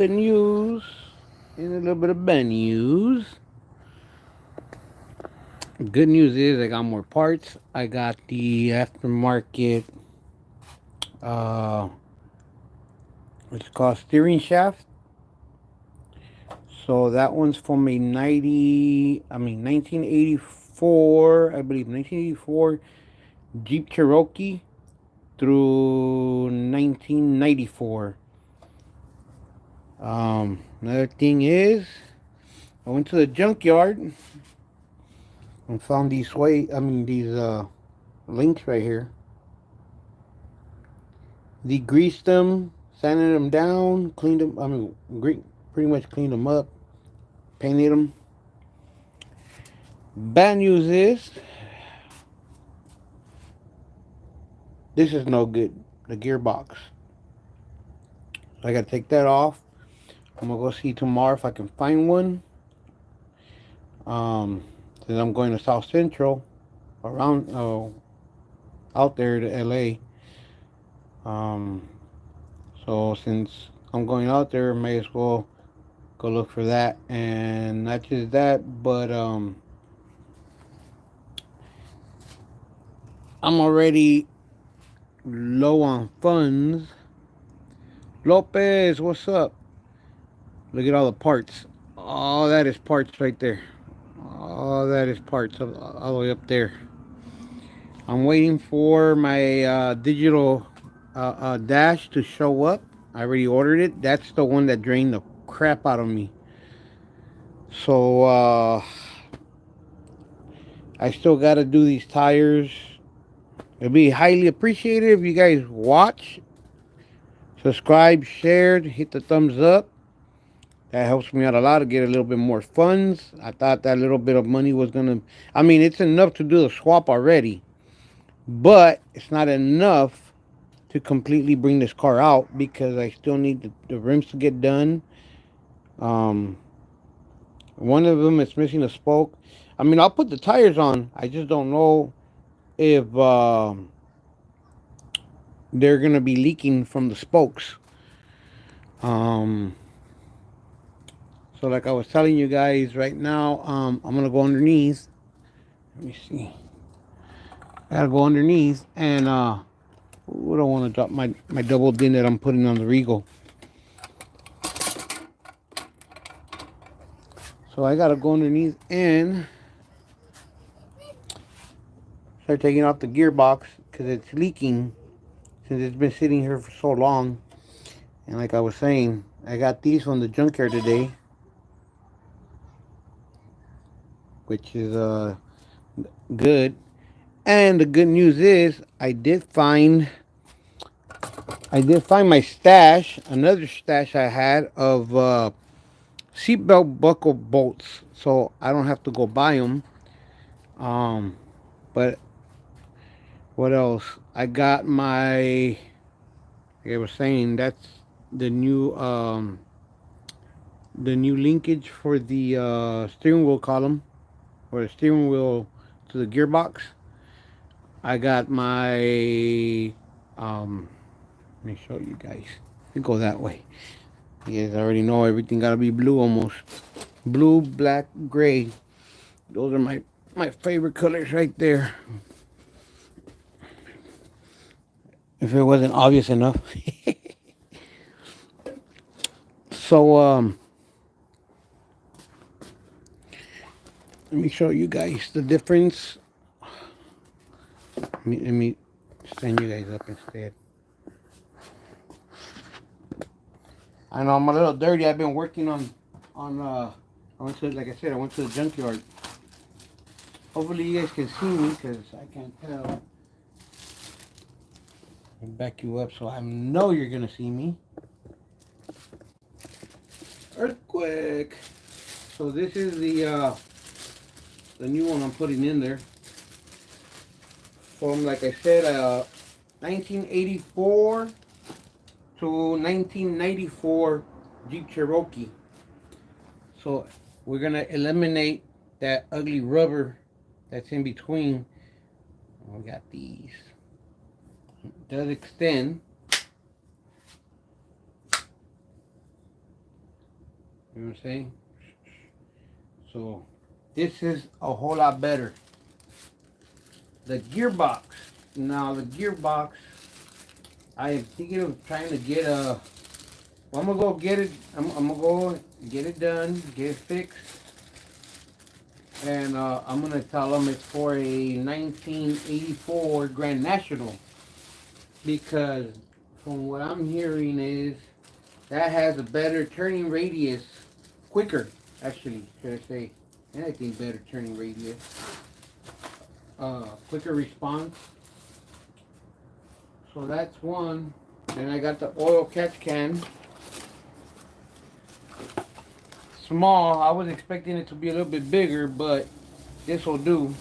Good news and a little bit of bad news. Good news is I got more parts. I got the aftermarket, uh, it's called steering shaft. So that one's from a 1984, I believe, 1984 Jeep Cherokee through 1994. Another thing is, I went to the junkyard and found these links right here. Degreased them, sanded them down, cleaned them. Pretty much cleaned them up, painted them. Bad news is this is no good. The gearbox. So I gotta take that off. I'm gonna go see tomorrow if I can find one. Um, since I'm going to South Central, around out there to LA. Um, so since I'm going out there, may as well go look for that. And not just that, but I'm already low on funds. Lopez, what's up? Look at all the parts. All that is parts right there. All that is parts all the way up there. I'm waiting for my digital dash to show up. I already ordered it. That's the one that drained the crap out of me. So I still got to do these tires. It'd be highly appreciated if you guys watch, subscribe, share, hit the thumbs up. That helps me out a lot to get a little bit more funds. I thought that little bit of money was gonna. I mean, it's enough to do the swap already, but it's not enough to completely bring this car out because I still need the rims to get done. Um, One of them is missing a spoke. I mean, I'll put the tires on. I just don't know if they're gonna be leaking from the spokes. Um, so like I was telling you guys right now, I'm gonna go underneath. Let me see. I gotta go underneath and I don't want to drop my double din that I'm putting on the Regal. So I gotta go underneath and start taking off the gearbox because it's leaking since it's been sitting here for so long. And like I was saying, I got these from the junkyard today, which is good. And the good news is I did find my stash, another stash I had of seatbelt buckle bolts, so I don't have to go buy them. But what else? I got my. Like I was saying, that's the new linkage for the steering wheel column or the steering wheel to the gearbox. I got my. Let me show you guys. We go that way. You guys already know everything got to be blue almost. Blue, black, gray. Those are my favorite colors right there. If it wasn't obvious enough. So let me show you guys the difference. Let me stand you guys up instead. I know I'm a little dirty. I've been working on. I went to, like I said, I went to the junkyard. Hopefully you guys can see me because I can't tell. I'll back you up so I know you're gonna see me. Earthquake. So this is the new one I'm putting in there. From, like I said, 1984 to 1994 Jeep Cherokee. So we're gonna eliminate that ugly rubber that's in between. We got these. It does extend. You know what I'm saying? So this is a whole lot better. The gearbox. Now the gearbox, I am thinking of trying to get a. Well, I'm gonna go get it. I'm gonna go get it done, get it fixed, and I'm gonna tell them it's for a 1984 Grand National, because from what I'm hearing is that has a better turning radius, quicker actually, should I say? Anything better turning radius, quicker response. So that's one. And I got the oil catch can. Small. I was expecting it to be a little bit bigger, but this will do.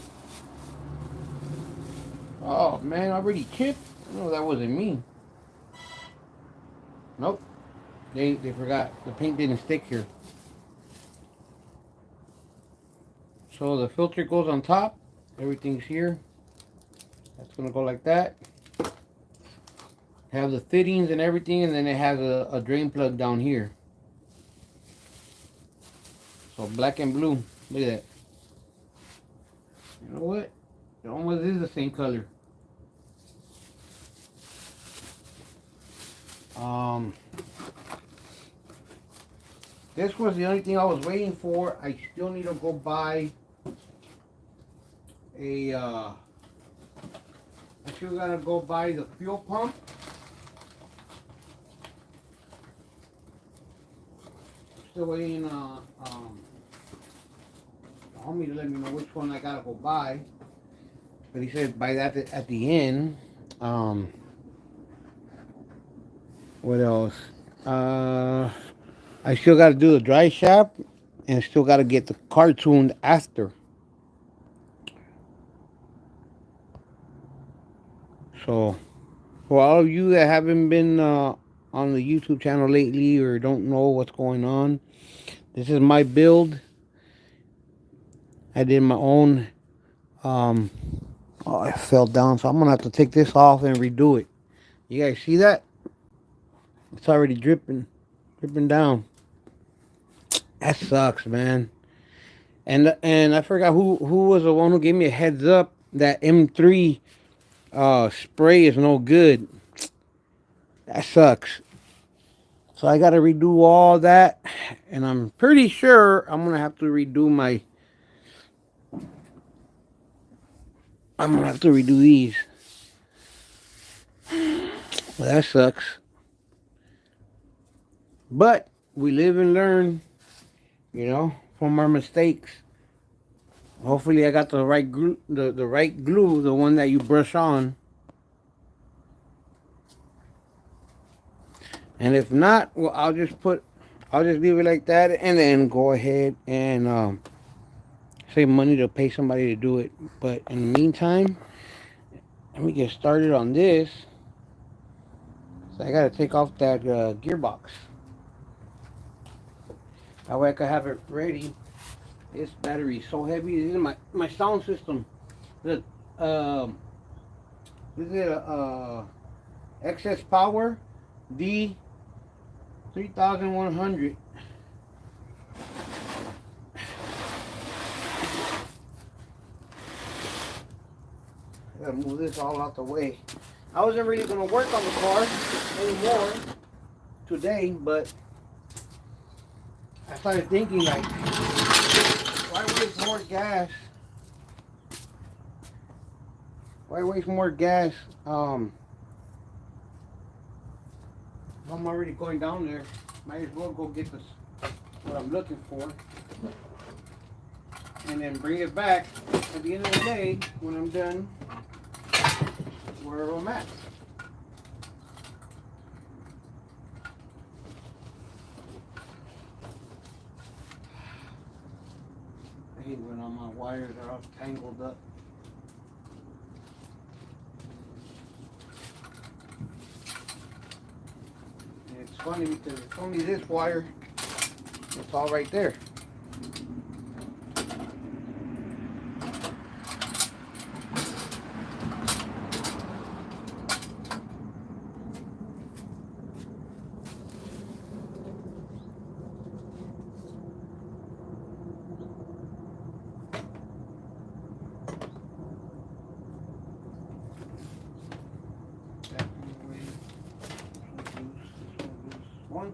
Oh man, already chipped? No, that wasn't me. Nope. They forgot. The paint didn't stick here. So the filter goes on top. Everything's here. That's gonna go like that. Have the fittings and everything, and then it has a drain plug down here. So black and blue. Look at that. You know what? It almost is the same color. This was the only thing I was waiting for. I still need to go buy a I still gotta go buy the fuel pump. Still waiting the homie to let me know which one I gotta go buy. But he said buy that at the end. What else? I still got to do the dry shaft, and still got to get the car tuned after. So, for all of you that haven't been on the YouTube channel lately or don't know what's going on, this is my build. I did my own. Oh, I fell down, so I'm gonna have to take this off and redo it. You guys see that? It's already dripping down. That sucks, man. And I forgot who was the one who gave me a heads up that M3 spray is no good. That sucks. So I got to redo all that, and I'm pretty sure I'm gonna have to redo my. I'm gonna have to redo these. Well, that sucks. But we live and learn, you know, from our mistakes. Hopefully I got the right glue, the right glue, the one that you brush on. And if not, well, I'll just leave it like that, and then go ahead and save money to pay somebody to do it. But in the meantime, let me get started on this. So I gotta take off that gearbox. That way I can have it ready. This battery is so heavy. This is my sound system. This is a excess power D3100. I gotta move this all out the way. I wasn't really gonna work on the car anymore today, but I started thinking, like, why waste more gas? Why waste more gas? I'm already going down there. Might as well go get this, what I'm looking for, and then bring it back at the end of the day when I'm done where I'm at. I hate when all my wires are all tangled up. And it's funny because it's only this wire. It's all right there.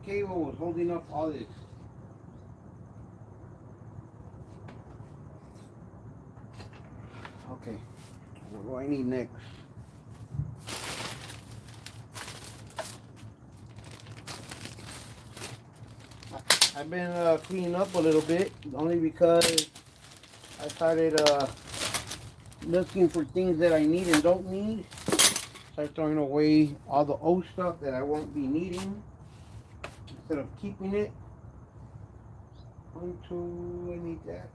cable was holding up all this. Okay, what do I need next? I've been cleaning up a little bit, only because I started looking for things that I need and don't need. Start throwing away all the old stuff that I won't be needing instead of keeping it. 1, 2, I need that.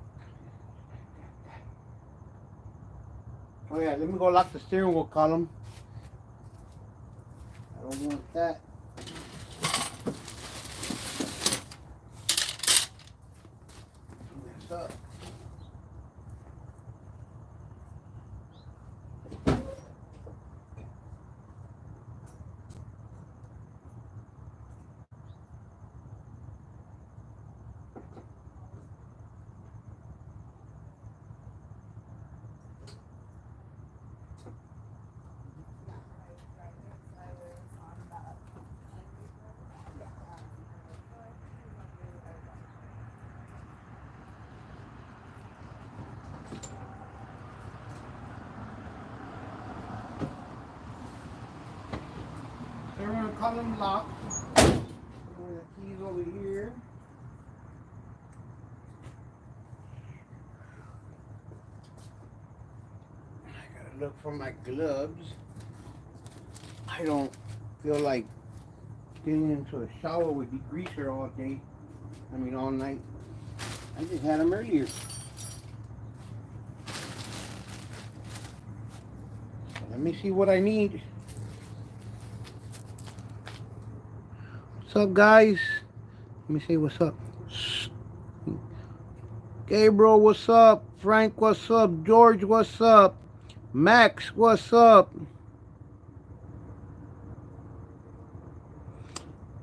Oh yeah, let me go lock the steering wheel column. I don't want that. Mess up. Steering column locked. The keys over here. I gotta look for my gloves. I don't feel like getting into a shower with degreaser all day. I mean all night. I just had them earlier. Let me see what I need. What's up, guys? Let me say what's up. Gabriel, what's up? Frank, what's up? George, what's up? Max, what's up?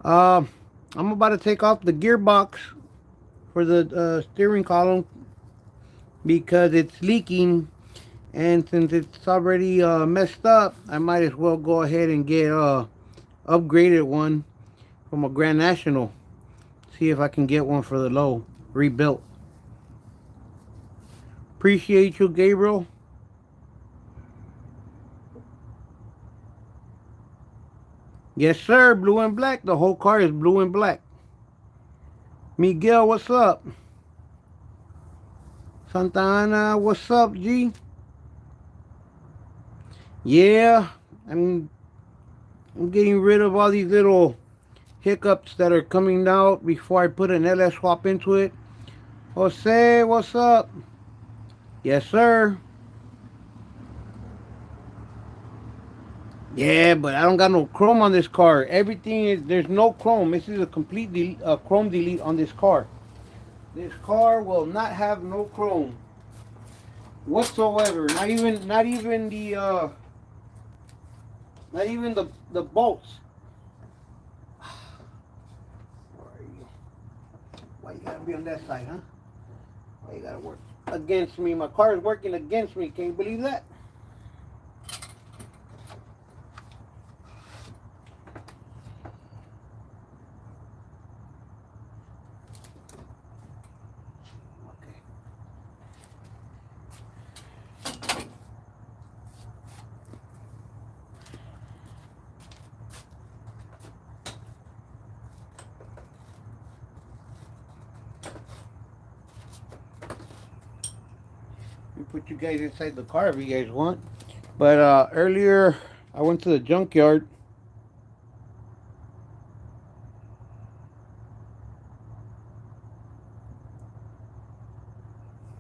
I'm about to take off the gearbox for the steering column because it's leaking, and since it's already messed up, I might as well go ahead and get upgraded one from a Grand National. See if I can get one for the low, rebuilt. Appreciate you, Gabriel. Yes, sir. Blue and black. The whole car is blue and black. Miguel, what's up? Santa Ana, what's up, G? Yeah, I'm getting rid of all these little hiccups that are coming out before I put an LS swap into it. Jose, what's up? Yes, sir. Yeah, but I don't got no chrome on this car. Everything is, there's no chrome. This is a complete chrome delete on this car. This car will not have no chrome whatsoever. Not even the bolts. Where are you? Why you gotta be on that side, huh? Why you gotta work against me? My car is working against me. Can you believe that? Put you guys inside the car if you guys want. But earlier I went to the junkyard.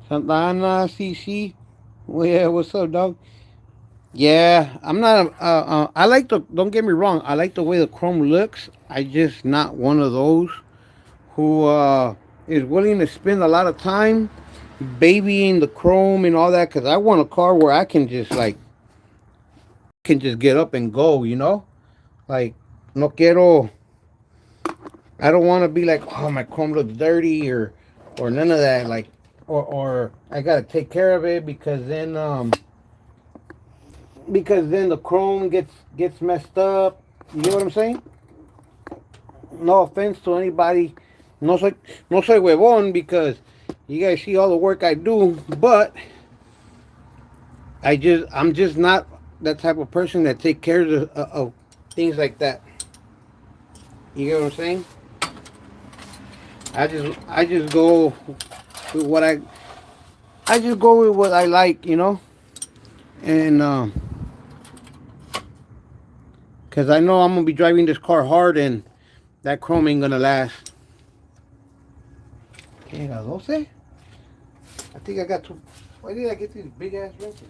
Santa Ana, CC. Well, yeah, what's up, dog? Yeah, I'm not. I like the. Don't get me wrong. I like the way the chrome looks. I just not one of those who is willing to spend a lot of time babying the chrome and all that. Cause I want a car where I can just get up and go. You know, like no quiero. I don't want to be like, oh, my chrome looks dirty or none of that. Like, or I gotta take care of it because then the chrome gets messed up. You know what I'm saying? No offense to anybody. No soy huevón because you guys see all the work I do, but I'm just not that type of person that take care of things like that. You get what I'm saying? I just go with what I just go with what I like, you know, and because I know I'm gonna be driving this car hard and that chrome ain't gonna last. Okay, la 12. I think I got two. Why did I get these big ass wrenches?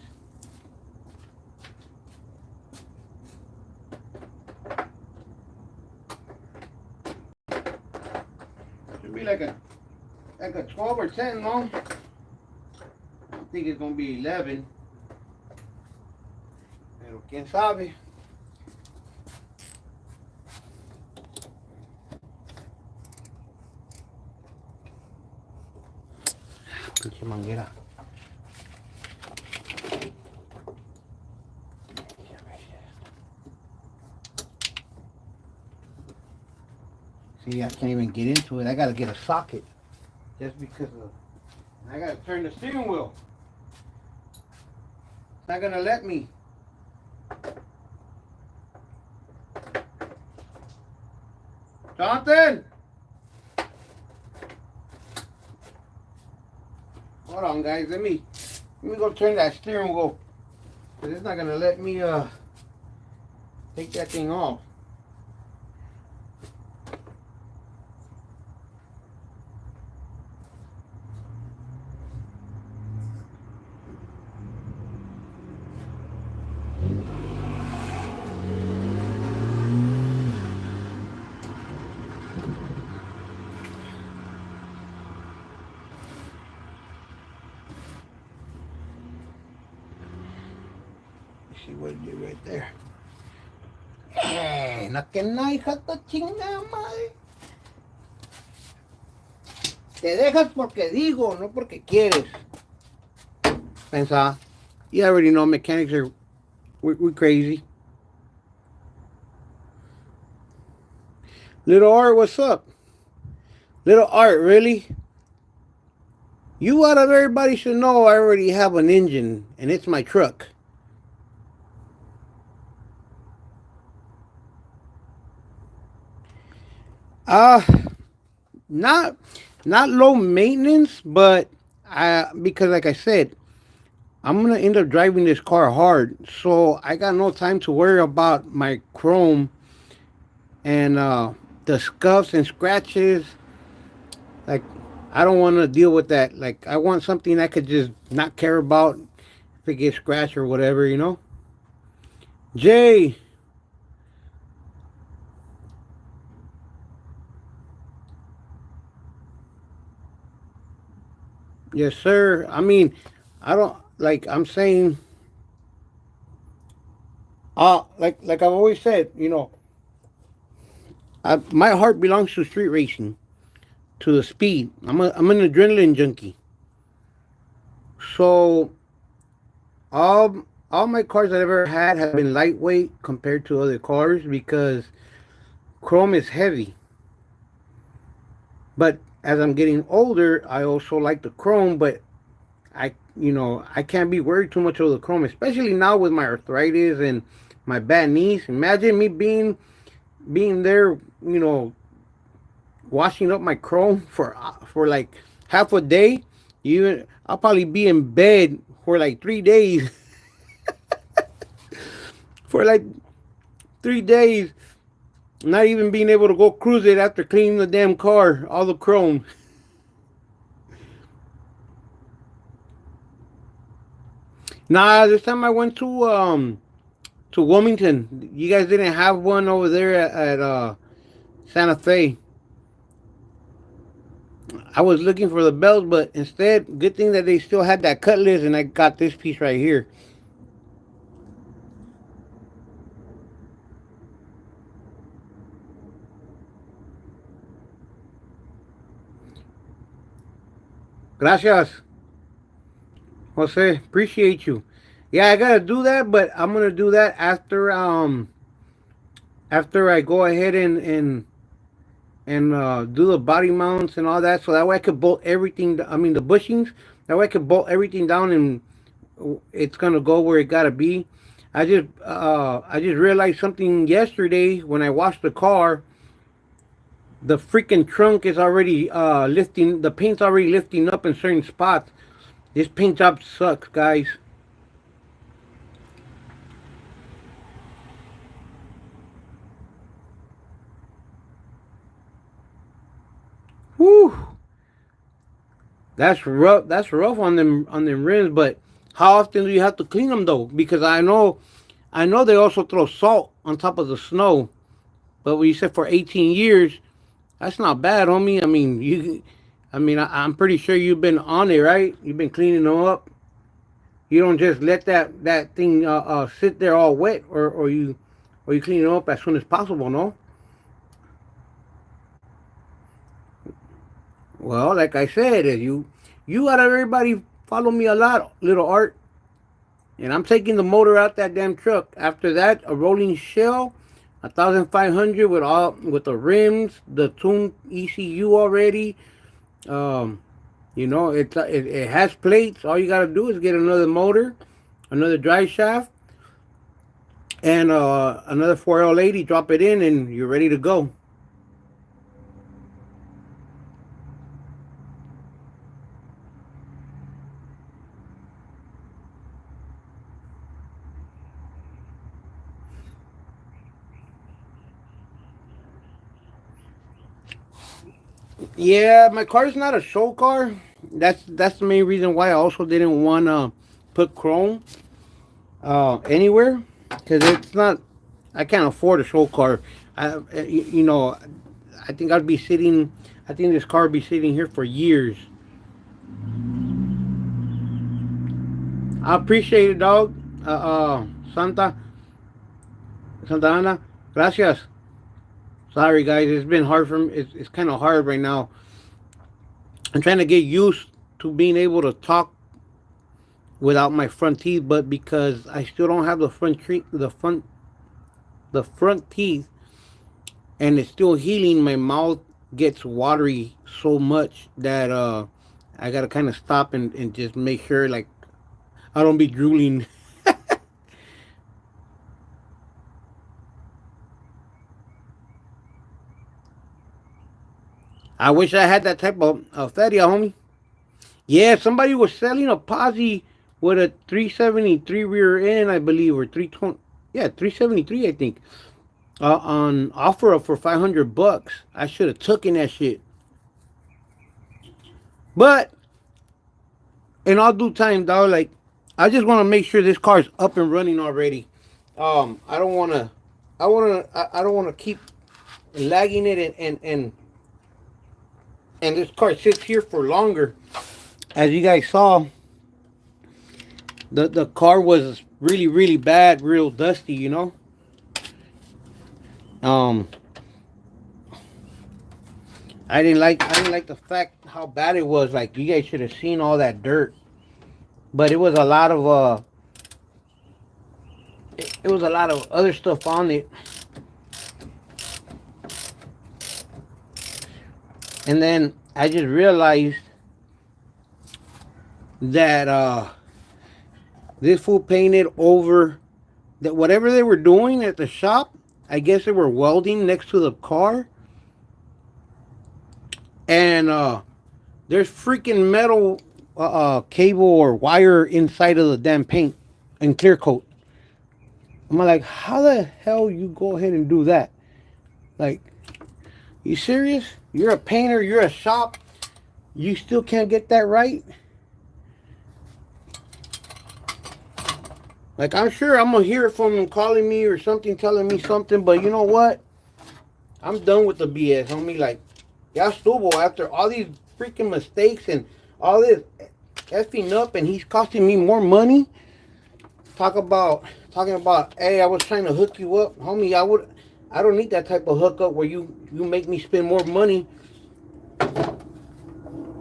Should be like a 12 or 10, no? I think it's gonna be 11. Pero quién sabe. Pinche manguera. See, I can't even get into it. I gotta get a socket. Just because of... I gotta turn the steering wheel. It's not gonna let me. Jonathan! Hold on, guys. Let me go turn that steering wheel. Because it's not gonna let me take that thing off. See what it did right there. Hey, no que no, hija de chingada madre. Te dejas porque digo, no porque quieres. Pensa. You already know mechanics are we crazy. Little Art, what's up? Little Art, really? You out of everybody should know I already have an engine, and it's my truck. Uh, not not low maintenance, but because like I said, I'm gonna end up driving this car hard, so I got no time to worry about my chrome and the scuffs and scratches. Like, I don't want to deal with that. Like, I want something I could just not care about if it gets scratched or whatever, you know. Jay, yes sir. I mean, I don't like. I'm saying, like I've always said, you know, my heart belongs to street racing, to the speed. I'm an adrenaline junkie. So all my cars that I've ever had have been lightweight compared to other cars because chrome is heavy. But as I'm getting older, I also like the chrome, but I can't be worried too much of the chrome, especially now with my arthritis and my bad knees. Imagine me being there, washing up my chrome for like half a day. I'll probably be in bed for like 3 days. For like 3 days, not even being able to go cruise it after cleaning the damn car, all the chrome. Nah, this time I went to Wilmington. You guys didn't have one over there at Santa Fe. I was looking for the belts, but instead, good thing that they still had that cutlass, and I got this piece right here. Gracias, Jose. Appreciate you. Yeah, I gotta do that, but I'm gonna do that after I go ahead and and do the body mounts and all that, so that way I could bolt everything. I mean the bushings. That way I could bolt everything down, and it's gonna go where it gotta be. I just realized something yesterday when I washed the car. The freaking trunk is already lifting. The paint's already lifting up in certain spots. This paint job sucks, guys. Whew. That's rough. That's rough on them rims. But how often do you have to clean them though? Because I know they also throw salt on top of the snow. But when you said for 18 years, that's not bad, homie. I'm pretty sure you've been on it, right? You've been cleaning them up. You don't just let that thing sit there all wet, or you clean it up as soon as possible, no? Well, like I said, you got everybody follow me a lot, little art. And I'm taking the motor out that damn truck. After that, a rolling shell, 1,500 with the rims, the tuned ECU already. Um, it has plates. All you gotta do is get another motor, another drive shaft, and another 4L80. Drop it in, and you're ready to go. Yeah, my car is not a show car. That's the main reason why I also didn't want to put chrome anywhere, because it's not. I can't afford a show car. You know, I think I'd be sitting. I think this car would be sitting here for years. I appreciate it, dog. Santa Santa Ana, gracias. Sorry, guys. It's been hard for me. It's kind of hard right now. I'm trying to get used to being able to talk without my front teeth, but because I still don't have the front teeth, and it's still healing, my mouth gets watery so much that I gotta kind of stop and just make sure like I don't be drooling. I wish I had that type of feria, homie. Yeah, somebody was selling a posse with a 373 rear end, I believe, or 320. Yeah, 373, I think. On offer up for $500. I should have taken that shit. But in all due time, dog, like I just want to make sure this car's up and running already. I don't want to. I don't want to keep lagging it, and this car sits here for longer. As you guys saw, the car was really bad, real dusty. Um, I didn't like the fact how bad it was. Like you guys should have seen all that dirt, but it was a lot of other stuff on it. And then I just realized that this fool painted over that whatever they were doing at the shop. I guess they were welding next to the car, and there's freaking metal cable or wire inside of the damn paint and clear coat. I'm like, how the hell you go ahead and do that? Like, you serious? You're a painter. You're a shop. You still can't get that right? Like, I'm sure I'm gonna hear from them calling me or something, telling me something. But you know what? I'm done with the BS, homie. Like, ya estuvo after all these freaking mistakes and all this effing up, and he's costing me more money. Talking about, hey, I was trying to hook you up, homie. I don't need that type of hookup where you make me spend more money,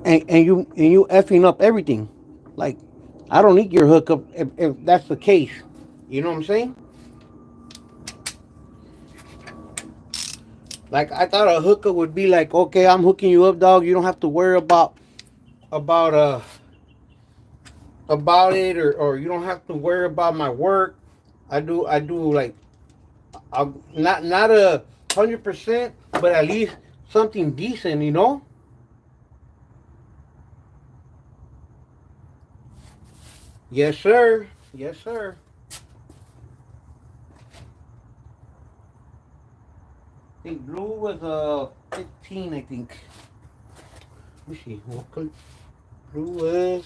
and you effing up everything. Like, I don't need your hookup if that's the case. You know what I'm saying? Like I thought a hookup would be like, okay, I'm hooking you up, dog. You don't have to worry about about it, or you don't have to worry about my work. I do like not 100%, but at least something decent, you know. Yes, sir. Yes, sir. I think blue was 15. I think. Let me see. What color? Blue was.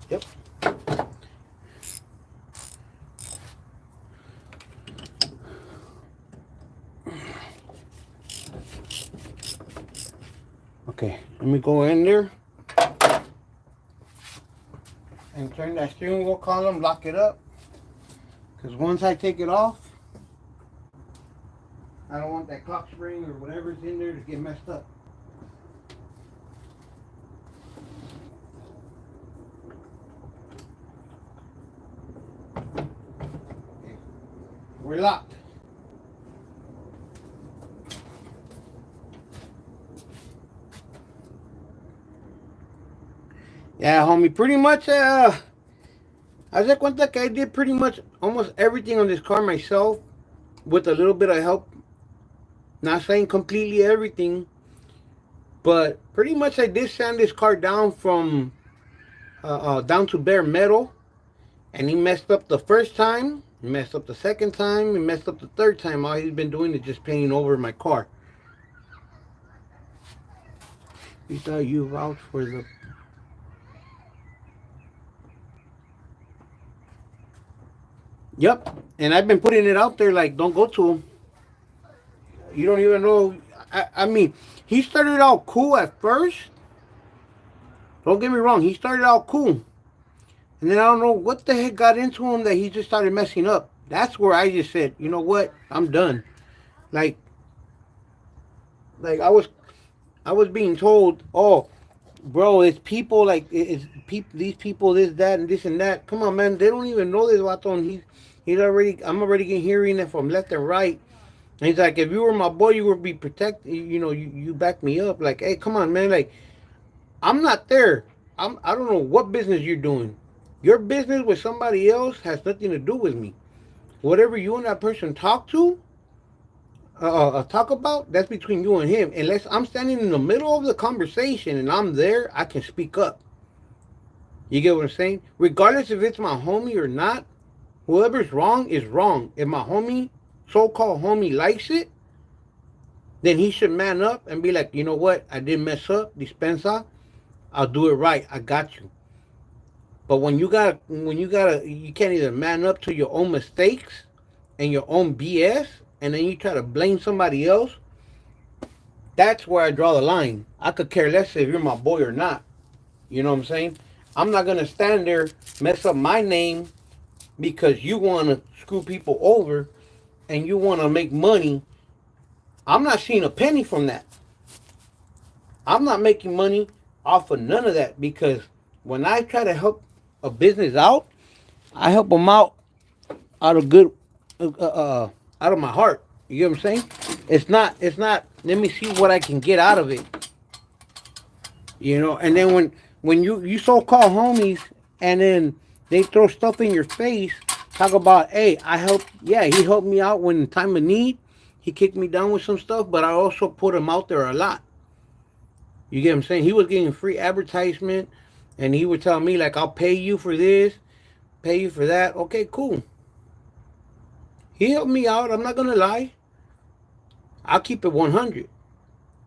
Yep. Okay. Let me go in there and turn that steering wheel column, lock it up. Because once I take it off, I don't want that clock spring or whatever's in there to get messed up. Okay. We're locked. Yeah, homie. Pretty much, I just cuenta que I did pretty much almost everything on this car myself with a little bit of help. Not saying completely everything, but pretty much I did sand this car down from down to bare metal, and he messed up the first time, he messed up the second time, he messed up the third time. All he's been doing is just painting over my car. He thought you vouch for the. Yep, and I've been putting it out there like, don't go to him. You don't even know. I mean, he started out cool at first. Don't get me wrong, he started out cool. And then I don't know what the heck got into him that he just started messing up. That's where I just said, you know what, I'm done. Like, like I was being told, oh, bro, it's people like it's people, these people, this, that, and this and that. Come on, man, they don't even know this vato, and he's already, I'm already getting hearing it from left and right. And he's like, if you were my boy, you would be protected. You know, you back me up. Like, hey, come on, man. Like, I'm not there. I don't know what business you're doing. Your business with somebody else has nothing to do with me. Whatever you and that person talk about, that's between you and him. Unless I'm standing in the middle of the conversation and I'm there, I can speak up. You get what I'm saying? Regardless if it's my homie or not, whoever's wrong is wrong. If my homie, so-called homie, likes it, then he should man up and be like, you know what? I did mess up. Dispensa. I'll do it right. I got you. But you can't either man up to your own mistakes and your own BS, and then you try to blame somebody else. That's where I draw the line. I could care less if you're my boy or not. You know what I'm saying? I'm not gonna stand there, mess up my name because you want to screw people over and you want to make money. I'm not seeing a penny from that. I'm not making money off of none of that, because when I try to help a business out, I help them out of good, out of my heart. You get what I'm saying? It's not. Let me see what I can get out of it. You know. And then when you so-called homies, and then they throw stuff in your face, talk about, hey, I helped. Yeah, he helped me out when in time of need. He kicked me down with some stuff, but I also put him out there a lot. You get what I'm saying? He was getting free advertisement, and he would tell me, like, I'll pay you for this, pay you for that. Okay, cool. He helped me out. I'm not going to lie. I'll keep it 100.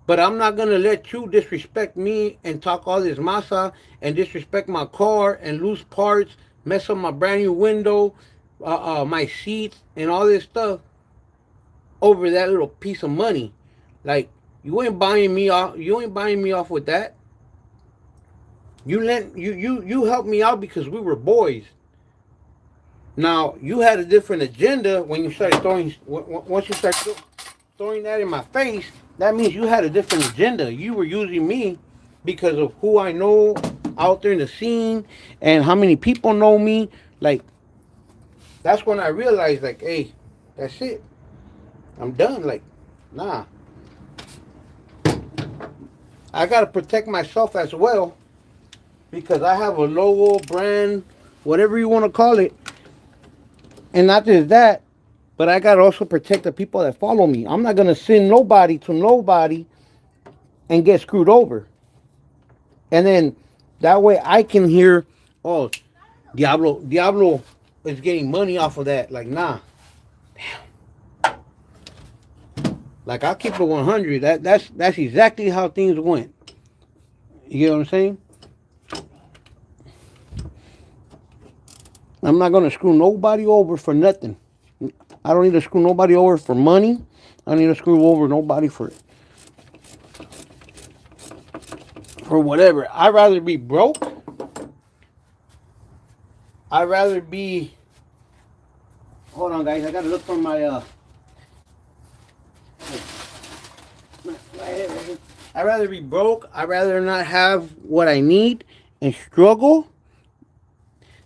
But I'm not going to let you disrespect me and talk all this masa and disrespect my car and lose parts, mess up my brand new window, my seats, and all this stuff over that little piece of money. Like, you ain't buying me off. You ain't buying me off with that. You helped me out because we were boys. Now you had a different agenda when you started throwing. Once you start throwing that in my face, that means you had a different agenda. You were using me because of who I know out there in the scene and how many people know me. Like, That's when I realized, like, hey, that's it. I'm done. Like, nah. I gotta protect myself as well because I have a logo, brand, whatever you want to call it. And not just that, but I gotta also protect the people that follow me. I'm not gonna send nobody to nobody and get screwed over. And then that way I can hear, oh, Diablo is getting money off of that. Like, nah. Like, I'll keep it 100. That's exactly how things went. You get what I'm saying? I'm not gonna screw nobody over for nothing. I don't need to screw nobody over for money. I don't need to screw over nobody for whatever. I'd rather be broke. I'd rather be. Hold on, guys. I gotta look for my. I'd rather be broke. I'd rather not have what I need and struggle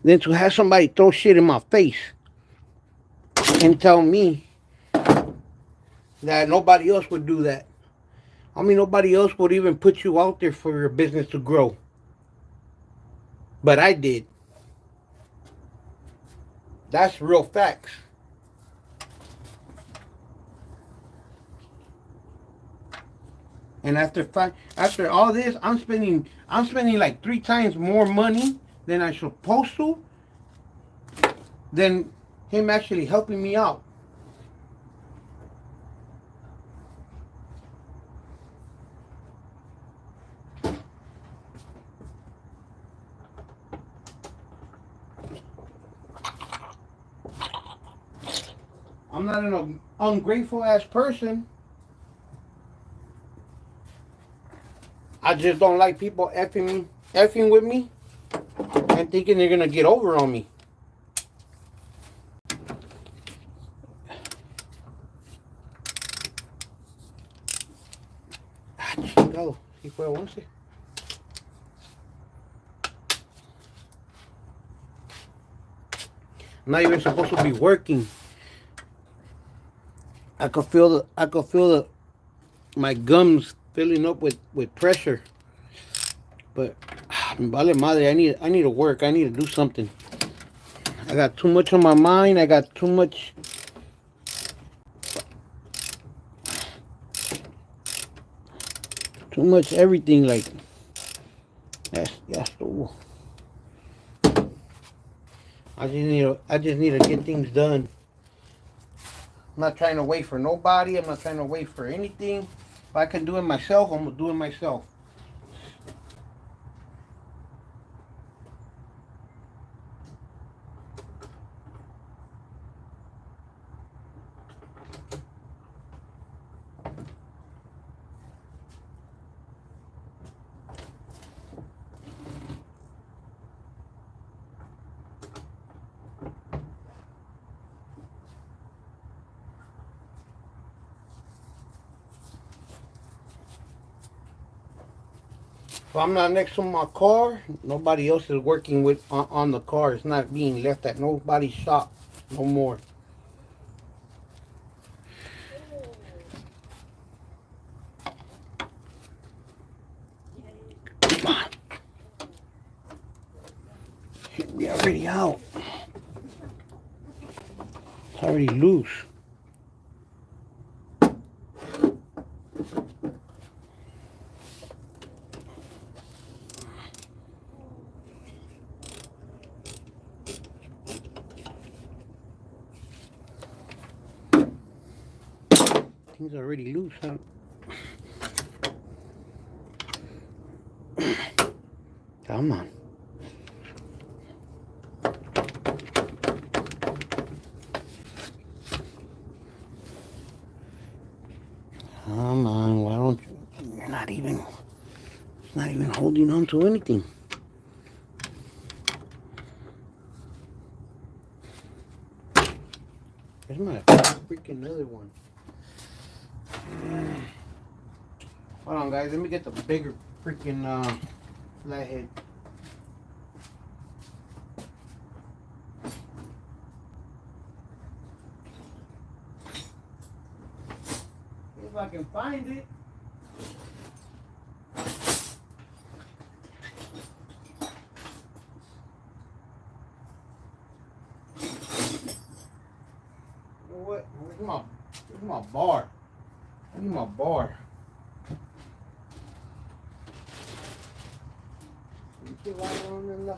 than to have somebody throw shit in my face and tell me that nobody else would do that. I mean, nobody else would even put you out there for your business to grow. But I did. That's real facts. And after all this, I'm spending like 3 times more money than I supposed to than him actually helping me out. I'm not an ungrateful ass person. I just don't like people effing with me, and thinking they're gonna get over on me. Ah, chingado, si fue 11. I'm not even supposed to be working. I could feel my gums filling up with pressure. But vale madre, I need to work. I need to do something. I got too much on my mind. I got too much everything. Like, that's the. I just need to get things done. I'm not trying to wait for nobody. I'm not trying to wait for anything. If I can do it myself, I'm gonna do it myself. If I'm not next to my car, nobody else is working on the car. It's not being left at nobody's shop no more. Come on. Should be already out. It's already loose. Things already loose, huh? Come on. Come on, why don't you? You're not even. It's not even holding on to anything. There's my freaking other one. Hold on, guys. Let me get the bigger freaking flathead. if I can find it. You know what? Where's my bar? I need my bar.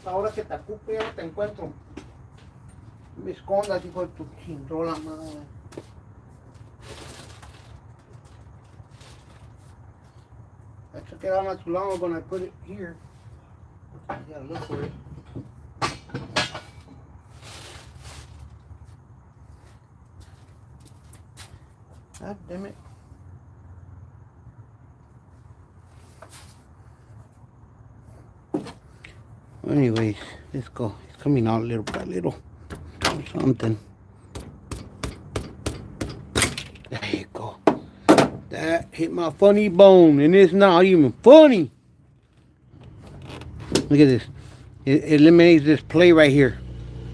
Ahora que te ocupe ya no te encuentro. Me escondas, hijo de tu chinrola madre. I took it out not too long ago and I put it here. You gotta look for it. God damn it. Anyways, let's go. It's coming out little by little. Or something. There you go. That hit my funny bone, and it's not even funny. Look at this. It eliminates this play right here.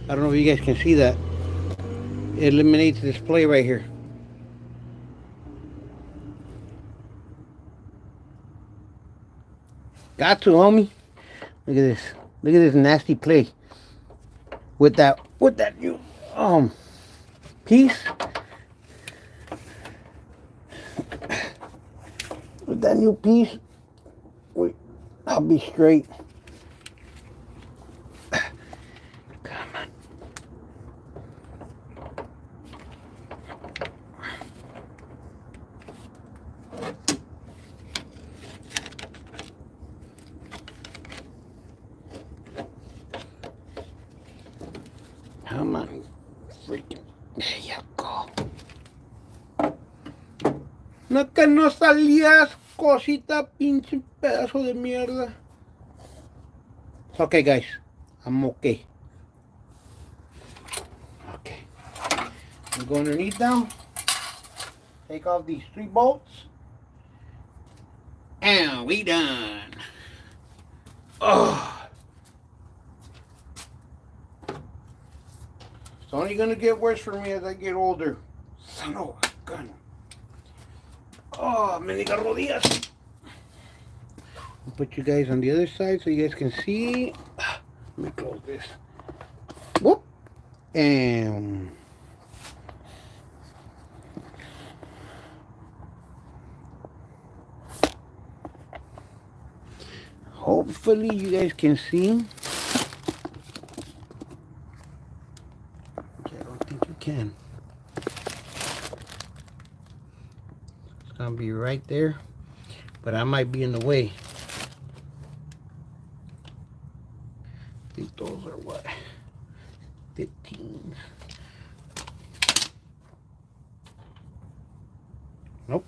I don't know if you guys can see that. It eliminates this play right here. Got to, homie. Look at this. Look at this nasty play. With that new piece. With that new piece, wait, I'll be straight. Come on. Come on, freaking. There you go. No que no salías, cosita, pinche pedazo de mierda. It's okay, guys. I'm okay. Okay. I'm going underneath now. Take off these 3 bolts. And we done. Oh. It's only gonna get worse for me as I get older. Son of a gun. Oh, me diga rodillas. I'll put you guys on the other side so you guys can see. Let me close this. Whoop. And hopefully you guys can see. I don't think you can. It's gonna be right there, but I might be in the way. I think those are what? 15. Nope.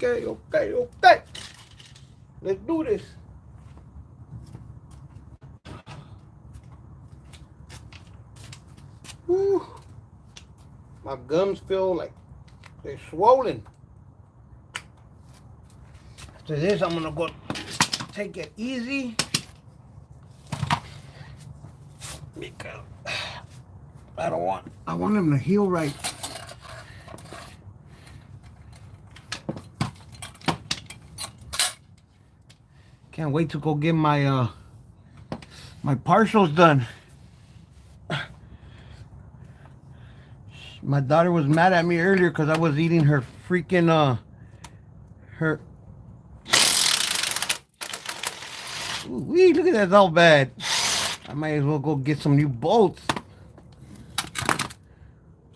Okay. Let's do this. Whew. My gums feel like they're swollen. After this, I'm gonna go take it easy because I want him to heal right. Can't wait to go get my my partials done. My daughter was mad at me earlier because I was eating her freaking her. Ooh, look at that, it's all bad. I might as well go get some new bolts.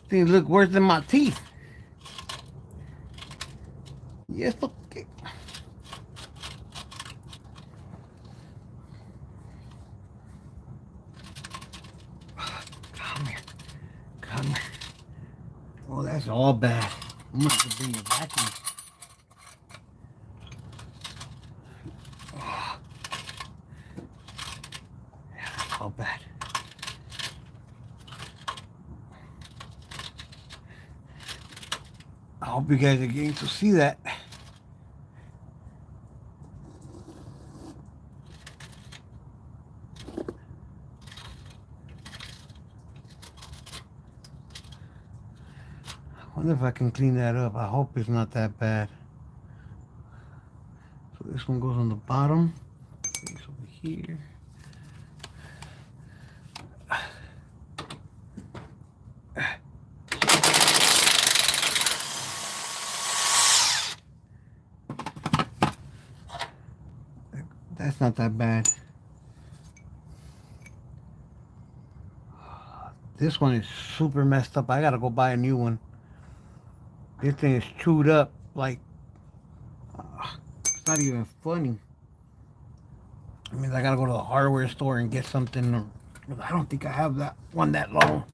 Things look worse than my teeth. Yes, okay. Come here. Oh, that's all bad. I'm gonna have to bring it back in. Oh. Yeah, that's all bad. I hope you guys are getting to see that. I wonder if I can clean that up. I hope it's not that bad. So this one goes on the bottom. This over here. That's not that bad. This one is super messed up. I gotta go buy a new one. This thing is chewed up like it's not even funny. I mean, I gotta go to the hardware store and get something. I don't think I have that one that long.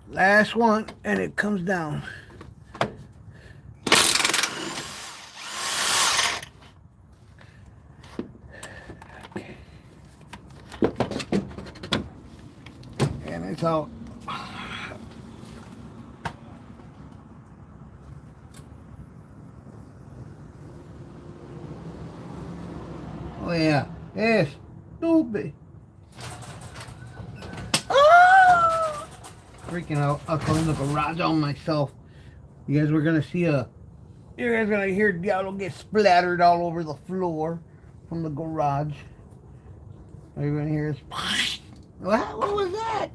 Last one, and it comes down. Okay. And it's out. Oh yeah, it's stupid. Ah! Freaking out. I'll clean the garage on myself. You guys were gonna see you guys are gonna hear Diablo get splattered all over the floor from the garage. Are you gonna hear us? What was that?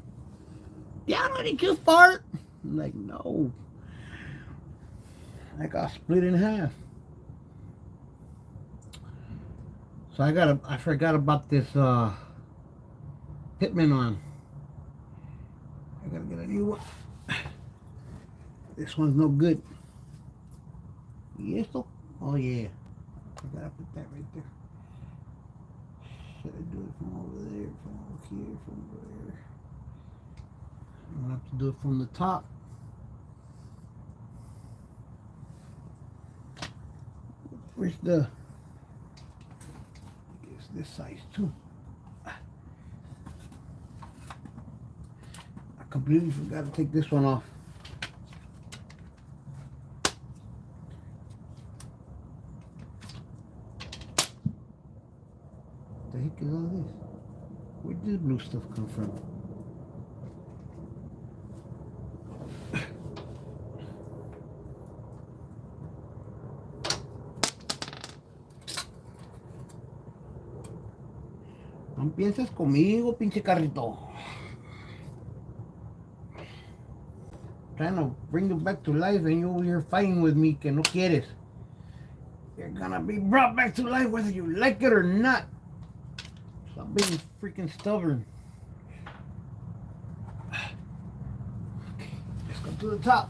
Diablo, did you fart? I'm like, no. I got split in half. So I forgot about this Pitman on. I gotta get a new one. This one's no good. Yes, oh yeah. I gotta put that right there. Should I do it from over there, from over here, from over there? I'm gonna have to do it from the top. Where's the? I guess this size too. I completely forgot to take this one off. What the heck is all this? Where did blue stuff come from? No piensas conmigo, pinche carrito. Trying to bring you back to life and you over here fighting with me que no quieres. You're gonna be brought back to life whether you like it or not. Stop being freaking stubborn. Okay, let's go to the top.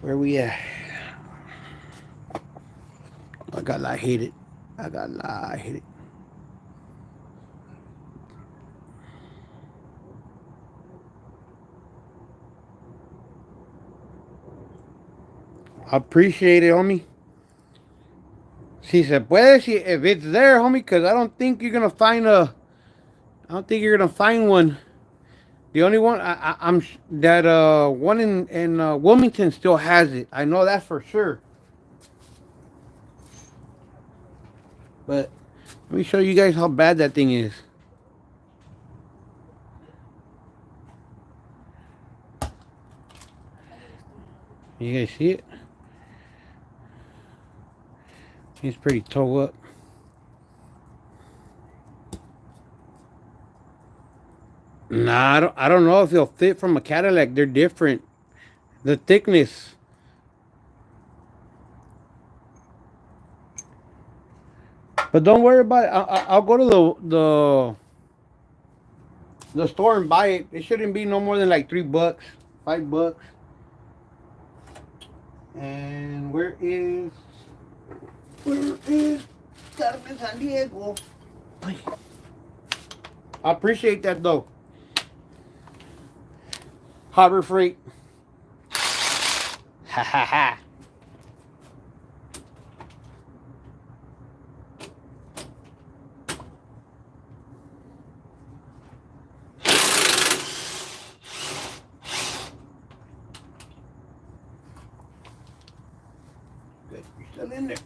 Where we at? I got like hit it. I got like hit it. I appreciate it, homie. Si se puede, si if it's there, homie, because I don't think you're gonna find one. The only one I'm that one in Wilmington still has it. I know that for sure. But let me show you guys how bad that thing is. You guys see it? It's pretty toe up. Nah, I don't know if they'll fit from a Cadillac. They're different. The thickness. But don't worry about it. I'll go to the store and buy it. It shouldn't be no more than like $3, $5. And where is Carmen San Diego? I appreciate that though. Harbor Freight. Ha ha ha. Good, you're still in there.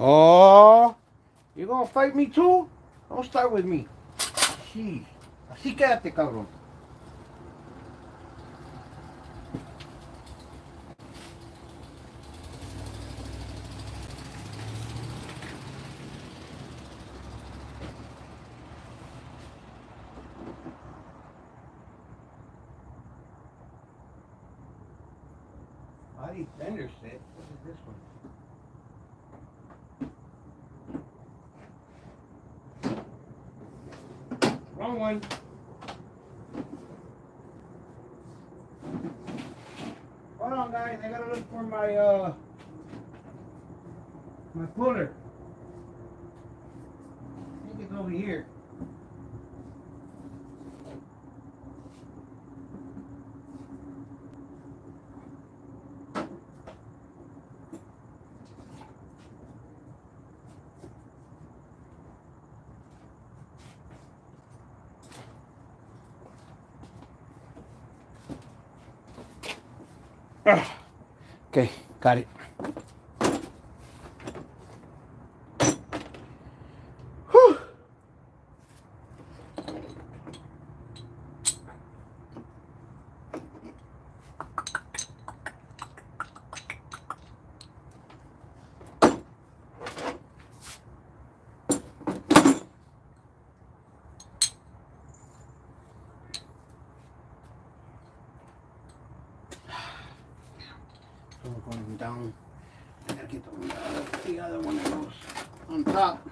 Oh, you gonna fight me too? Don't start with me. Jeez. Así quédate, cabrón. Body fender set. What is this one? Wrong one. Hold on, guys. I gotta look for my puller. I think it's over here. Okay, got it. Whew. Going down. I gotta get the other one that goes on top.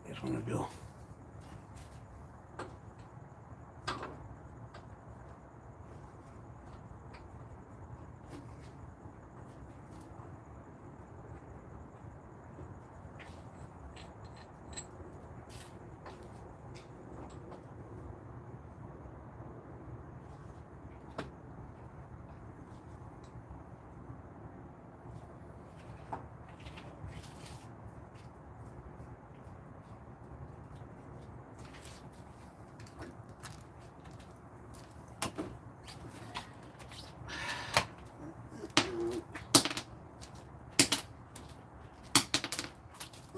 This one will do.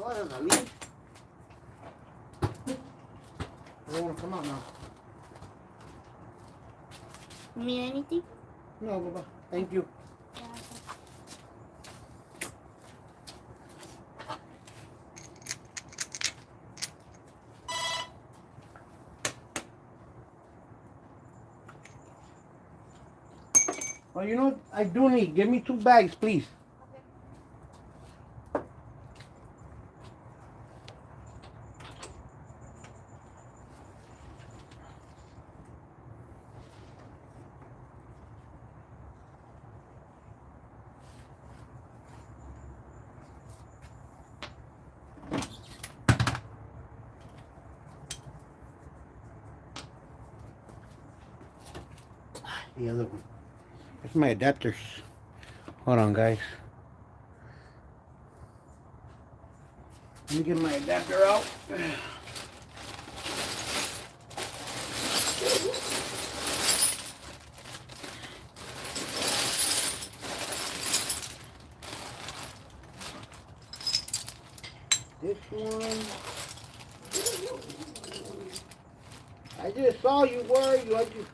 Oh, there's a leak. I don't want to come out now. You need anything? No, Baba. Thank you. Well, you know what I do need? Give me 2 bags, please. The other one. It's my adapters. Hold on, guys. Let me get my adapter out. This one. I just saw you. Where are you?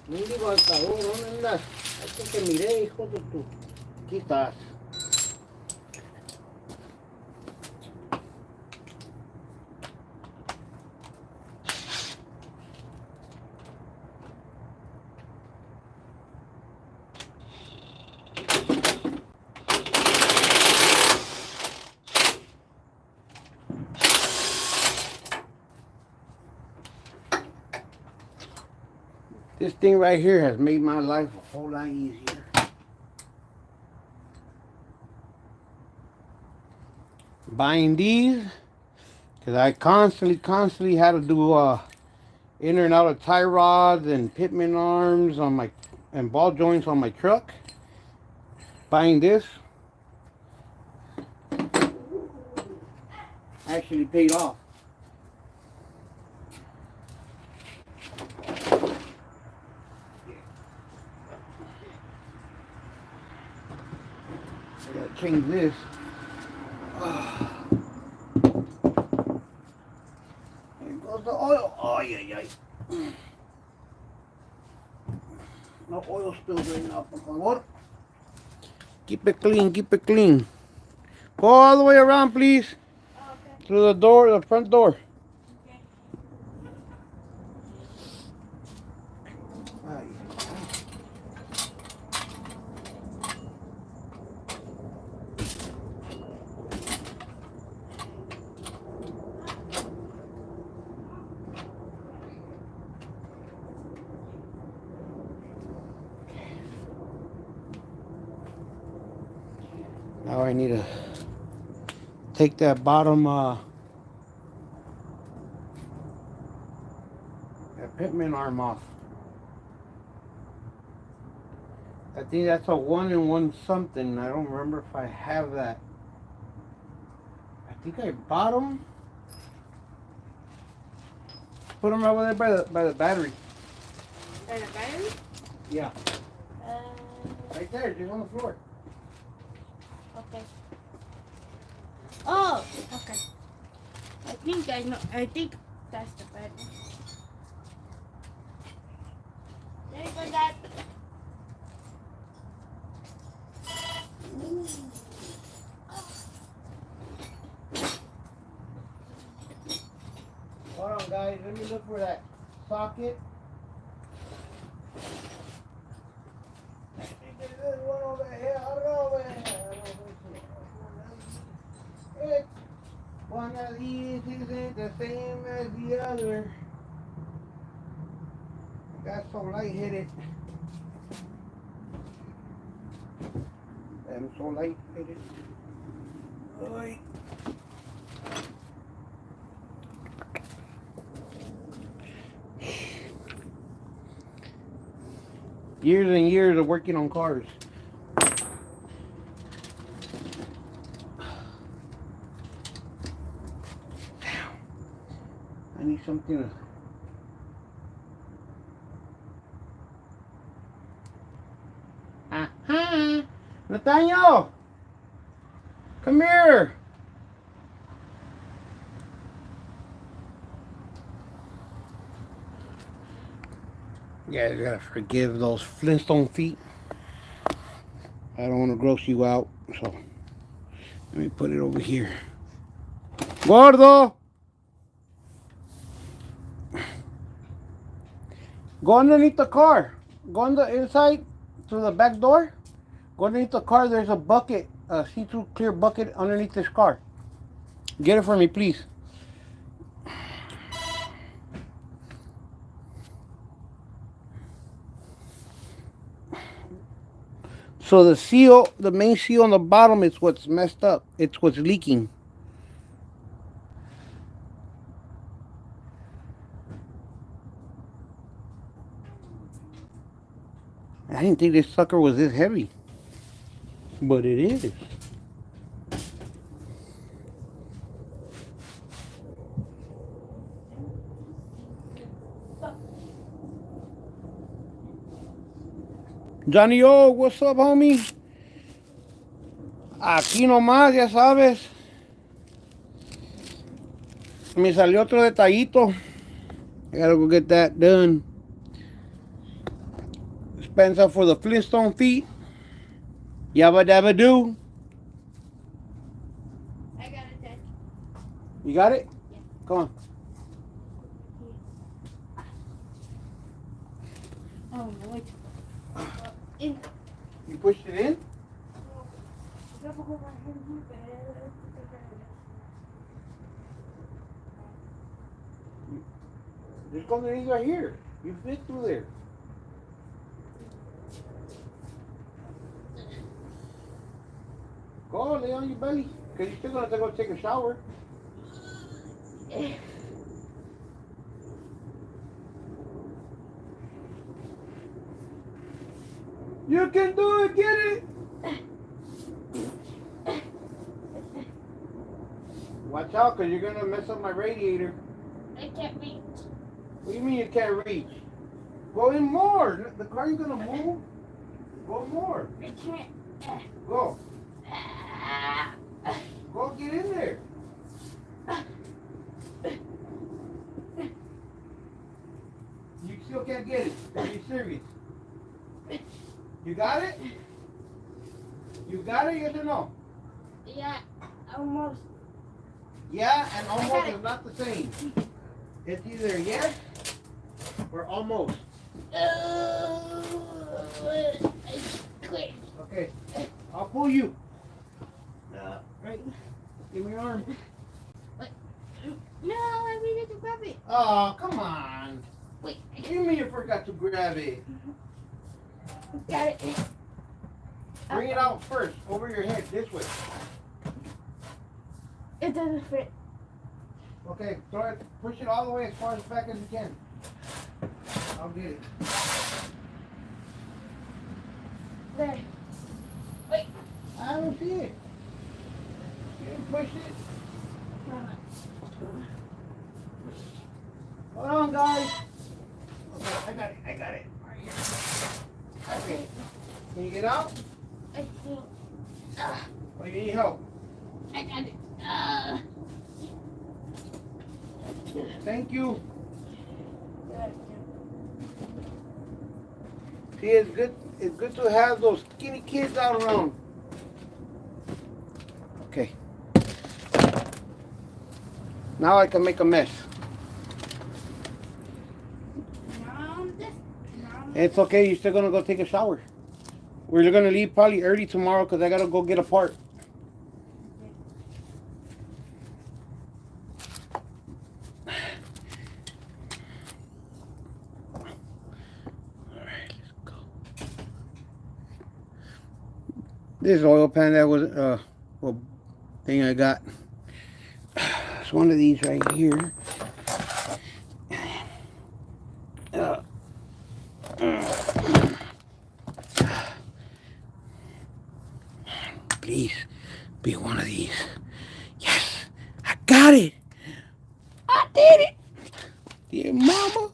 Mendigo altador, ¿dónde andas? Aquí te miré, hijo de tu. Aquí estás. This thing right here has made my life a whole lot easier. Buying these, because I constantly had to do in and out of tie rods and pitman arms on my and ball joints on my truck. Buying this actually paid off. I gotta change this. Here goes the oil. Oh yeah. No oil spills right now, por favor. Keep it clean, keep it clean. Go all the way around, please. Oh, okay. Through the door, the front door. Okay. Now I need to take that bottom that pitman arm off. I think that's a 1-in-1 something. I don't remember if I have that. I think I bought them. Put them over there by the battery. By the battery? Yeah, Uh, right there, just on the floor. okay. Oh, okay. I think I know. I think that's the battery. There you go, Dad. Hold on, guys. Let me look for that socket. I think there's one over here. I don't know where. It's one of these isn't the same as the other. I got so lightheaded. I'm so lightheaded. Oy. Years and years of working on cars. I need something to... Uh-huh. Nathaniel! Come here! You guys gotta forgive those Flintstone feet. I don't want to gross you out, so let me put it over here. Gordo! Go underneath the car. Go on the inside through the back door. Go underneath the car. There's a bucket, a see-through clear bucket underneath this car. Get it for me, please. So the seal, the main seal on the bottom is what's messed up. It's what's leaking. I didn't think this sucker was this heavy. But it is. Johnny O, what's up, homie? Aquí nomás, ya sabes. Me salió otro detallito. I gotta go get that done. dispenser for the Flintstone feet. Yabba dabba doo. I got it, Dad. You got it? Yeah. Come on. Oh no, wait. In. You pushed it in? There's something right here. You fit through there. Go lay on your belly. Because you're still going to go take a shower. You can do it. Get it. Watch out, because you're going to mess up my radiator. I can't reach. What do you mean you can't reach? Go in more. The car is going to move. Go more. I can't. Go. Go get in there. You still can't get it. Are you serious? You got it? You got it, yes or no? Yeah, almost. Yeah, and almost is not the same. It's either yes or almost. I quit. Okay, I'll pull you. Right. Give me your arm. No, I needed to grab it. Oh, come on. Wait, You mean you forgot to grab it? got it. Bring it out first, over your head, this way. It doesn't fit. Okay, throw it, push it all the way as far as back as you can. I'll get it. There. Wait. I don't see it. You didn't push it. Hold on, guys. Okay, I got it. Right here. Okay. Can you get out? I think. Or you need help? I got it. Thank you. See, it's good to have those skinny kids out around. Okay. Now I can make a mess. It's okay, you're still gonna go take a shower. We're gonna leave probably early tomorrow because I gotta go get a part. This oil pan that was well, thing I got. It's one of these right here. Please be one of these. Yes, I got it. I did it. Dear mama.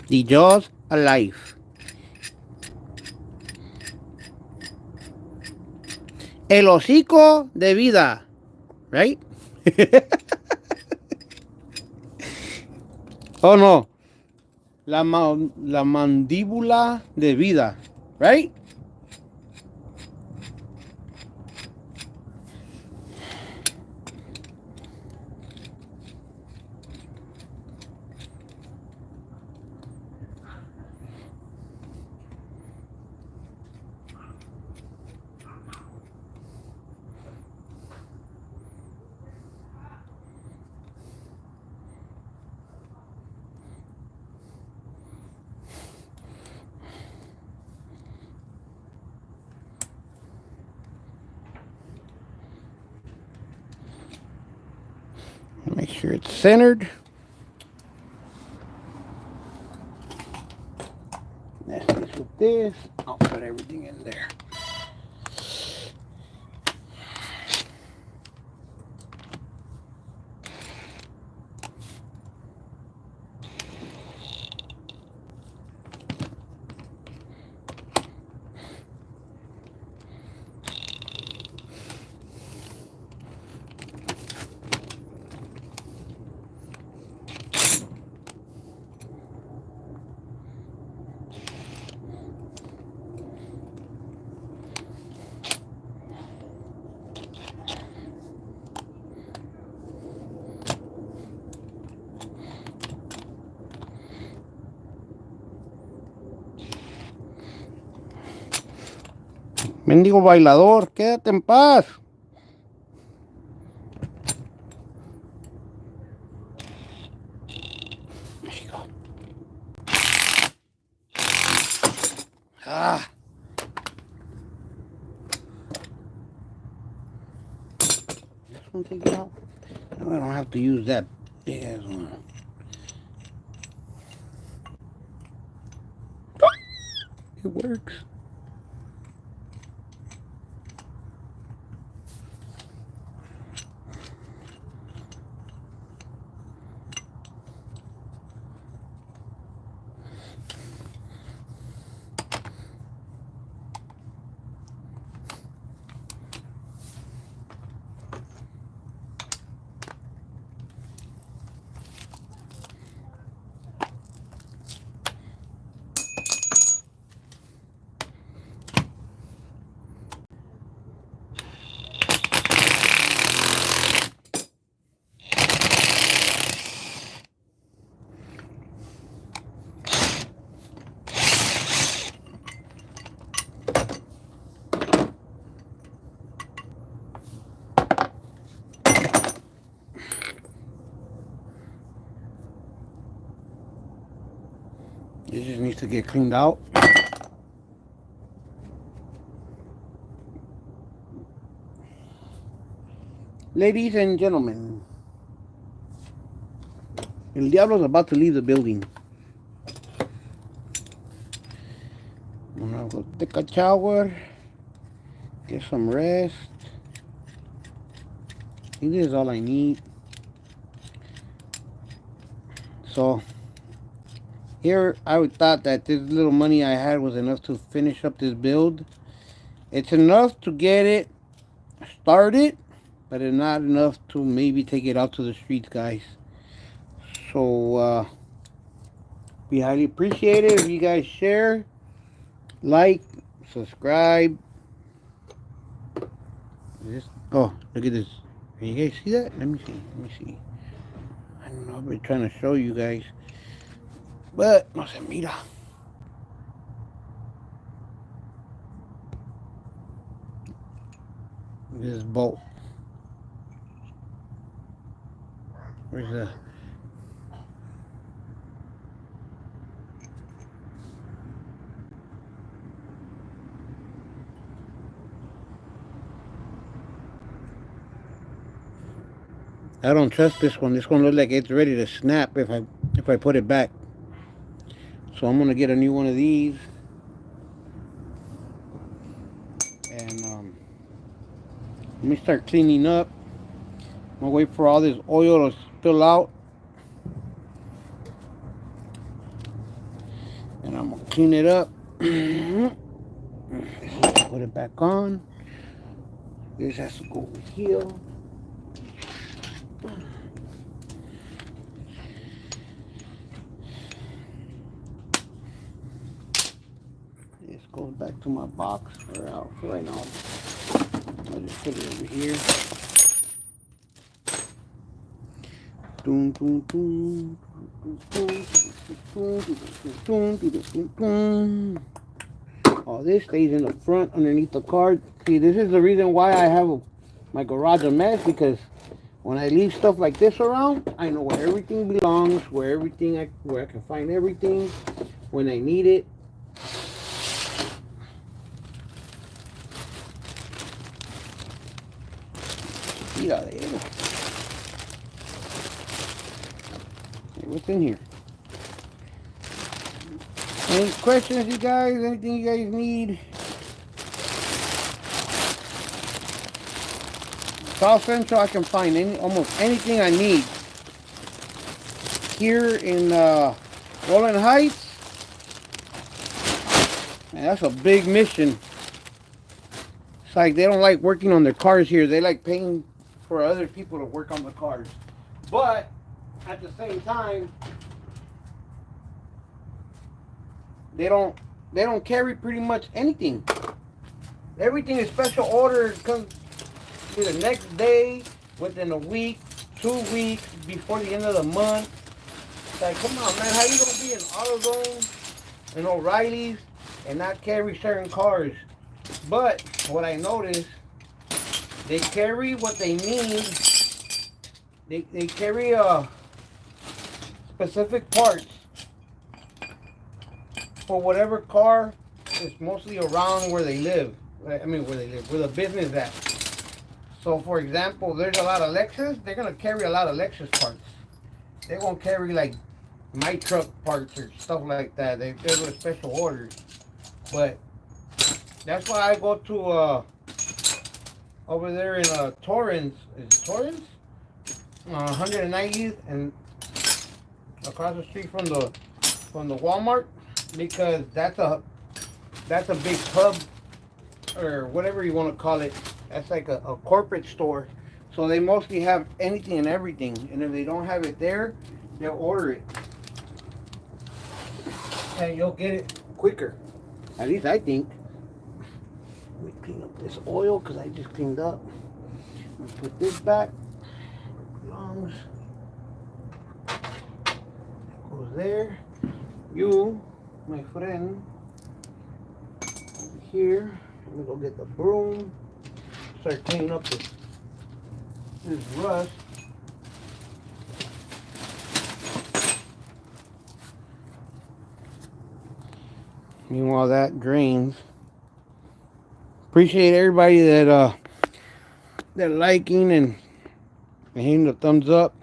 The jaws alive. El hocico de vida, right? Oh no, la mandíbula de vida, right? Make sure it's centered. That's this with this. I'll put everything in there. Mendigo bailador, quédate en paz. There you go. Ah. This one take it out. No, I don't have to use that big ass one. It works. It just needs to get cleaned out. Ladies and gentlemen, El Diablo's about to leave the building. I'm gonna go take a shower, get some rest. I think this is all I need. So here I thought that this little money I had was enough to finish up this build. It's enough to get it started, but it's not enough to maybe take it out to the streets, guys. So we highly appreciate it if you guys share, like, subscribe. Oh, look at this. Can you guys see that? Let me see. I don't know, I've been trying to show you guys, but no se mira. This bolt. Where's the... I don't trust this one. This one looks like it's ready to snap if I put it back. So I'm gonna get a new one of these, and let me start cleaning up. I'm gonna wait for all this oil to spill out, and I'm gonna clean it up. Put it back on. This has to go over here. This goes back to my box for out for right now. I'll just put it over here. Oh, this stays in the front underneath the car. See, this is the reason why I have my garage a mess, because when I leave stuff like this around, I know where everything belongs, where I can find everything when I need it. Mira de él. What's in here? Any questions, you guys? Anything you guys need? South Central, I can find almost anything I need. Here in Rolling Heights, man, that's a big mission. It's like they don't like working on their cars here. They like paying for other people to work on the cars. But at the same time, they don't carry pretty much anything. Everything is special order. It comes the next day, within a week, 2 weeks, before the end of the month. It's like, come on, man, how you gonna be in AutoZone and O'Reilly's and not carry certain cars? But what I noticed, they carry what they need. They carry specific parts for whatever car is mostly around where they live. I mean, where they live, where the business at. So, for example, there's a lot of Lexus. They're gonna carry a lot of Lexus parts. They won't carry like my truck parts or stuff like that. They're with special orders. But that's why I go to over there in Torrance. Is it Torrance? 190th and across the street from the Walmart, because that's a big hub or whatever you want to call it. That's like a corporate store. So they mostly have anything and everything. And if they don't have it there, they'll order it. And you'll get it quicker. At least I think. Let me clean up this oil because I just cleaned up. I'll put this back. Belongs. Goes there. You, my friend, over here. I'm gonna go get the broom. Start cleaning up this rust. Meanwhile, that drains. Appreciate everybody that liking and hitting the thumbs up.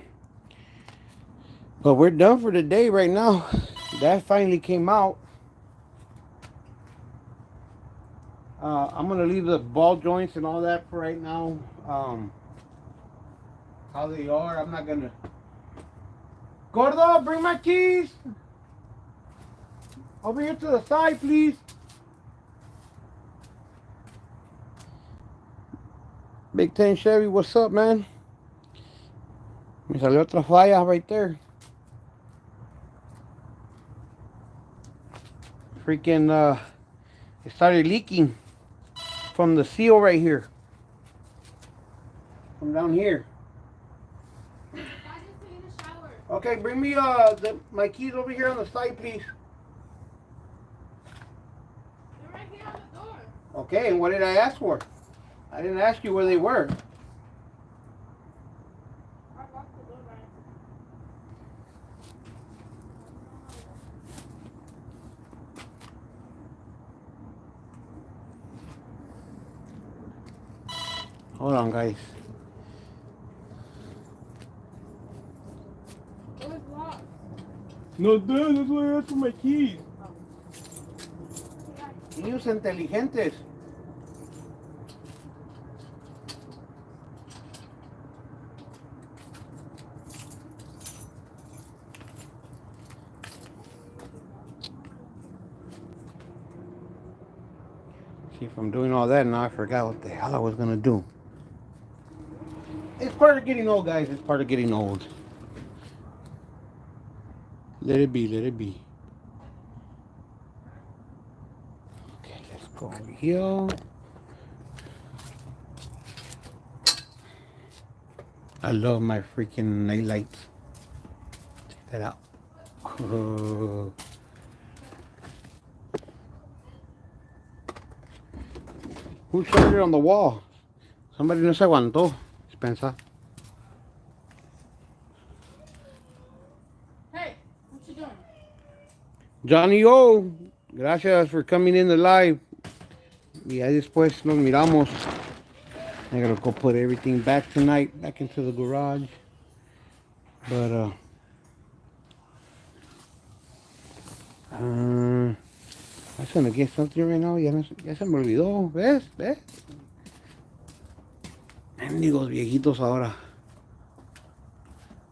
But we're done for the day right now. That finally came out. I'm gonna leave the ball joints and all that for right now. How they are. I'm not gonna. Gordo, bring my keys. Over here to the side, please. Big 10 Chevy, what's up, man? Me salió otra falla right there. Freaking, it started leaking from the seal right here. From down here. Okay, bring me my keys over here on the side, please. They're right here on the door. Okay, and what did I ask for? I didn't ask you where they were. I locked the door right. Hold on, guys. It was locked. No, Dad, that's why I asked for my keys. Oh. Niños inteligentes. See, if I'm doing all that now, I forgot what the hell I was gonna do. It's part of getting old, guys. It's part of getting old. Let it be, let it be. Okay, let's go over here. I love my freaking night lights. Check that out. Who started on the wall? Somebody no se aguantó. Spencer. Hey, what you doing? Johnny O, gracias for coming in the live. Y ahí después nos miramos. I gotta go put everything back tonight, back into the garage. But I was gonna get something right now. Ya se me olvidó. ¿Ves? Mendigos viejitos ahora. I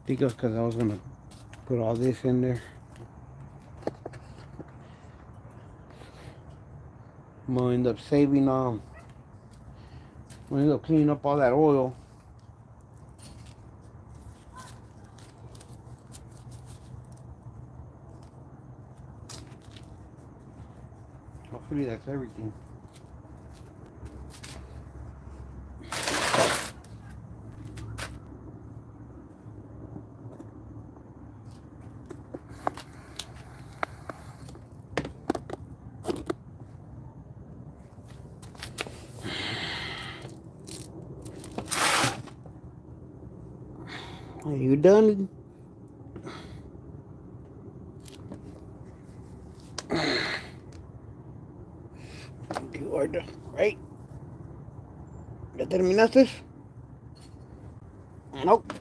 think it was because I was gonna put all this in there. I'm gonna end up saving I'm gonna end up cleaning up all that oil. Hopefully that's everything. Are you done? You are done, right? ¿Ya terminaste? Nope.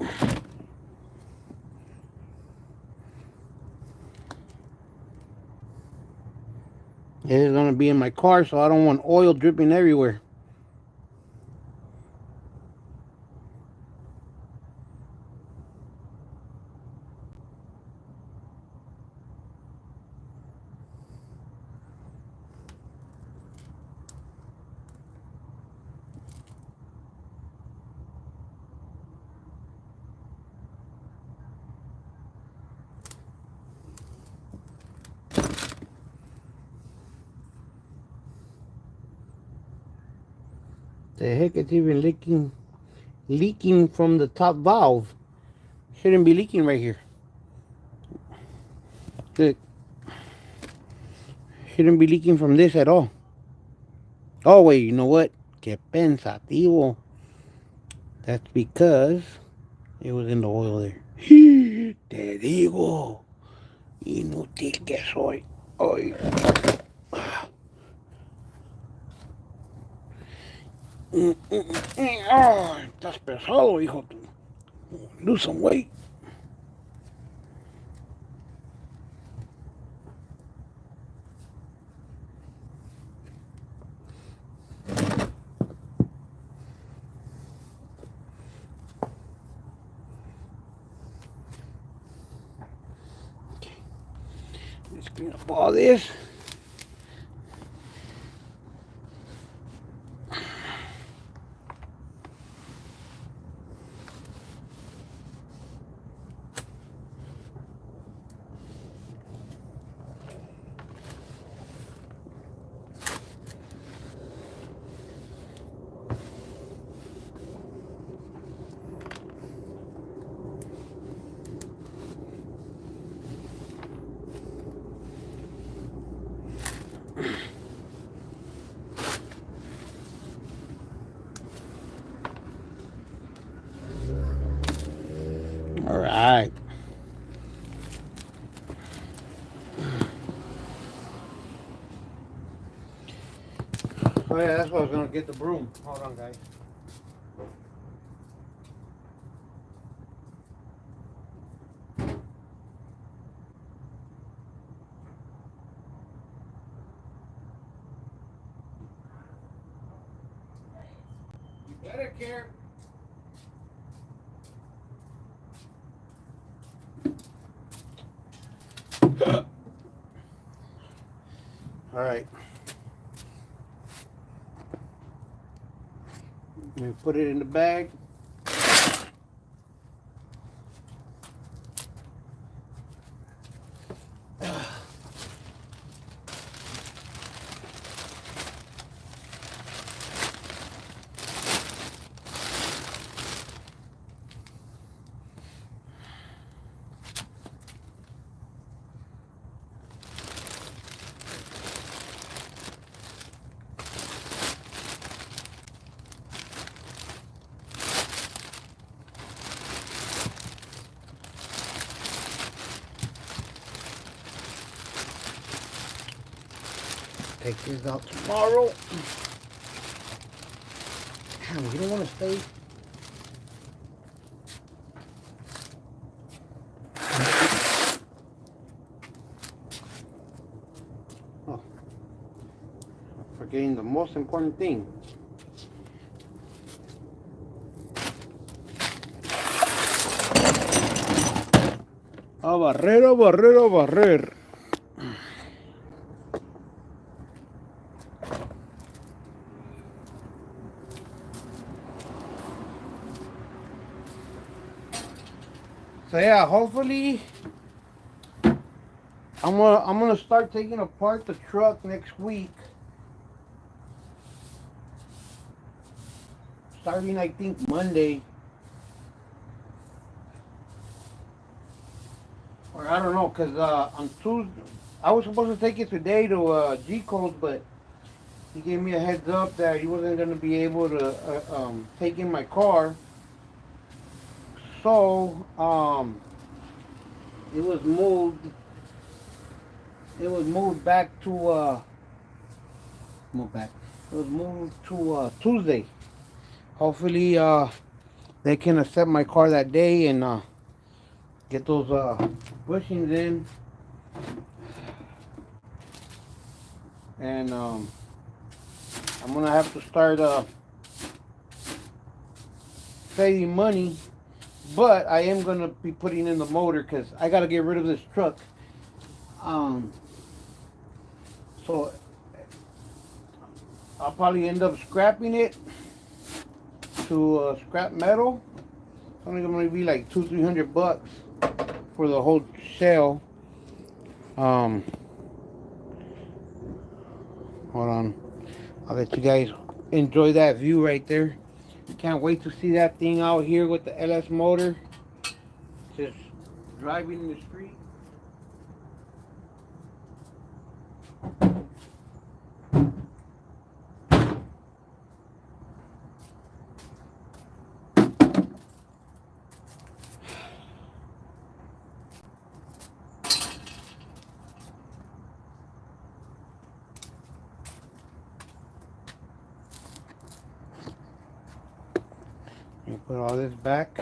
This is gonna be in my car, so I don't want oil dripping everywhere. The heck, it's even leaking from the top valve. Shouldn't be leaking right here. Look, shouldn't be leaking from this at all. Oh wait, you know what? Que pensativo. That's because it was in the oil there. Te digo, inútil que soy. Ay. Oh, estás pesado, hijo. Lose some weight. Okay. Let's clean up all this. All right. Oh yeah, that's why I was gonna get the broom. Hold on, guys. You better care. All right. We put it in the bag. Take this out tomorrow. Damn, you don't want to stay. Oh, forgetting the most important thing. A barrer, a barrer, a barrer. So yeah, hopefully I'm gonna start taking apart the truck next week. Starting I think Monday. Or I don't know, cause on Tuesday I was supposed to take it today to G Codes, but he gave me a heads up that he wasn't gonna be able to take in my car. So, it was moved. It was moved back to moved back. It was moved to Tuesday. Hopefully, they can accept my car that day and get those bushings in, and I'm gonna have to start saving money. But I am gonna be putting in the motor because I gotta get rid of this truck. Um, so I'll probably end up scrapping it to scrap metal. It's only gonna be like $200-300 for the whole shell. Um, Hold on, I'll let you guys enjoy that view right there. Can't wait to see that thing out here with the LS motor, just driving in the street. You put all this back.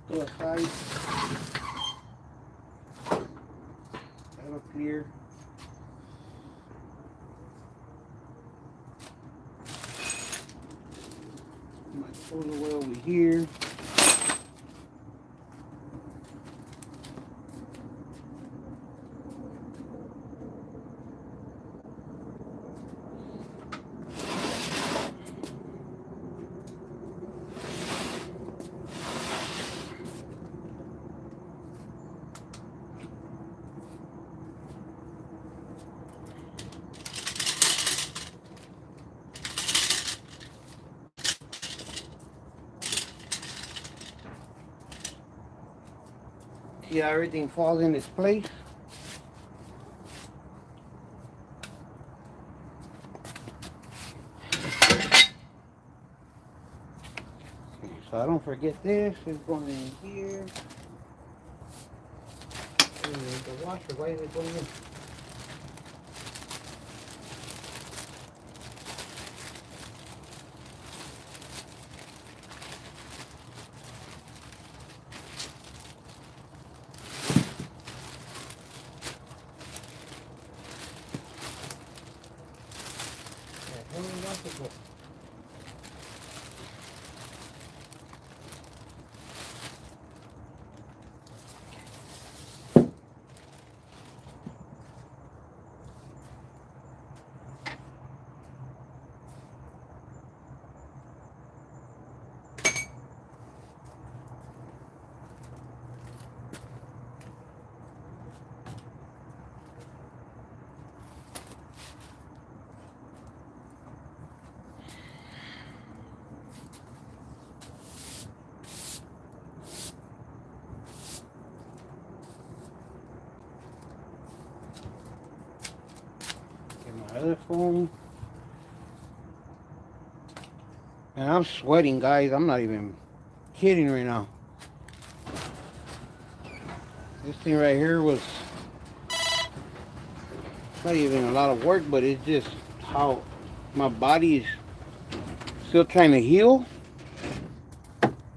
To the side. That'll clear. My total way over here. See how everything falls in its place. Okay, so I don't forget this. It's going in here. And the washer, why is it going in? Yeah, where did the washer go? Get my other phone. And I'm sweating, guys. I'm not even kidding right now. This thing right here was not even a lot of work, but it's just how my body is still trying to heal.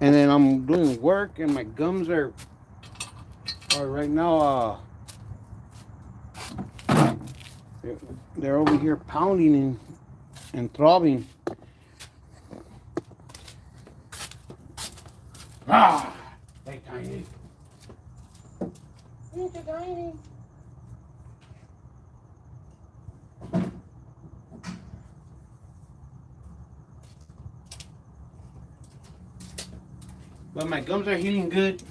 And then I'm doing work and my gums are right now They're over here pounding and throbbing. Ah, they tiny. It's tiny. But my gums are healing good.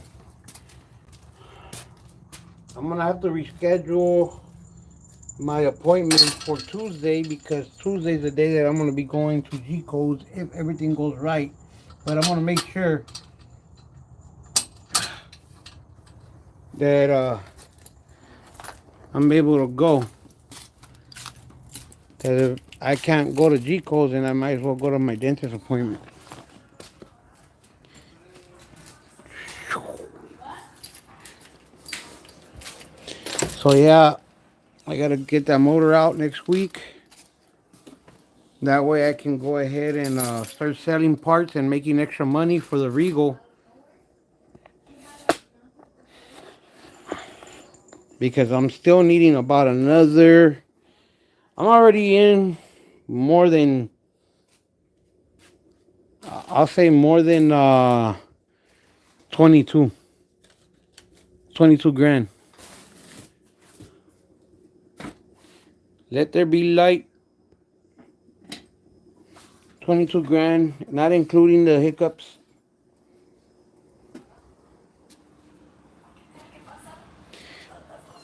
I'm gonna have to reschedule my appointment for Tuesday because Tuesday's the day that I'm gonna be going to G codes if everything goes right. But I'm gonna make sure that I'm able to go. That if I can't go to G codes, then I might as well go to my dentist appointment. So yeah, I gotta get that motor out next week. That way I can go ahead and start selling parts and making extra money for the Regal. Because I'm still needing about another. I'm already in more than. I'll say more than 22. 22 grand. Let there be light. 22 grand, not including the hiccups.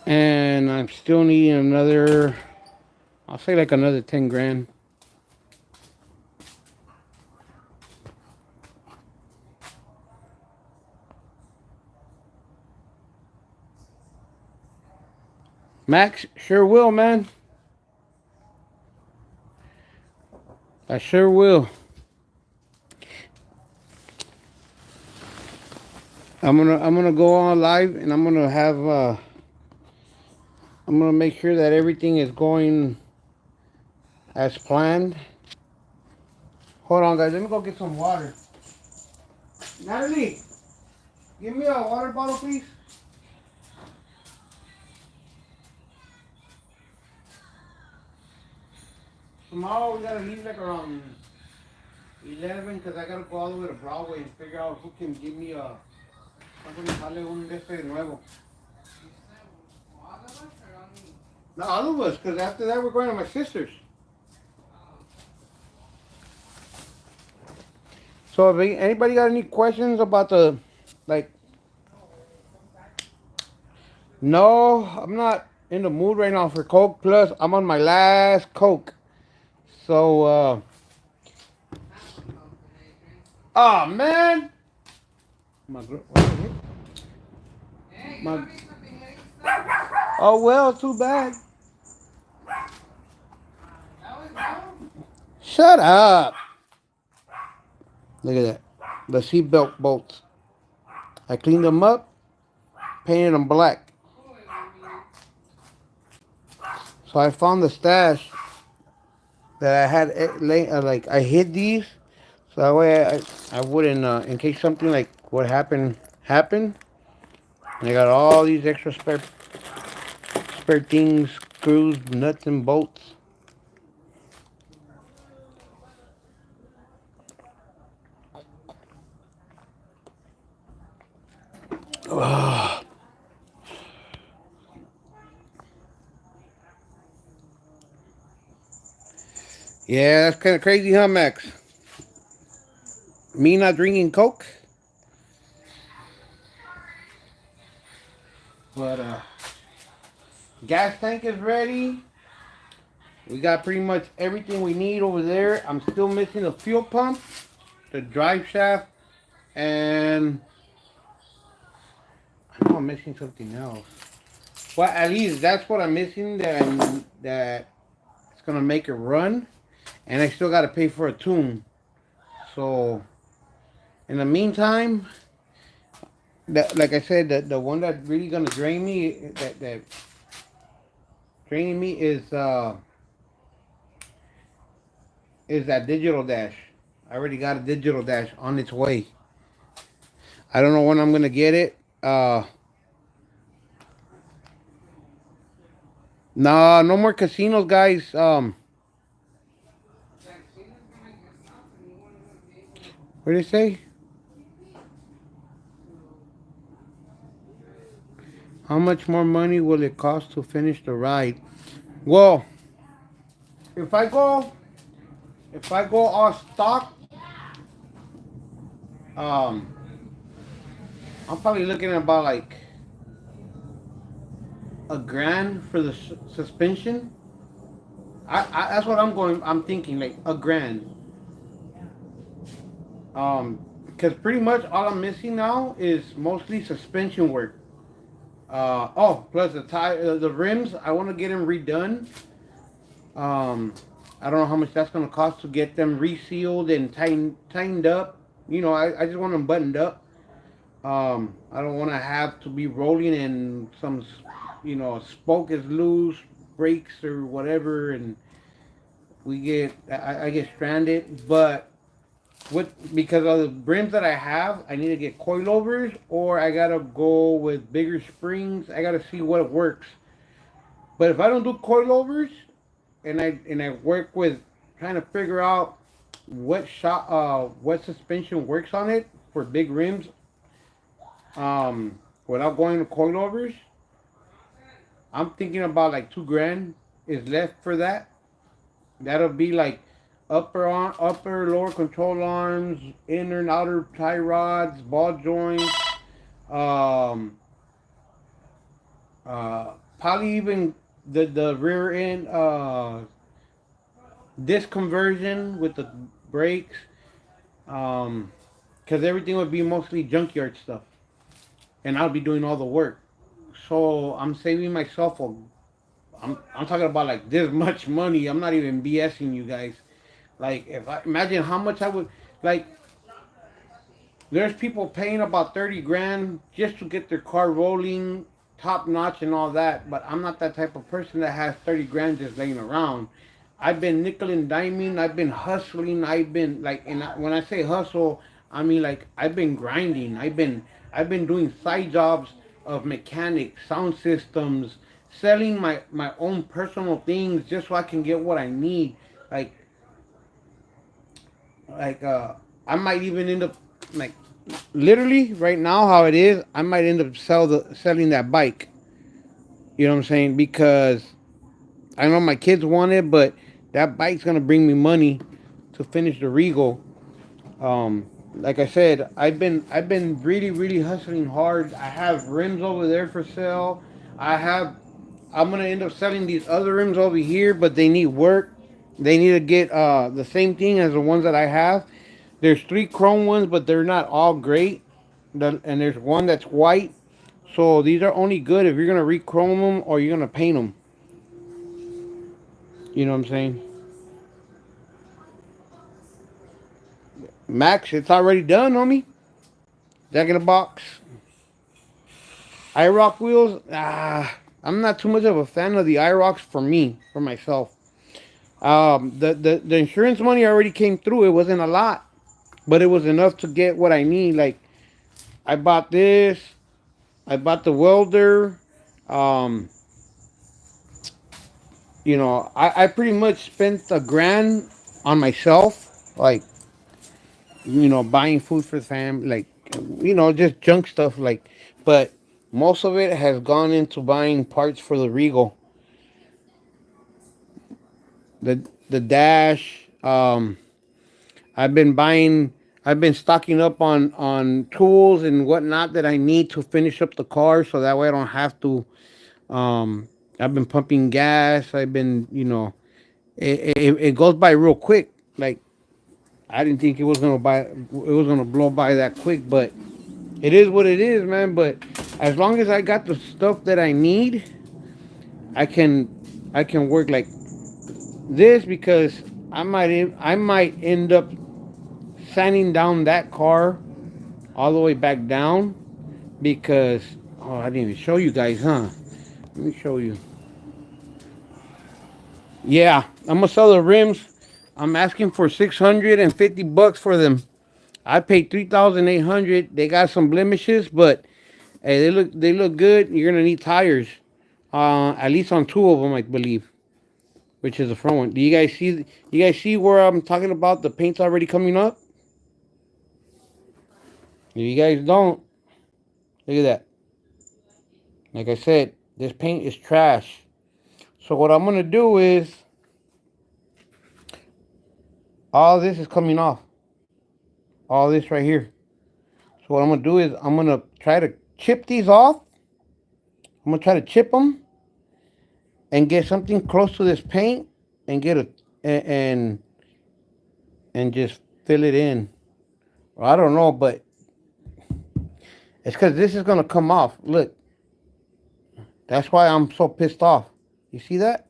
And I'm still needing another, I'll say like another 10 grand. Max, sure will, man. I sure will. I'm gonna go on live and I'm gonna have I'm gonna make sure that everything is going as planned. Hold on, guys. Let me go get some water. Natalie, give me a water bottle, please. Tomorrow we gotta leave like around 11 because I gotta go all the way to Broadway and figure out who can give me a. Un de este nuevo. No, all of us, because after that we're going to my sister's. So if anybody got any questions about the, like, no, I'm not in the mood right now for Coke. Plus, I'm on my last Coke. So, oh man. My, my, oh well, too bad. Shut up. Look at that. The seatbelt bolts. I cleaned them up, painted them black. So I found the stash that I had, like I hid these. So that way I wouldn't, in case something like what happened. And I got all these extra spare things, screws, nuts, and bolts. Ugh. Yeah, that's kind of crazy, huh, Max? Me not drinking Coke? But, gas tank is ready. We got pretty much everything we need over there. I'm still missing the fuel pump, the drive shaft, and I know I'm missing something else. Well, at least that's what I'm missing that it's gonna make it run, and I still gotta pay for a tune. So, in the meantime, that like I said, the one that really gonna drain me, that draining me is that digital dash. I already got a digital dash on its way. I don't know when I'm gonna get it. No, no more casinos, guys. What did it say? How much more money will it cost to finish the ride? Well, if I go, if I go all stock, um, I'm probably looking at about like a grand for the suspension. That's what I'm going. I'm thinking like a grand. Because pretty much all I'm missing now is mostly suspension work. Plus the rims. I want to get them redone. Um, I don't know how much that's gonna cost to get them resealed and tightened up. I just want them buttoned up. I don't want to have to be rolling and some, spoke is loose, brakes or whatever, and I get stranded. But because of the rims that I have, I need to get coilovers, or I gotta go with bigger springs. I gotta see what works. But if I don't do coilovers, and I work with trying to figure out what suspension works on it for big rims, without going to coilovers, I'm thinking about like 2 grand is left for that. That'll be like upper lower control arms, inner and outer tie rods, ball joints, um, probably even the rear end disc conversion with the brakes, because everything would be mostly junkyard stuff, and I'll be doing all the work. So I'm saving myself a. I'm talking about like this much money. I'm not even BSing you guys. Like if I imagine how much I would like. There's people paying about 30 grand just to get their car rolling, top notch and all that. But I'm not that type of person that has 30 grand just laying around. I've been nickel and diming. I've been hustling. I've been like, when I say hustle, I mean like I've been grinding. I've been doing side jobs of mechanics, sound systems, selling my own personal things just so I can get what I need. Like like I might even end up like literally right now how it is. I might end up selling that bike. You know what I'm saying? Because I know my kids want it, but that bike's gonna bring me money to finish the Regal. Like I said, I've been really really hustling hard. I have rims over there for sale. I have I'm gonna end up selling these other rims over here, but they need work. They need to get the same thing as the ones that I have. There's 3 chrome ones, but they're not all great. And there's one that's white. So these are only good if you're gonna re-chrome them or you're gonna paint them. You know what I'm saying? Max, it's already done, homie. Jack in the box. IROC wheels. I'm not too much of a fan of the IROCs for me, for myself. The insurance money already came through. It wasn't a lot, but it was enough to get what I need. Like I bought this. I bought the welder. Um, I pretty much spent a grand on myself. Like buying food for the family. Like just junk stuff. Like, but most of it has gone into buying parts for the Regal. The dash. I've been buying. I've been stocking up on tools and whatnot that I need to finish up the car, so that way I don't have to. Um, I've been pumping gas. I've been, it goes by real quick. Like I didn't think it was gonna blow by that quick, but it is what it is, man. But as long as I got the stuff that I need, I can I can work like this because I might end up sanding down that car all the way back down because I didn't even show you guys, huh? Let me show you. Yeah, I'm gonna sell the rims. I'm asking for $650 for them. I paid 3,800. They got some blemishes, but hey, they look good. You're gonna need tires. At least on two of them, I believe, which is the front one. Do you guys see? You guys see where I'm talking about? The paint's already coming up. If you guys don't, look at that. Like I said, this paint is trash. So what I'm gonna do is all this is coming off. All this right here. So what I'm gonna do is I'm gonna try to chip these off. I'm gonna try to chip them and get something close to this paint and get a and just fill it in. Well, I don't know, but it's because this is gonna come off. Look, that's why I'm so pissed off. You see that?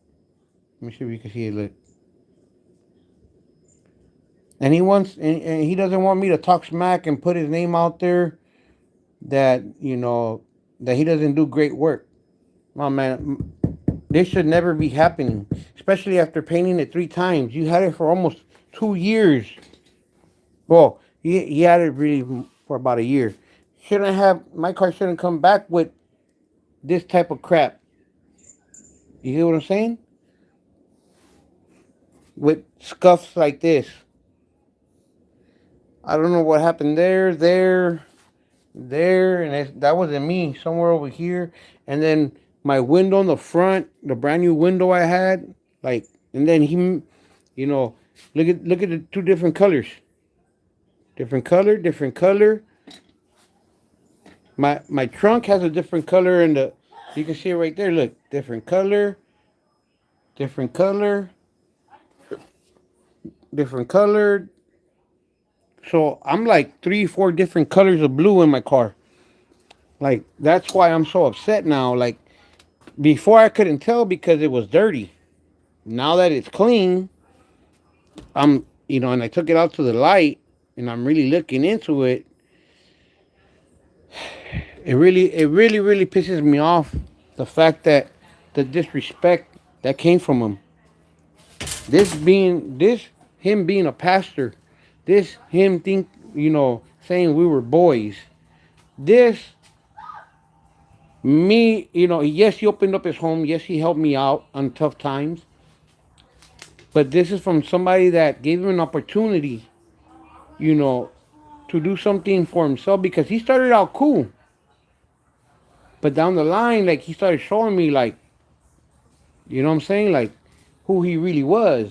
Let me see if you can see it. Look, and and he doesn't want me to talk smack and put his name out there that that he doesn't do great work. Oh man, this should never be happening, especially after painting it 3 times. You had it for almost 2 years. Well, he had it really for about a year. Shouldn't have my car shouldn't come back with this type of crap. You hear what I'm saying? With scuffs like this. I don't know what happened there, and that wasn't me. Somewhere over here, and then my window in the front, the brand new window I had, like, and then you know, look at the two different color, different color. My trunk has a different color, and you can see it right there. Look, different color, different color. So I'm like 3, 4 different colors of blue in my car. Like that's why I'm so upset now. Like before I couldn't tell because it was dirty. Now that it's clean, and I took it out to the light and I'm really looking into it. It really pisses me off the fact that the disrespect that came from him. Him being a pastor, him saying we were boys. This me, yes, he opened up his home. Yes, he helped me out on tough times. But this is from somebody that gave him an opportunity, you know, to do something for himself because he started out cool. But down the line, like he started showing me like, you know what I'm saying? Like who he really was.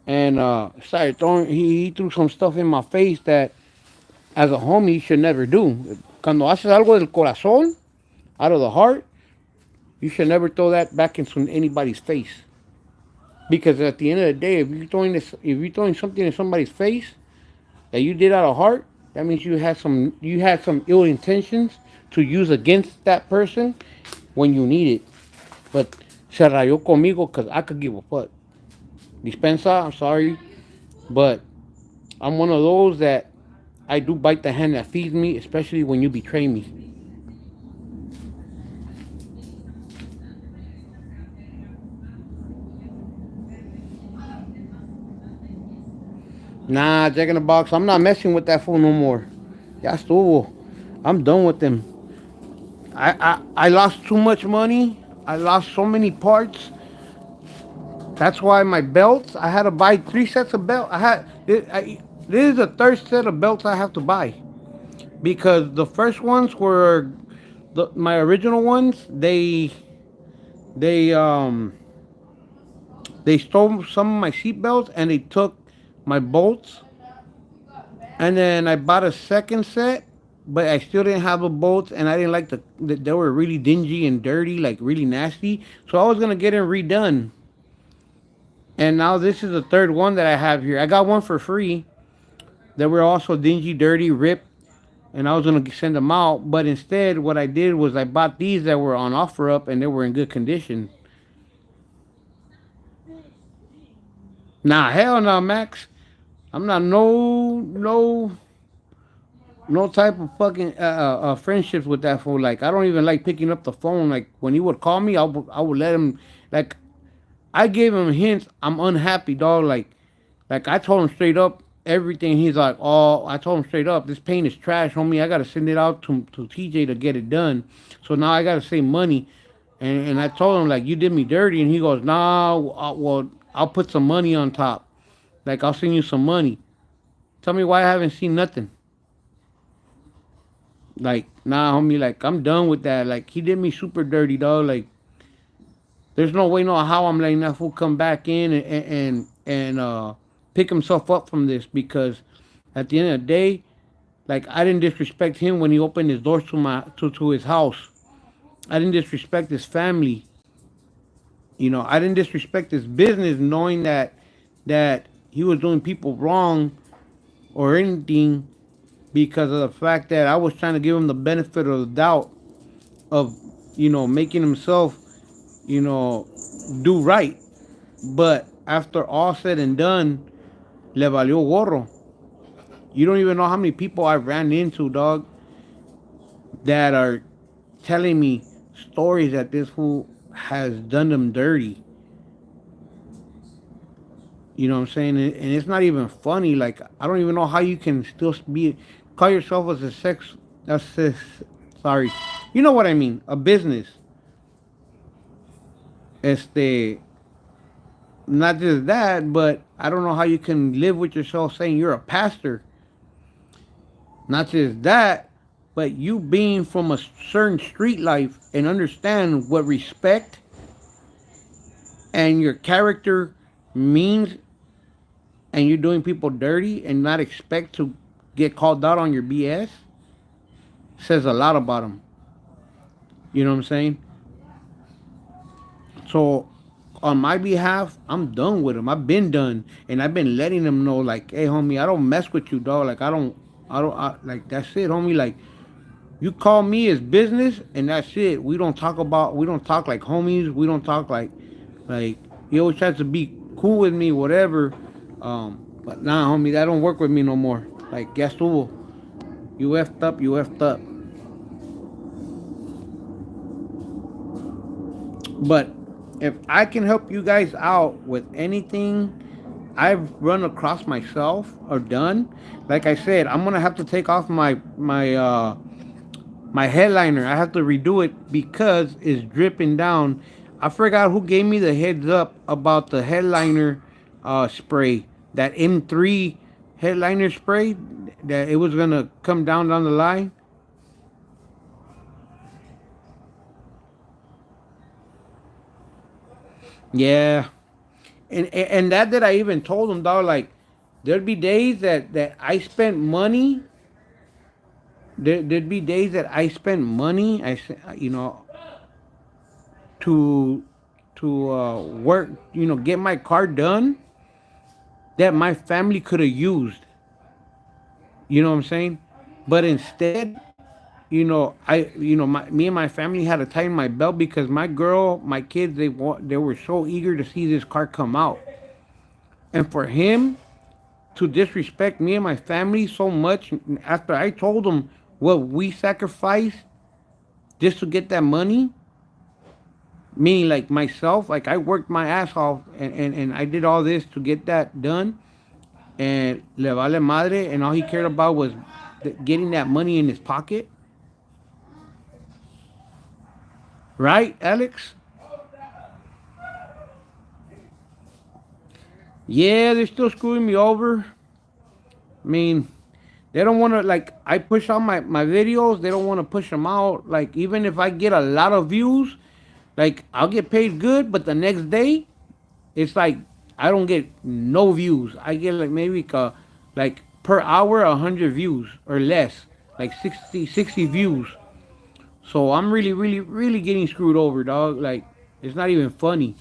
And started throwing he threw some stuff in my face that as a homie you should never do. Cuando haces algo del corazón, out of the heart, you should never throw that back into anybody's face. Because at the end of the day, if you're throwing something in somebody's face that you did out of heart, that means you had some ill intentions to use against that person when you need it. But se rayó conmigo because I could give a fuck. Dispensa, I'm sorry, but I'm one of those that I do bite the hand that feeds me, especially when you betray me. Nah, Jack in the Box, I'm not messing with that fool no more. Ya estuvo. I'm done with them. I lost too much money. I lost so many parts. That's why my belts, I had to buy 3 sets of belts. This is the third set of belts I have to buy. Because the first ones were my original ones. They they stole some of my seat belts and they took my bolts. And then I bought a second set, but I still didn't have the bolts, and I didn't like they were really dingy and dirty, like really nasty. So I was gonna get it redone. And now this is the third one that I have here. I got one for free that were also dingy, dirty, ripped, and I was gonna send them out. But instead, what I did was I bought these that were on offer up and they were in good condition. Nah, hell no, Max. I'm not no type of fucking friendships with that fool. Like I don't even like picking up the phone. Like when he would call me, I would let him. Like I gave him hints. I'm unhappy, dog. Like I told him straight up everything. He's like, oh, I told him straight up, this paint is trash, homie. I gotta send it out to TJ to get it done. So now I gotta save money, And I told him, like, you did me dirty. And he goes, nah, well, I'll put some money on top. Like, I'll send you some money. Tell me why I haven't seen nothing. Like, nah, homie, like, I'm done with that. Like, he did me super dirty, dog. Like, there's no way, no how I'm letting that fool come back in and pick himself up from this, because at the end of the day, like, I didn't disrespect him when he opened his doors to to his house. I didn't disrespect his family. I didn't disrespect his business, knowing that he was doing people wrong or anything, because of the fact that I was trying to give him the benefit of the doubt of making himself you know do right. But after all said and done, le valió gorro. You don't even know how many people I ran into, dog, that are telling me stories that this fool has done them dirty. You know what I'm saying? And it's not even funny. Like, I don't even know how you can still call yourself as a sex, sorry, you know what I mean, a business. Este, not just that, but I don't know how you can live with yourself saying you're a pastor. Not just that, but you being from a certain street life and understand what respect and your character means, and you're doing people dirty and not expect to get called out on your BS, says a lot about them. You know what I'm saying? So, on my behalf, I'm done with him. I've been done, and I've been letting them know, like, hey, homie, I don't mess with you, dog. Like, like, that's it, homie. Like, you call me as business, and that's it. We don't talk like homies. We don't talk like, he always tries to be cool with me, whatever. But nah, homie, that don't work with me no more. Like, ya estuvo. You effed up, you effed up. But if I can help you guys out with anything I've run across myself or done, like I said, I'm gonna have to take off my headliner. I have to redo it because it's dripping down. I forgot who gave me the heads up about the headliner spray, that M3 headliner spray, that it was gonna come down the line. Yeah, and that I even told him, dog, like, there'd be days that I spent money. There'd be days that I spent money. To work, get my car done, that my family could have used. You know what I'm saying? But instead, me and my family had to tighten my belt, because my girl, my kids, they were so eager to see this car come out, and for him to disrespect me and my family so much after I told him what we sacrificed just to get that money, meaning like myself, like I worked my ass off, and I did all this to get that done, and le vale madre, and all he cared about was getting that money in his pocket. Right, Alex? Yeah, they're still screwing me over. I mean, they don't want to, like, I push out my videos, they don't want to push them out. Like, even if I get a lot of views, like, I'll get paid good, but the next day, it's like I don't get no views. I get like maybe like per hour 100 views or less, like 60 views. So I'm really, really, really getting screwed over, dog. Like, it's not even funny.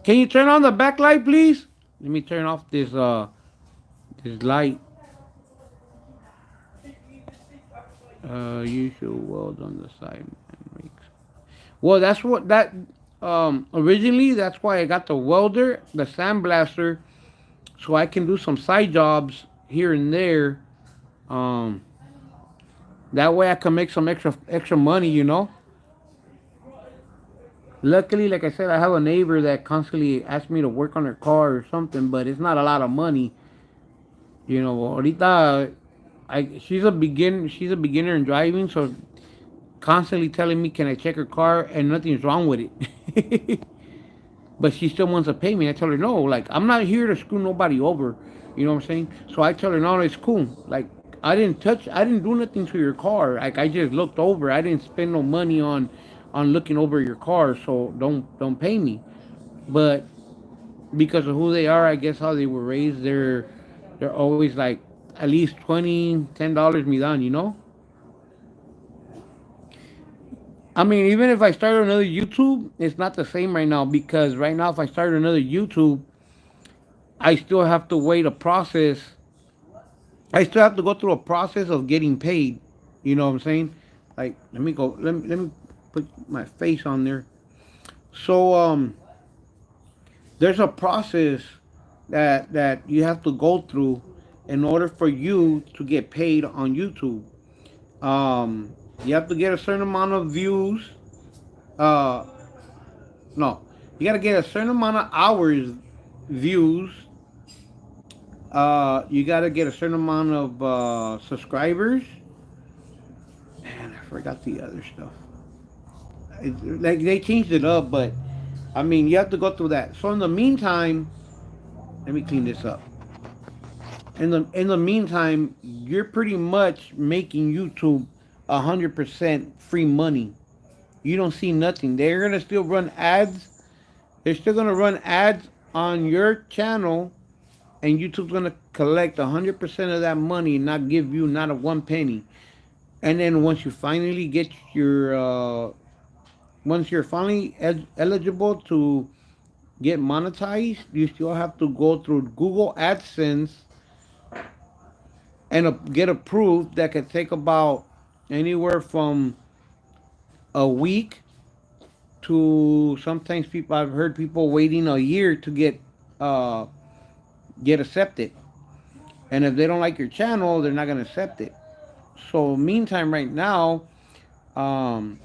Can you turn on the backlight, please? Let me turn off this light. You should weld on the side and make. Well, that's what that originally. That's why I got the welder, the sandblaster, so I can do some side jobs here and there. Um, that way I can make some extra money. Luckily, like I said, I have a neighbor that constantly asks me to work on her car or something, but it's not a lot of money. Ahorita, she's a beginner in driving, so constantly telling me, can I check her car? And nothing's wrong with it. But she still wants to pay me. I tell her, no, like, I'm not here to screw nobody over. You know what I'm saying? So I tell her, no, it's cool. Like, I didn't do nothing to your car. Like, I just looked over. I didn't spend no money on looking over your car. So don't pay me. But because of who they are, I guess how they were raised, they're always like at least 20, $10 me down, you know? I mean, even if I start another YouTube, it's not the same right now because right now, if I start another YouTube, I still have to wait a process. I still have to go through a process of getting paid. You know what I'm saying? Like, let me go. Let me put my face on there. So there's a process that you have to go through in order for you to get paid on YouTube. You have to get a certain amount of views. Uh, no, you got to get a certain amount of hours views. You got to get a certain amount of subscribers. And I forgot the other stuff. Like they changed it up, but I mean you have to go through that. So in the meantime, let me clean this up. In the meantime, you're pretty much making YouTube 100% free money. You don't see nothing. They're gonna still run ads. They're still gonna run ads on your channel, and YouTube's gonna collect 100% of that money and not give you not a one penny. And then once you finally get your once you're finally eligible to get monetized, you still have to go through Google AdSense and get approved. That could take about anywhere from a week to sometimes people. I've heard people waiting a year to uh, get accepted. And if they don't like your channel, they're not gonna accept it. So meantime, right now, um,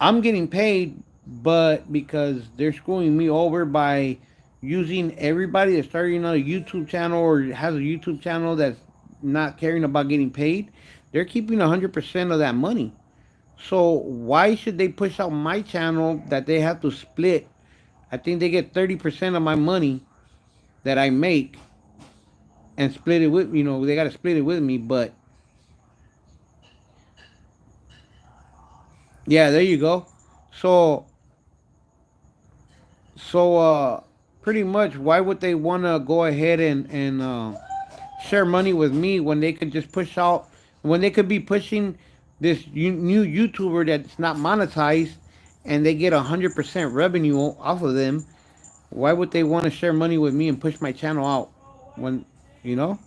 I'm getting paid, but because they're screwing me over by using everybody that's starting on a YouTube channel or has a YouTube channel that's not caring about getting paid, they're keeping 100% of that money. So why should they push out my channel that they have to split? I think they get 30% of my money that I make and split it with, they got to split it with me. But yeah, there you go. So So, pretty much, why would they want to go ahead and share money with me when they could just push out, when they could be pushing this new YouTuber that's not monetized and they get 100% revenue off of them? Why would they want to share money with me and push my channel out when, you know?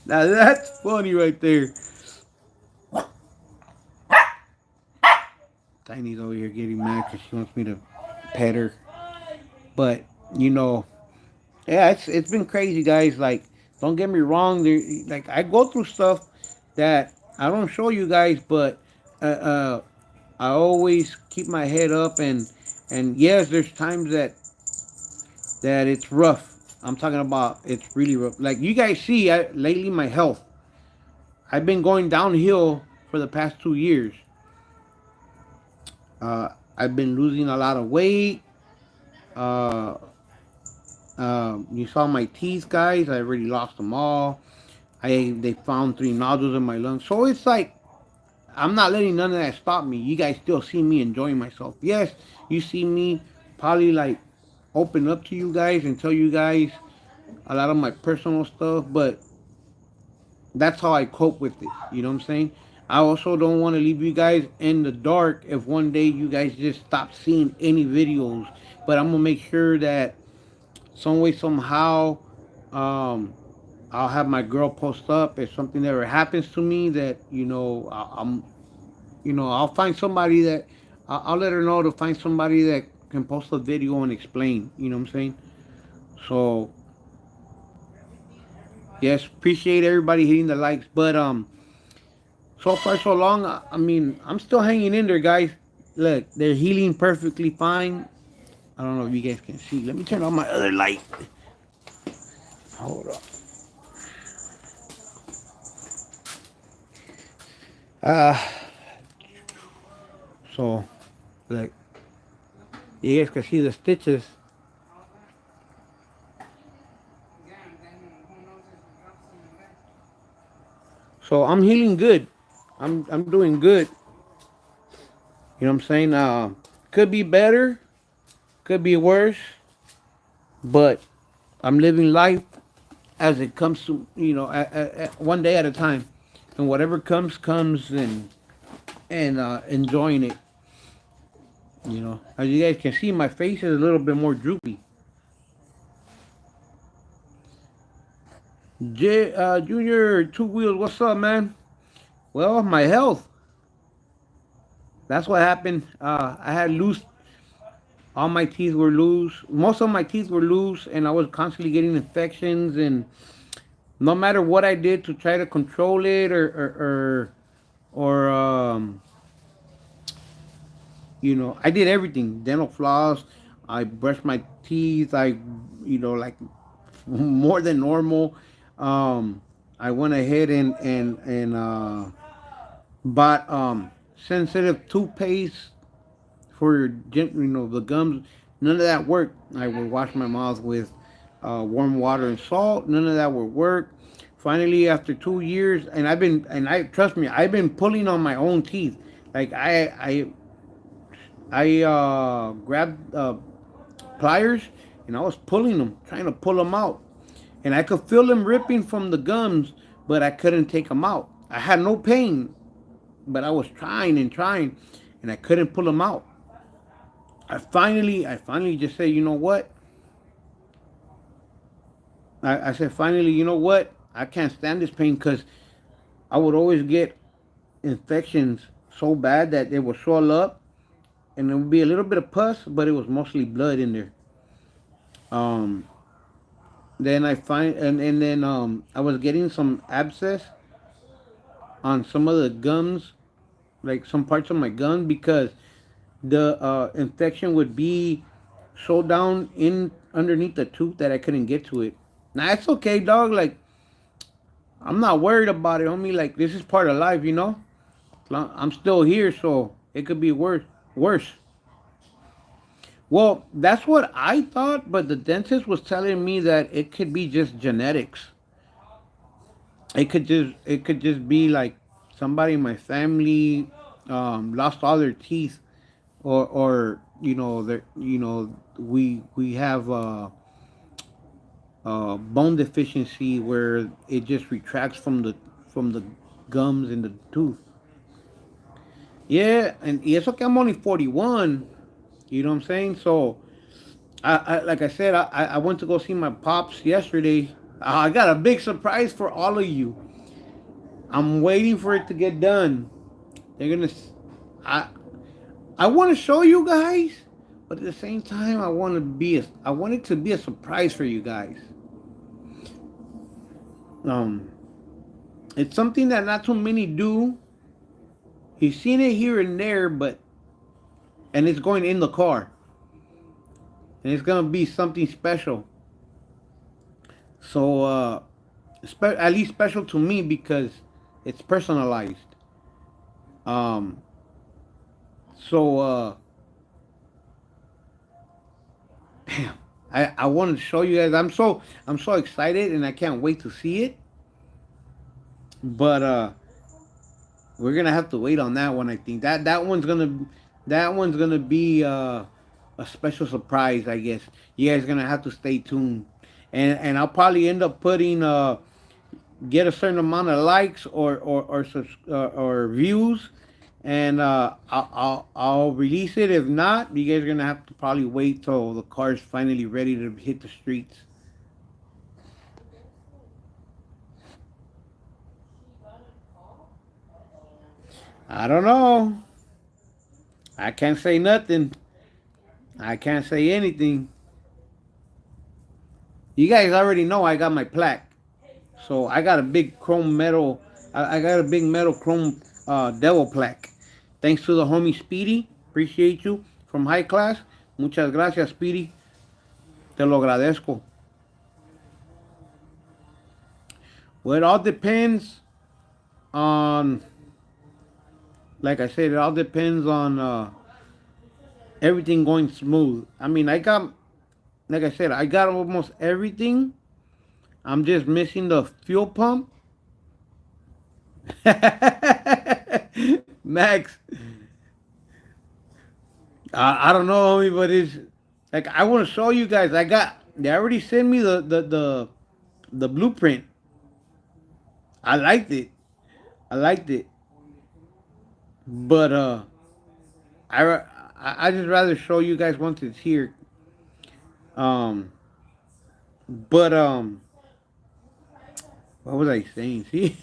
Now that's funny right there. Tiny's over here getting mad because she wants me to pet her. But, you know, yeah, it's been crazy, guys. Like, don't get me wrong. Like, I go through stuff that I don't show you guys, but I always keep my head up, and yes, there's times that it's rough. I'm talking about it's really rough. Like you guys see, lately my health, I've been going downhill for the past 2 years. I've been losing a lot of weight. Uh, you saw my teeth, guys. I already lost them all. They found 3 nodules in my lungs. So it's like I'm not letting none of that stop me. You guys still see me enjoying myself. Yes, you see me probably like open up to you guys and tell you guys a lot of my personal stuff, but that's how I cope with it. You know what I'm saying? I also don't want to leave you guys in the dark if one day you guys just stop seeing any videos. But I'm gonna make sure that some way somehow um, I'll have my girl post up if something ever happens to me that I'm I'll find somebody that I'll let her know to find somebody that can post a video and explain. You know what I'm saying? So yes, appreciate everybody hitting the likes, but so far so long. I mean, I'm still hanging in there, guys. Look, they're healing perfectly fine. I don't know if you guys can see. Let me turn on my other light. Hold on. Uh, so, like, you guys can see the stitches. So I'm healing good. I'm doing good. You know what I'm saying? Could be better, could be worse, but I'm living life as it comes to, one day at a time, and whatever comes comes, and enjoying it. As you guys can see, my face is a little bit more droopy. Junior Two Wheels, what's up, man? Well, my health. That's what happened. I had loose. All my teeth were loose. Most of my teeth were loose, and I was constantly getting infections. And no matter what I did to try to control it, or I did everything. Dental floss. I brushed my teeth. Like more than normal. I went ahead and bought sensitive toothpaste for the gums. None of that worked. I would wash my mouth with warm water and salt. None of that would work. Finally, after 2 years, and I trust me, I've been pulling on my own teeth. Like I grabbed pliers and I was pulling them, trying to pull them out, and I could feel them ripping from the gums, but I couldn't take them out. I had no pain, but I was trying and trying, and I couldn't pull them out. I finally just said, you know what? I said, finally, you know what? I can't stand this pain because I would always get infections so bad that they would swell up, and there would be a little bit of pus, but it was mostly blood in there. Um, then I was getting some abscess on some of the gums, like some parts of my gum, because the infection would be so down in underneath the tooth that I couldn't get to it. Now it's okay, dog. Like, I'm not worried about it, homie. Like, this is part of life, you know. I'm still here, so it could be worse. Worse. Well, that's what I thought, but the dentist was telling me that it could be just genetics. It could just be like somebody in my family lost all their teeth, or we have bone deficiency where it just retracts from the gums in the tooth. Yeah, and it's okay. I'm only 41. You know what I'm saying? So, like I said, I went to go see my pops yesterday. I got a big surprise for all of you. I'm waiting for it to get done. They're gonna. I I want to show you guys, but at the same time, I want it to be a surprise for you guys. Um, it's something that not too many do. You've seen it here and there, and it's going in the car, and it's gonna be something special. So, at least special to me because it's personalized. Um, so, damn, I wanted to show you guys. I'm so excited, and I can't wait to see it. But we're gonna have to wait on that one. I think that one's gonna be a special surprise. I guess you guys gonna have to stay tuned, and I'll probably end up putting get a certain amount of likes or views, and I'll release it. If not, you guys are gonna have to probably wait till the car's finally ready to hit the streets. I don't know. I can't say nothing. I can't say anything. You guys already know I got my plaque. So I got a big chrome metal. I got a big metal chrome devil plaque. Thanks to the homie Speedy. Appreciate you from High Class. Muchas gracias, Speedy. Te lo agradezco. Well, it all depends on, like I said, it all depends on everything going smooth. I mean, like I said, I got almost everything. I'm just missing the fuel pump. Max, I don't know, homie, but it's like I want to show you guys. They already sent me the blueprint. I liked it. I liked it, but I I just rather show you guys once it's here. Um, but what was I saying? See,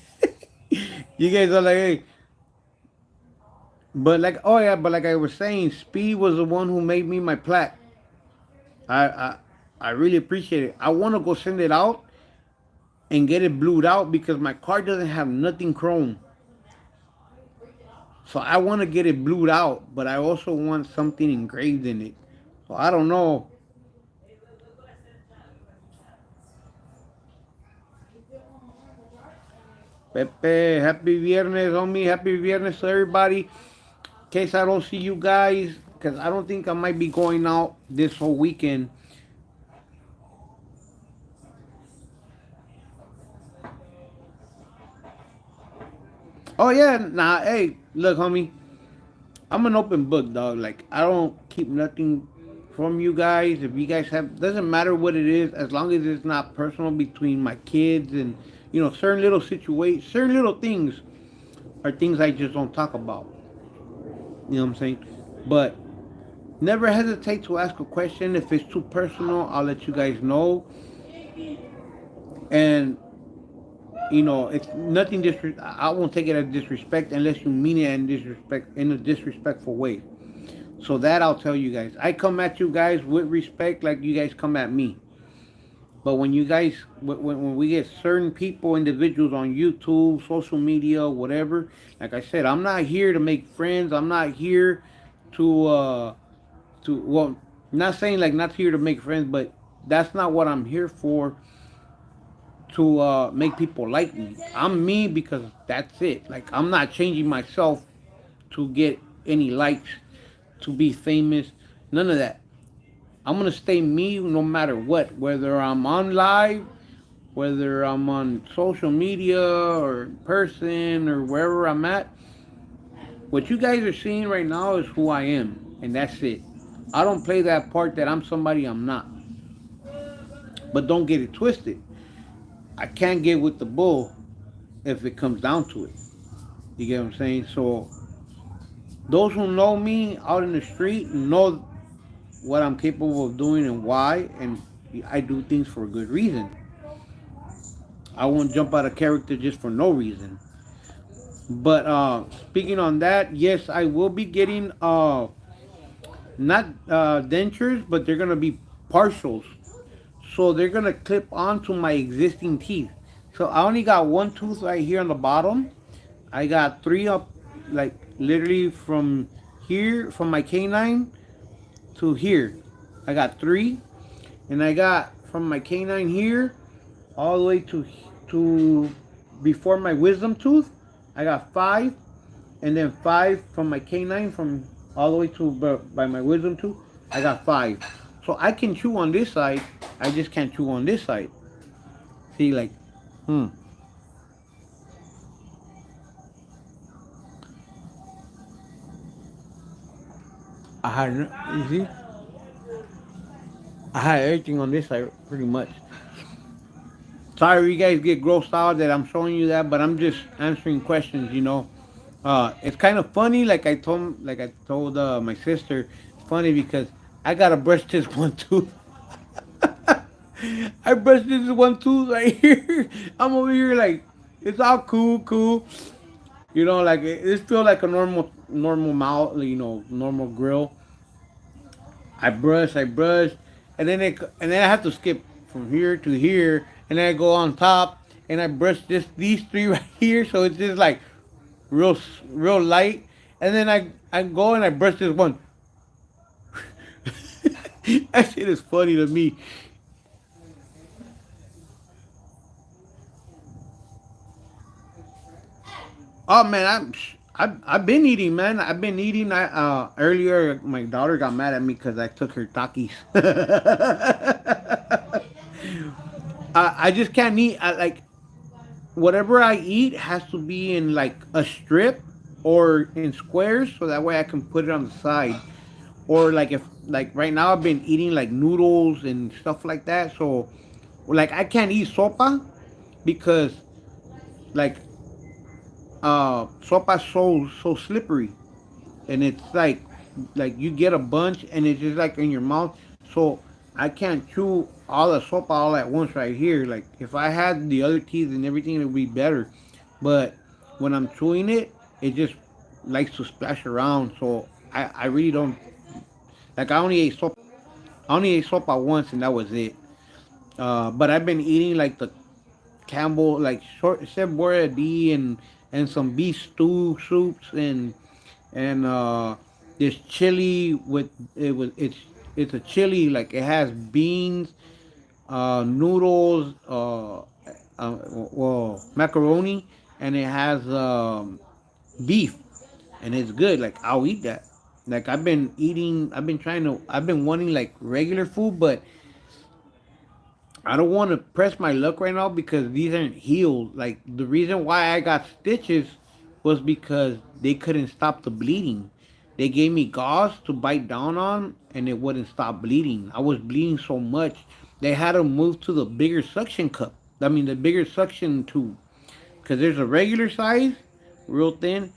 you guys are like, hey, but like, oh yeah, but like I was saying, Speed was the one who made me my plaque. I I, I really appreciate it. I want to go send it out and get it blued out because my car doesn't have nothing chrome. So I want to get it blued out, but I also want something engraved in it. So I don't know. Pepe, happy viernes, homie. Happy viernes to everybody. In case I don't see you guys, because I don't think I might be going out this whole weekend. Oh yeah, nah, hey, look, homie. I'm an open book, dog. Like I don't keep nothing from you guys. If you guys have, doesn't matter what it is, as long as it's not personal between my kids and certain little situations, certain little things are things I just don't talk about. You know what I'm saying? But never hesitate to ask a question. If it's too personal, I'll let you guys know. And it's nothing I won't take it as disrespect unless you mean it in a disrespectful way. So that I'll tell you guys. I come at you guys with respect like you guys come at me. But when you guys, when we get certain people, individuals on YouTube, social media, whatever, like I said, I'm not here to make friends. I'm not here to, well, not saying like not here to make friends, but that's not what I'm here for. To make people like me. I'm me because that's it. Like I'm not changing myself to get any likes, to be famous. None of that. I'm gonna stay me no matter what. Whether I'm on live, whether I'm on social media or in person or wherever I'm at. What you guys are seeing right now is who I am, and that's it. I don't play that part that I'm somebody I'm not. But don't get it twisted. I can't get with the bull if it comes down to it. You get what I'm saying? So those who know me out in the street know what I'm capable of doing and why, and I do things for a good reason. I won't jump out of character just for no reason. But speaking on that, yes, I will be getting not dentures, but they're gonna be partials. So they're gonna clip onto my existing teeth. So I only got one tooth right here on the bottom. I got three up, like literally from here, from my canine to here. I got three, and I got from my canine here all the way to before my wisdom tooth. I got five, and then five from my canine from all the way to by my wisdom tooth. I got five. So I can chew on this side. I just can't chew on this side. See, like, hmm. I had, you see, I had everything on this side pretty much. Sorry, you guys get grossed out that I'm showing you that, but I'm just answering questions. It's kind of funny, like I told my sister. It's funny because I gotta brush this one tooth. I brushed this one tooth right here. I'm over here like it's all cool, cool. Like it feels like a normal mouth, normal grill. I brush, and then I have to skip from here to here, and then I go on top, and I brush these three right here, so it's just like real light, and then I go and I brush this one. That shit is funny to me. Oh man, I've been eating, man. I've been eating. I earlier my daughter got mad at me because I took her Takis. I just can't eat. Like whatever I eat has to be in like a strip or in squares, so that way I can put it on the side. Or like if like right now I've been eating like noodles and stuff like that. So like I can't eat sopa because like sopa so slippery, and it's like you get a bunch and it's just like in your mouth. So I can't chew all the sopa all at once right here. Like if I had the other teeth and everything, it would be better. But when I'm chewing it, it just likes to splash around. So I really don't like. I only ate sopa once, and that was it. But I've been eating like the Campbell, like short Chef Boyardee and some beef stew soups and this chili with it's a chili like it has beans, noodles, well macaroni, and it has beef, and it's good. Like I'll eat that. Like I've been wanting like regular food, but I don't want to press my luck right now because these aren't healed. Like the reason why I got stitches was because they couldn't stop the bleeding. They gave me gauze to bite down on, and it wouldn't stop bleeding. I was bleeding so much they had to move to the bigger suction cup. I mean the bigger suction tube because there's a regular size, real thin,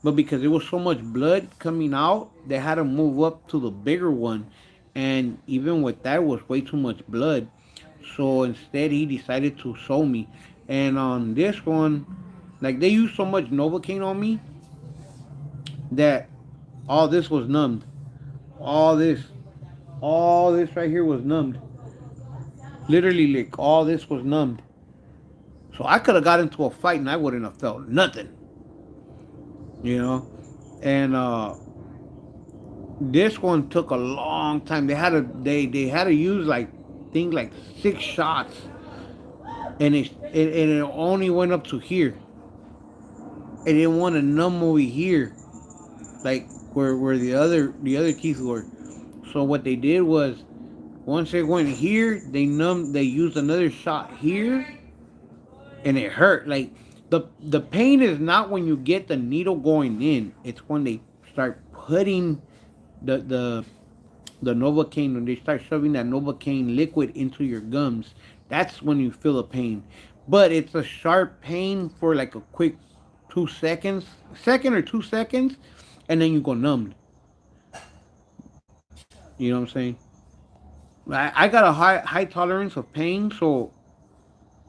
but because there was so much blood coming out, they had to move up to the bigger one. And even with that, it was way too much blood. So instead, he decided to sew me. And on this one, like they used so much Novocaine on me that all this was numbed. All this, all this right here was numbed. Literally, like all this was numbed. So I could have got into a fight and I wouldn't have felt nothing, you know. And this one took a long time. They had to use like think like 6 shots, and it only went up to here. It didn't want to numb over here, like where the other teeth were. So what they did was once it went here, they used another shot here, and it hurt. Like the pain is not when you get the needle going in. It's when they start putting the the the Novocaine, when they start shoving that Novocaine liquid into your gums. That's when you feel the pain. But it's a sharp pain for like a quick 2 seconds, second or 2 seconds, and then you go numbed. You know what I'm saying? I got a high tolerance of pain, so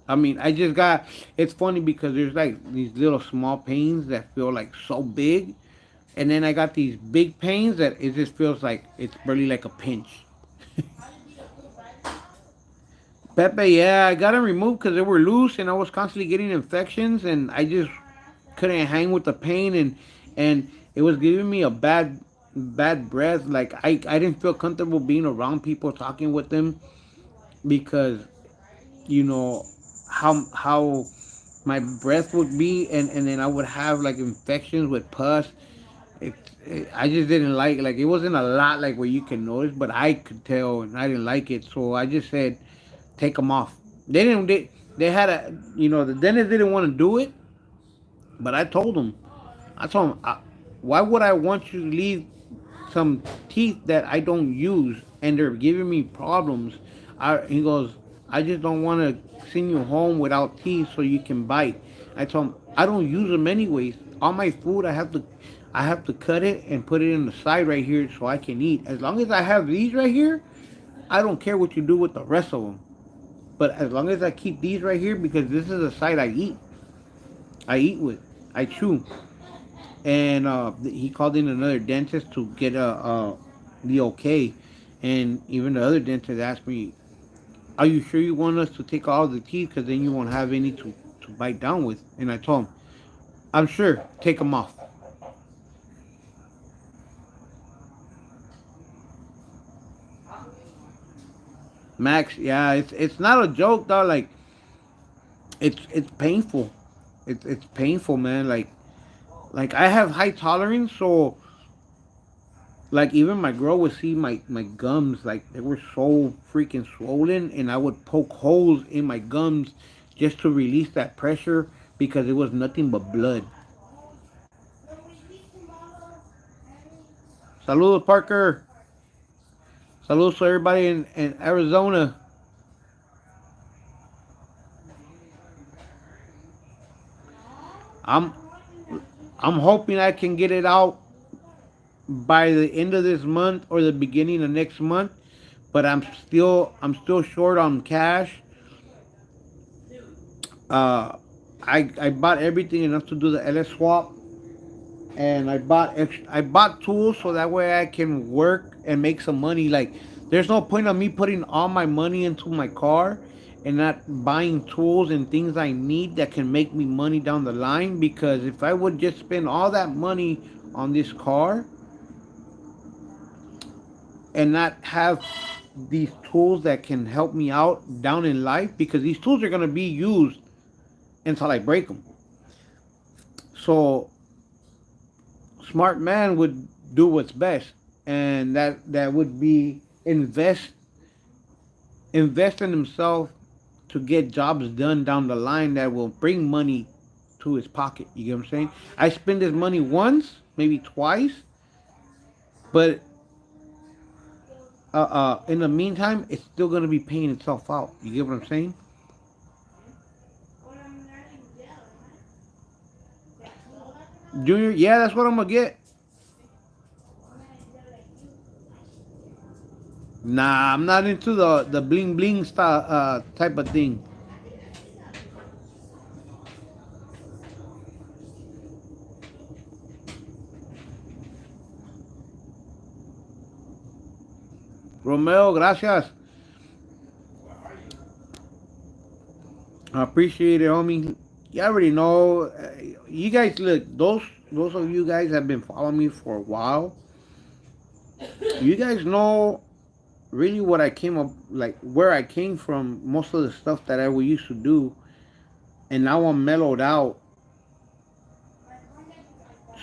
I mean I just got. It's funny because there's like these little small pains that feel like so big, and then I got these big pains that it just feels like it's barely like a pinch. Pepe, yeah, I got them removed because they were loose and I was constantly getting infections and I just couldn't hang with the pain and it was giving me a bad breath. Like I didn't feel comfortable being around people talking with them because you know how my breath would be and then I would have like infections with pus. I just didn't like it wasn't a lot like where you can notice, but I could tell and I didn't like it. So I just said take them off. They had a the dentist didn't want to do it, but I told him why would I want you to leave some teeth that I don't use and they're giving me problems. He goes, I just don't want to send you home without teeth so you can bite. I told him I don't use them anyways. All my food I have to cut it and put it in the side right here so I can eat. As long as I have these right here, I don't care what you do with the rest of them. But as long as I keep these right here, because this is the side I eat with, I chew. And he called in another dentist to get the okay. And even the other dentist asked me, "Are you sure you want us to take all the teeth? Because then you won't have any to bite down with." And I told him, "I'm sure. Take them off." Max, yeah, it's not a joke though. Like it's painful. It's painful, man. Like I have high tolerance, so like even my girl would see my gums, like they were so freaking swollen, and I would poke holes in my gums just to release that pressure because it was nothing but blood. Saludos, Parker. Saludos to everybody in Arizona. I'm I'm hoping I can get it out by the end of this month or the beginning of next month. But I'm still short on cash. Uh, I bought everything enough to do the LS swap, and I bought tools so that way I can work and make some money. Like there's no point of me putting all my money into my car and not buying tools and things I need that can make me money down the line, because if I would just spend all that money on this car and not have these tools that can help me out down in life, because these tools are going to be used until I break them. So smart man would do what's best, and that would be invest in himself to get jobs done down the line that will bring money to his pocket. You get what I'm saying? I spend this money once, maybe twice, but in the meantime, it's still gonna be paying itself out. You get what I'm saying? Junior, yeah, that's what I'm gonna get. Nah, I'm not into the bling bling style type of thing. Romeo, gracias. I appreciate it, homie. You already know. You guys, look, those of you guys have been following me for a while. You guys know really what I came up, like where I came from. Most of the stuff that I used to do, and now I'm mellowed out.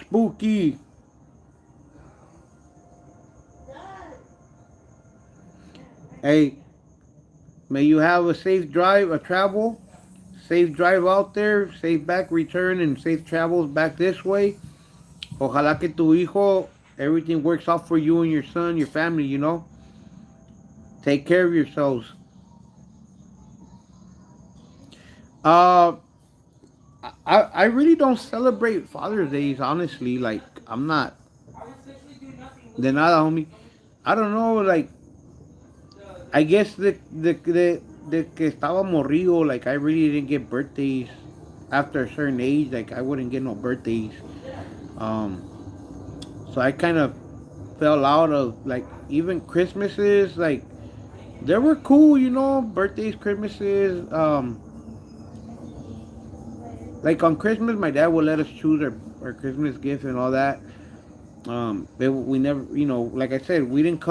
Spooky. Hey, may you have a safe drive, a travel, safe drive out there, safe back return, and safe travels back this way. Ojalá que tu hijo, everything works out for you and your son, your family, you know. Take care of yourselves. Uh, I really don't celebrate Father's Days, honestly. Like, I'm not. De nada, homie. I don't know, like, I guess the que estaba morrido, like, I really didn't get birthdays after a certain age. Like, I wouldn't get no birthdays. Um, so I kind of fell out of, like, even Christmases, like, they were cool, you know, birthdays, Christmases. Like on Christmas, my dad would let us choose our Christmas gift and all that. We never, you know, like I said, we didn't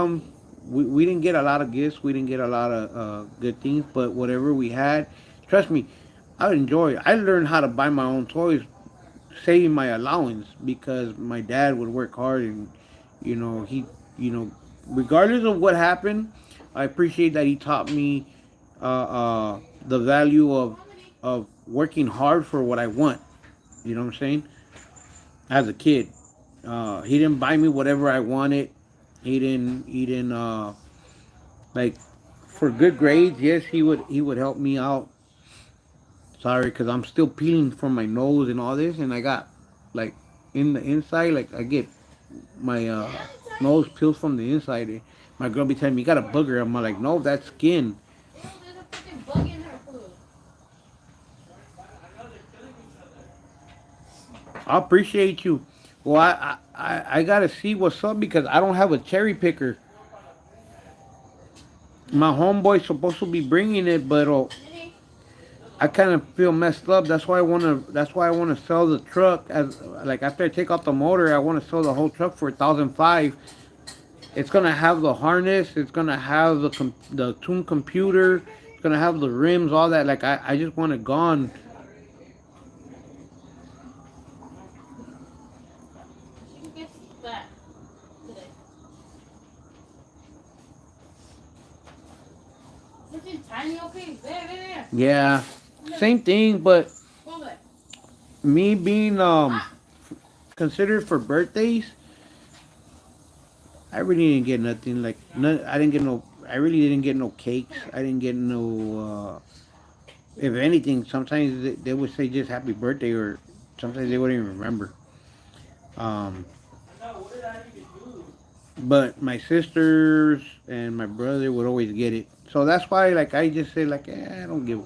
get a lot of gifts, we didn't get a lot of good things, but whatever we had, trust me, I would enjoy it. I learned how to buy my own toys, saving my allowance, because my dad would work hard, and you know he, you know, regardless of what happened, I appreciate that he taught me the value of working hard for what I want. You know what I'm saying? As a kid, he didn't buy me whatever I wanted. He didn't like, for good grades. Yes, he would help me out. Sorry, because I'm still peeling from my nose and all this, and I got like in the inside, like I get my nose peels from the inside. My girl be telling me, you got a booger. I'm like, no, that's skin. I appreciate you. Well, I gotta see what's up, because I don't have a cherry picker. My homeboy's supposed to be bringing it, but I kind of feel messed up. That's why I wanna. That's why I wanna sell the truck. As like after I take out the motor, I wanna sell the whole truck for 1,005. It's gonna have the harness. It's gonna have the tune computer. It's gonna have the rims, all that. Like I just want it gone. She gets that today. Looking tiny, okay? There. Yeah, Look, same thing. But hold it. me being Ah, considered for birthdays, I really didn't get nothing. Like none, I didn't get no. I really didn't get no cakes. I didn't get no. If anything, sometimes they would say just happy birthday, or sometimes they wouldn't even remember. Um, but my sisters and my brother would always get it. So that's why, like, I just say, like, I don't give.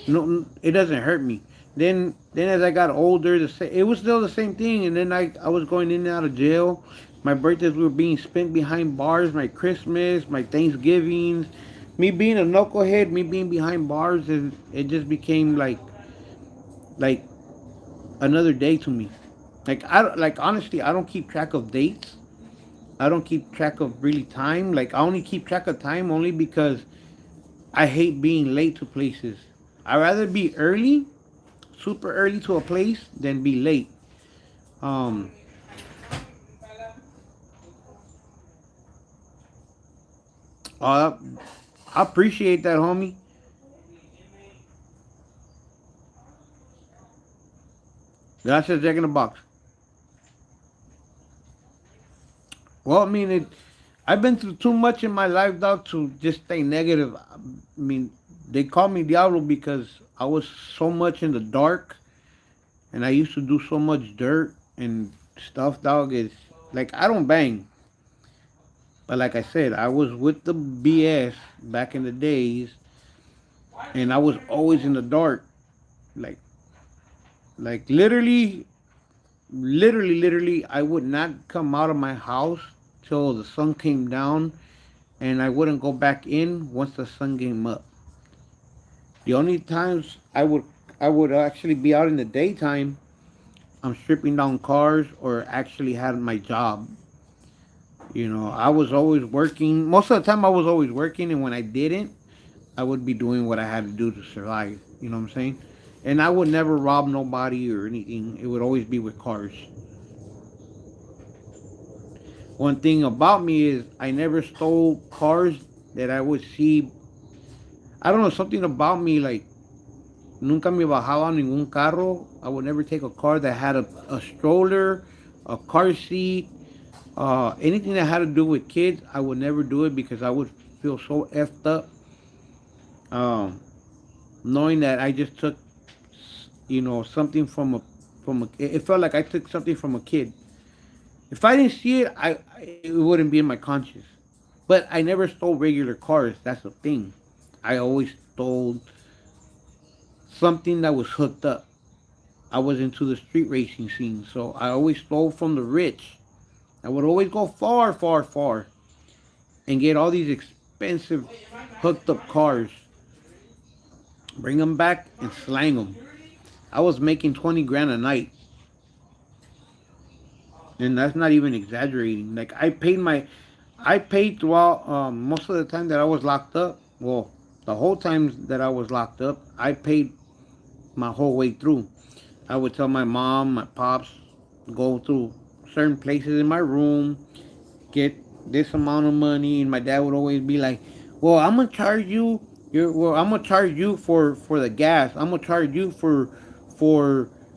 No, it doesn't hurt me. Then as I got older, it was still the same thing. And then I was going in and out of jail. My birthdays were being spent behind bars. My Christmas, my Thanksgivings, me being a knucklehead, me being behind bars, and it just became like another day to me. Like like honestly, I don't keep track of dates. I don't keep track of really time. Like I only keep track of time only because I hate being late to places. I rather be early, super early to a place than be late. Um, uh, I appreciate that, homie. Gracias, Jack in the Box. Well, I mean, I've been through too much in my life, dog, to just stay negative. I mean, they call me Diablo because I was so much in the dark, and I used to do so much dirt and stuff, dog. Is like I don't bang, but like I said, I was with the BS back in the days, and I was always in the dark, like literally, I would not come out of my house till the sun came down, and I wouldn't go back in once the sun came up. The only times I would actually be out in the daytime, I'm stripping down cars or actually had my job. I was always working. Most of the time, I was always working, and when I didn't, I would be doing what I had to do to survive. You know what I'm saying? And I would never rob nobody or anything. It would always be with cars. One thing about me is I never stole cars that I would see. I don't know, something about me, like nunca me bajaba ningún carro. I would never take a car that had a stroller, a car seat, anything that had to do with kids. I would never do it because I would feel so effed up, um, knowing that I just took, something from a. It felt like I took something from a kid. If I didn't see it, it wouldn't be in my conscience. But I never stole regular cars. That's the thing. I always stole something that was hooked up. I was into the street racing scene, so I always stole from the rich. I would always go far, far, far and get all these expensive hooked up cars, bring them back and slang them. I was making 20 grand a night, and that's not even exaggerating. Like I paid throughout most of the time that I was locked up. Well, the whole time that I was locked up, I paid my whole way through. I would tell my mom, my pops, go through certain places in my room, get this amount of money, and my dad would always be like, "Well, I'm gonna charge you. I'm gonna charge you for the gas. I'm gonna charge you for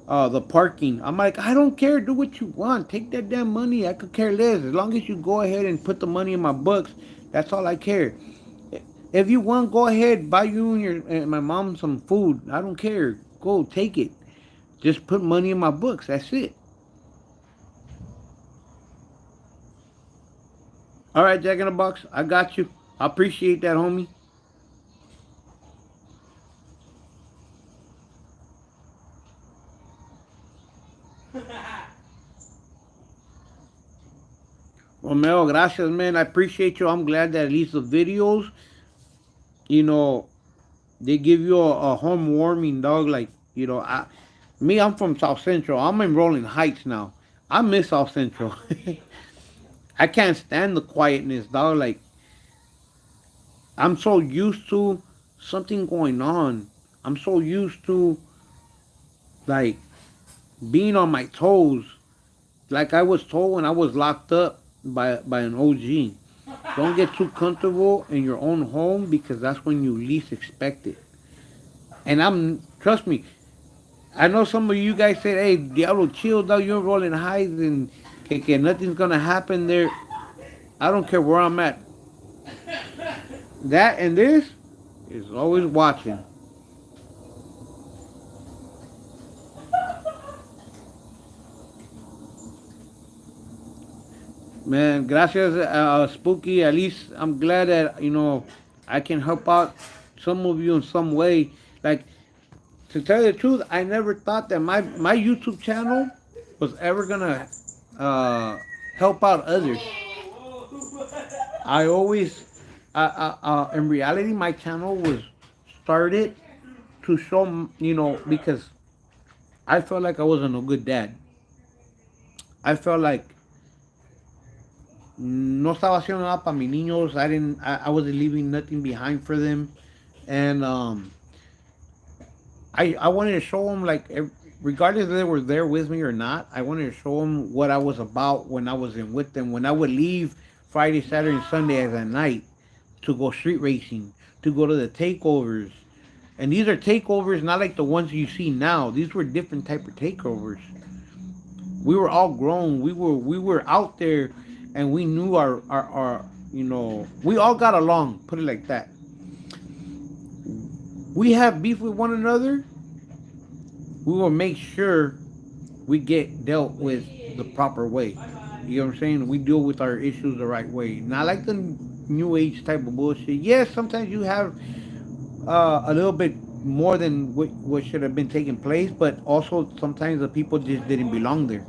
the parking." I'm like, I don't care. Do what you want. Take that damn money. I could care less. As long as you go ahead and put the money in my books, that's all I care. If you want, go ahead, buy you and my mom some food. I don't care. Go take it. Just put money in my books. That's it. All right, Jack in the Box. I got you. I appreciate that, homie. Romeo, gracias, man. I appreciate you. I'm glad that at least the videos, you know, they give you a home warming, dog. Like, I'm from South Central. I'm in Rolling Heights now. I miss South Central. I can't stand the quietness, dog. Like I'm so used to something going on. I'm so used to like being on my toes. Like I was told when I was locked up by an OG. Don't get too comfortable in your own home because that's when you least expect it. And I'm trust me, I know some of you guys said, "Hey, Diablo, chill, dog. You're rolling highs and que nothing's gonna happen there." I don't care where I'm at. That and this is always watching. Man, gracias, Spooky. At least I'm glad that I can help out some of you in some way. Like to tell you the truth, I never thought that my YouTube channel was ever gonna uh, help out others. I always, in reality, my channel was started to show, because I felt like I wasn't a good dad. I felt like no estaba haciendo nada para mis niños. I wasn't leaving nothing behind for them, and I wanted to show them like, regardless if they were there with me or not, I wanted to show them what I was about when I was in with them. When I would leave Friday, Saturday, and Sunday as at night to go street racing, to go to the takeovers, and these are takeovers not like the ones you see now. These were different type of takeovers. We were all grown. We were out there, and we knew our we all got along. Put it like that. We have beef with one another. We will make sure we get dealt with the proper way. You know what I'm saying? We deal with our issues the right way. Not like the new age type of bullshit. Yes, sometimes you have a little bit more than what should have been taking place, but also sometimes the people just didn't belong there.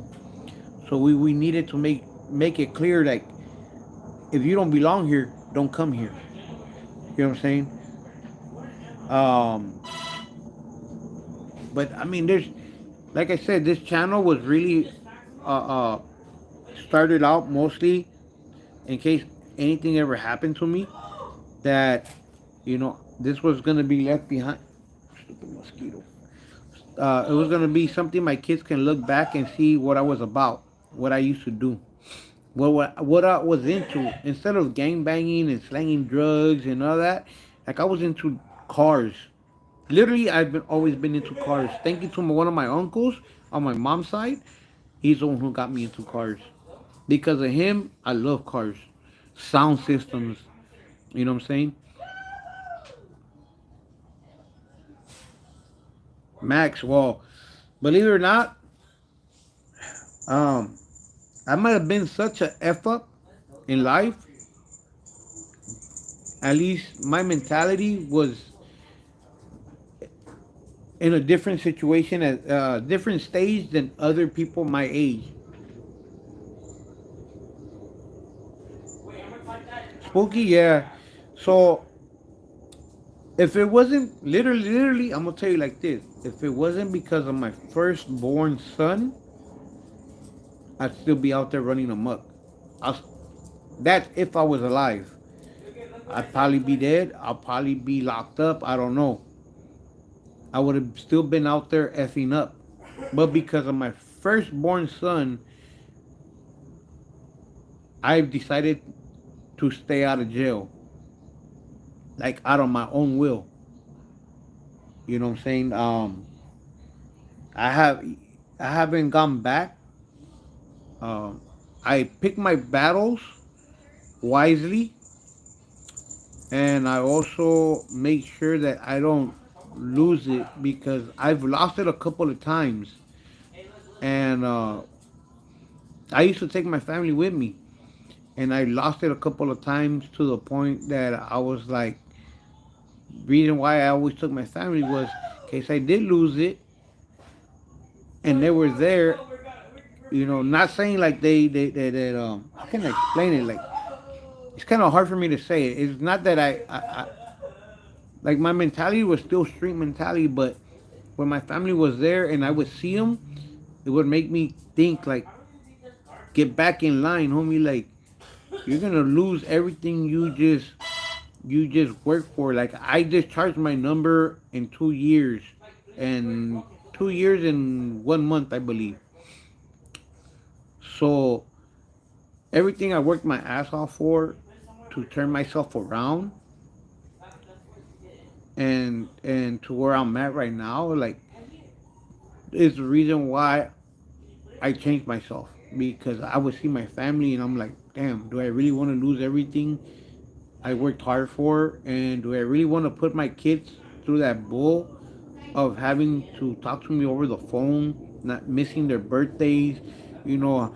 So we needed to make it clear like if you don't belong here, don't come here. You know what I'm saying? Um, but I mean, there's like I said, this channel was really uh, uh, started out mostly in case anything ever happened to me that this was gonna be left behind. Stupid mosquito. It was gonna be something my kids can look back and see what I was about, what I used to do, what I was into. Instead of gang banging and slanging drugs and all that, like I was into cars. Literally, always been into cars. Thank you to one of my uncles on my mom's side. He's the one who got me into cars. Because of him, I love cars, sound systems. You know what I'm saying? Max, well, believe it or not, um, I might have been such a f up in life. At least my mentality was in a different situation at a different stage than other people my age. Spooky, yeah. So if it wasn't literally, I'm gonna tell you like this: if it wasn't because of my firstborn son, I'd still be out there running amok. I, that's if I was alive. I'd probably be dead. I'll probably be locked up. I don't know. I would have still been out there effing up. But because of my firstborn son, I've decided to stay out of jail. Like out of my own will. You know what I'm saying? I have I haven't gone back. Um, I pick my battles wisely, and I also make sure that I don't lose it because I've lost it a couple of times, and I used to take my family with me, and I lost it a couple of times to the point that I was like, reason why I always took my family was in case I did lose it, and they were there. Not saying like they how can I explain it? Like it's kind of hard for me to say it. It's not that I like my mentality was still street mentality, but when my family was there and I would see them, it would make me think like, get back in line, homie. Like you're gonna lose everything you just work for. Like I discharged my number in 2 years, and 2 years and 1 month, I believe. So everything I worked my ass off for to turn myself around and to where I'm at right now, like is the reason why I changed myself because I would see my family and I'm like, damn, do I really want to lose everything I worked hard for? And do I really want to put my kids through that bull of having to talk to me over the phone, not missing their birthdays, you know,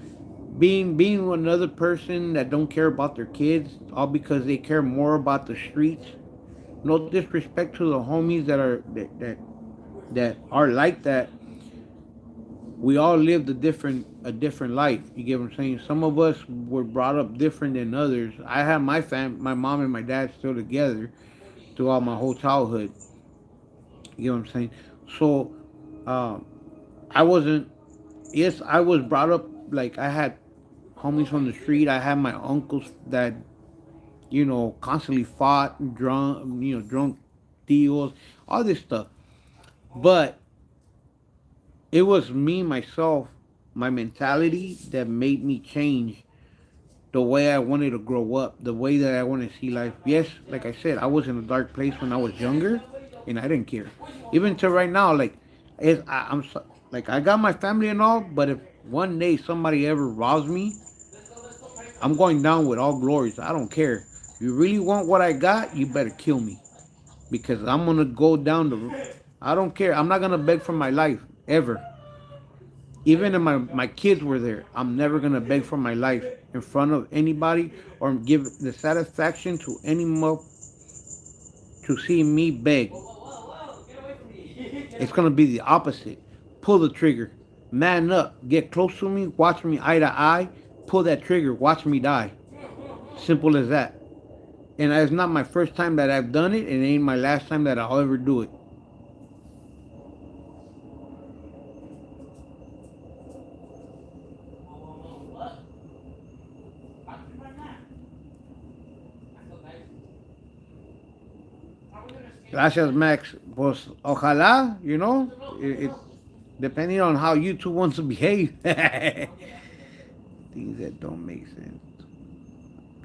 being another person that don't care about their kids, all because they care more about the streets. No disrespect to the homies that are like that. We all lived a different life. You get what I'm saying? Some of us were brought up different than others. I had my mom and my dad still together throughout my whole childhood. You get what I'm saying? So, um, I wasn't. Yes, I was brought up like I had homies from the street. I had my uncles that constantly fought, drunk, drunk deals, all this stuff. But it was me myself, my mentality that made me change the way I wanted to grow up, the way that I wanted to see life. Yes, like I said, I was in a dark place when I was younger, and I didn't care. Even to right now, like like I got my family and all, but if one day somebody ever robs me, I'm going down with all glories. I don't care. You really want what I got, you better kill me because I'm gonna go down the. I don't care. I'm not gonna beg for my life ever. Even if my kids were there, I'm never gonna beg for my life in front of anybody or give the satisfaction to any mo to see me beg. It's gonna be the opposite. Pull the trigger, man up, get close to me, watch me eye to eye, pull that trigger, watch me die. Simple as that. And it's not my first time that I've done it, and it ain't my last time that I'll ever do it. Gracias, Max. Pues, ojalá, depending on how you two want to behave. Things that don't make sense.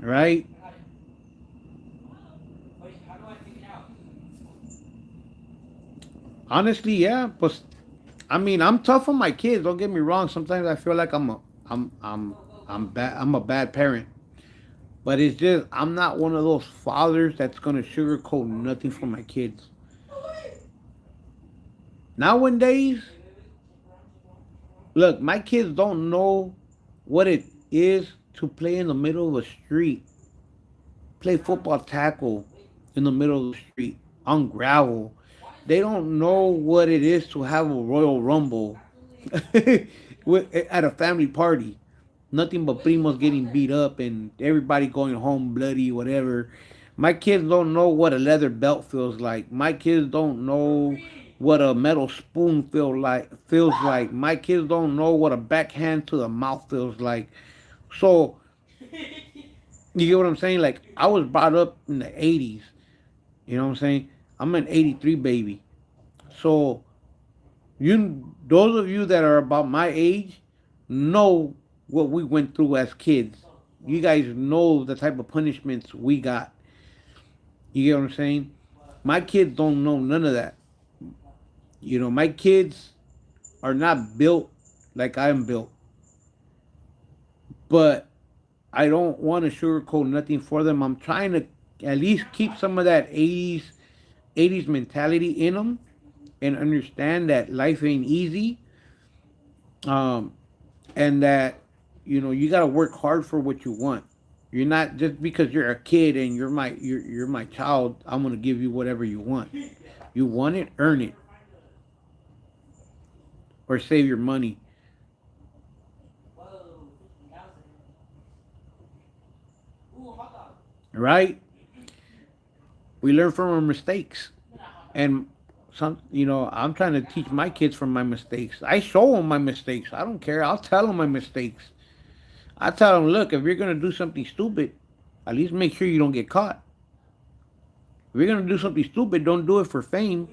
Right? Honestly, yeah. But I mean, I'm tough on my kids. Don't get me wrong. Sometimes I feel like I'm bad. I'm a bad parent. But it's just I'm not one of those fathers that's gonna sugarcoat nothing for my kids. Nowadays, look, my kids don't know what it is to play in the middle of a street, play football tackle in the middle of the street on gravel. They don't know what it is to have a Royal Rumble at a family party. Nothing but primos getting beat up and everybody going home bloody, whatever. My kids don't know what a leather belt feels like. My kids don't know what a metal spoon feels like. My kids don't know what a backhand to the mouth feels like. So you get what I'm saying? Like I was brought up in the '80s. You know what I'm saying? I'm an '83 baby. So those of you that are about my age, know what we went through as kids. You guys know the type of punishments we got. You get what I'm saying? My kids don't know none of that. My kids are not built like I'm built. But I don't want to sugarcoat nothing for them. I'm trying to at least keep some of that '80s mentality in them and understand that life ain't easy. Um, and that you got to work hard for what you want. You're not just because you're a kid and you're my child. I'm gonna give you whatever you want. You want it, earn it, or save your money. Right? We learn from our mistakes, and I'm trying to teach my kids from my mistakes. I show them my mistakes. I don't care. I'll tell them my mistakes. I tell them, look, if you're gonna do something stupid, at least make sure you don't get caught. If you're gonna do something stupid, don't do it for fame.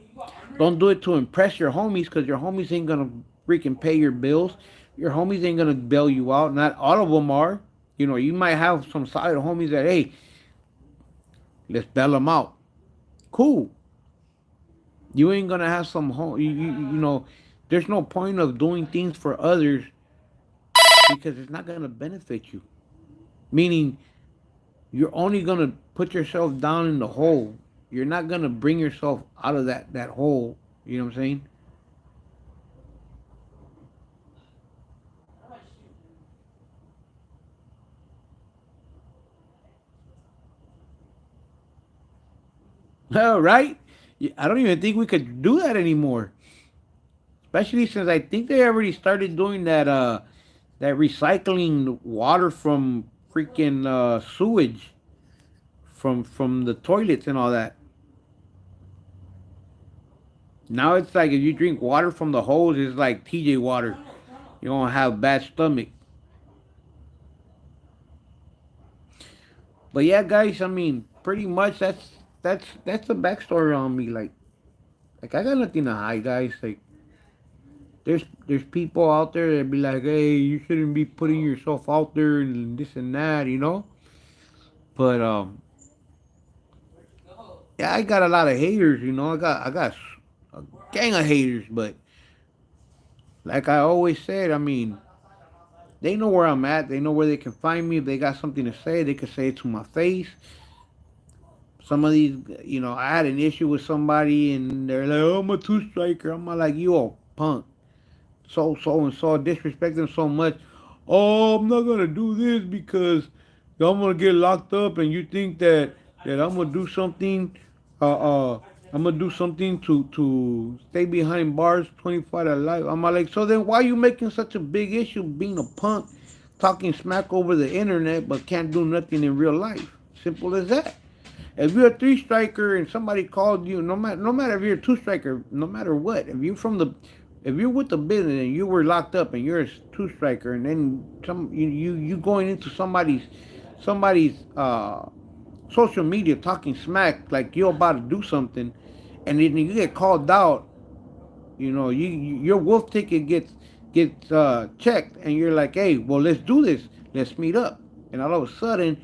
Don't do it to impress your homies, because your homies ain't gonna freaking pay your bills. Your homies ain't gonna bail you out. Not all of them are. You know, you might have some solid homies that, hey, let's bail them out. Cool. You ain't gonna have some you know. There's no point of doing things for others because it's not gonna benefit you. Meaning, you're only gonna put yourself down in the hole. You're not gonna bring yourself out of that hole. You know what I'm saying? Oh, right? I don't even think we could do that anymore. Especially since I think they already started doing that recycling water from freaking sewage from the toilets and all that. Now it's like if you drink water from the hose, it's like TJ water. You don't have bad stomach. But yeah, guys, I mean, pretty much that's the backstory on me. Like I got nothing to hide, guys. Like there's people out there that be like, hey, you shouldn't be putting yourself out there and this and that, you know. But yeah, I got a lot of haters, you know. I got a gang of haters, but like I always said, I mean, they know where I'm at. They know where they can find me. If they got something to say, they can say it to my face. Some of these, you know, I had an issue with somebody, and they're like, "Oh, I'm a two striker." I'm like, "You a punk." So and so disrespect them so much. Oh, I'm not gonna do this because I'm gonna get locked up, and you think that I'm gonna do something. Uh, uh, I'm gonna do something to stay behind bars 25 to life. I'm like, so then why are you making such a big issue being a punk, talking smack over the internet, but can't do nothing in real life? Simple as that. If you're a three striker and somebody called you, no matter if you're a two striker, no matter what, if you're with the business and you were locked up and you're a two striker, and then you going into somebody's social media talking smack like you're about to do something, and then you get called out, you know, your wolf ticket gets checked, and you're like, hey, well, let's do this, let's meet up, and all of a sudden,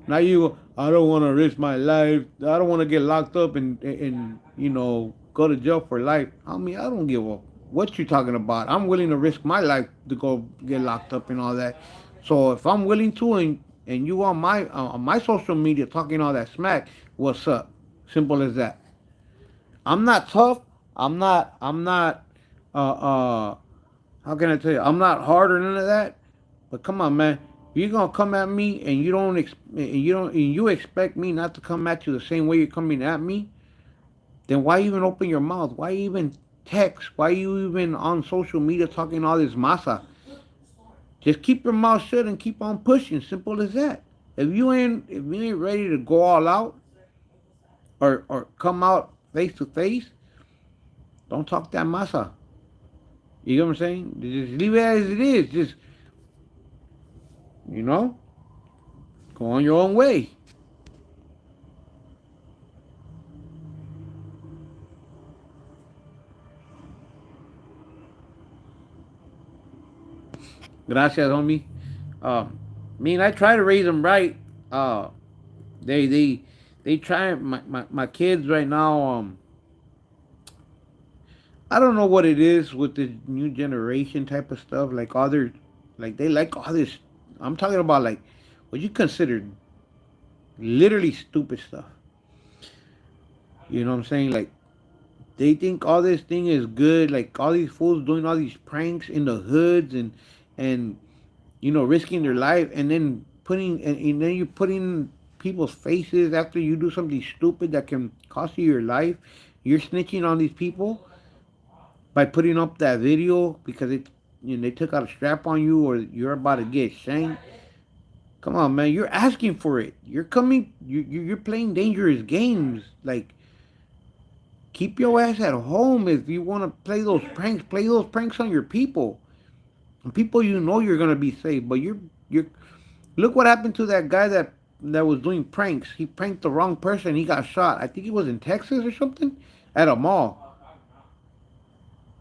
now I don't want to risk my life, I don't want to get locked up and you know go to jail for life. I mean, I don't give a what you talking about. I'm willing to risk my life to go get locked up and all that. So if I'm willing to, and you on my social media talking all that smack, what's up? Simple as that. I'm not tough. I'm not how can I tell you? I'm not hard or none of that. But come on, man. If you're gonna come at me and you expect me not to come at you the same way you're coming at me, then why even open your mouth? Why even text? Why you even on social media talking all this masa? Just keep your mouth shut and keep on pushing. Simple as that. If you ain't ready to go all out or come out face to face, don't talk that masa. You know what I'm saying? Just leave it as it is. Just, you know, go on your own way. Gracias, homie. I mean, I try to raise them right. Uh, they they they try my kids right now. I don't know what it is with the new generation type of stuff. Like other, like they like all this. I'm talking about like what you consider literally stupid stuff. You know what I'm saying? Like they think all this thing is good. Like all these fools doing all these pranks in the hoods and you know risking their life, and then and then you put in people's faces after you do something stupid that can cost you your life. You're snitching on these people by putting up that video because they took out a strap on you or you're about to get shanked. Come on, man, you're asking for it. You're playing dangerous games. Like keep your ass at home if you want to play those pranks. Play those pranks on your people, and people you know you're gonna be safe. But You're Look what happened to that guy that was doing pranks. He pranked the wrong person. He got shot. I think he was in Texas or something at a mall.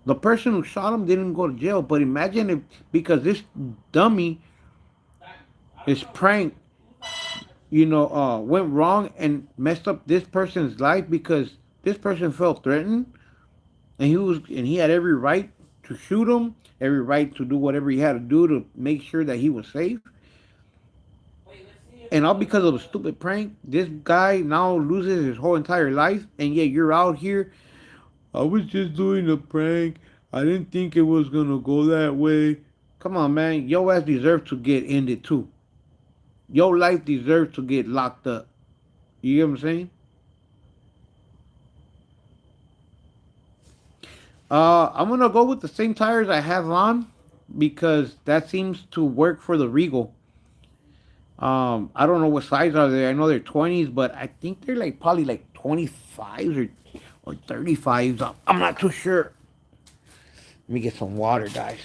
The person who shot him didn't go to jail. But imagine if because this dummy, his prank, went wrong and messed up this person's life because this person felt threatened and he had every right to shoot him, every right to do whatever he had to do to make sure that he was safe. And all because of a stupid prank, this guy now loses his whole entire life, and yet you're out here. I was just doing a prank. I didn't think it was gonna go that way. Come on, man. Your ass deserves to get ended too. Your life deserves to get locked up. You get what I'm saying? I'm gonna go with the same tires I have on because that seems to work for the Regal. I don't know what size are they. I know they're 20s, but I think they're like probably like 25s or 35s. I'm not too sure. Let me get some water, guys.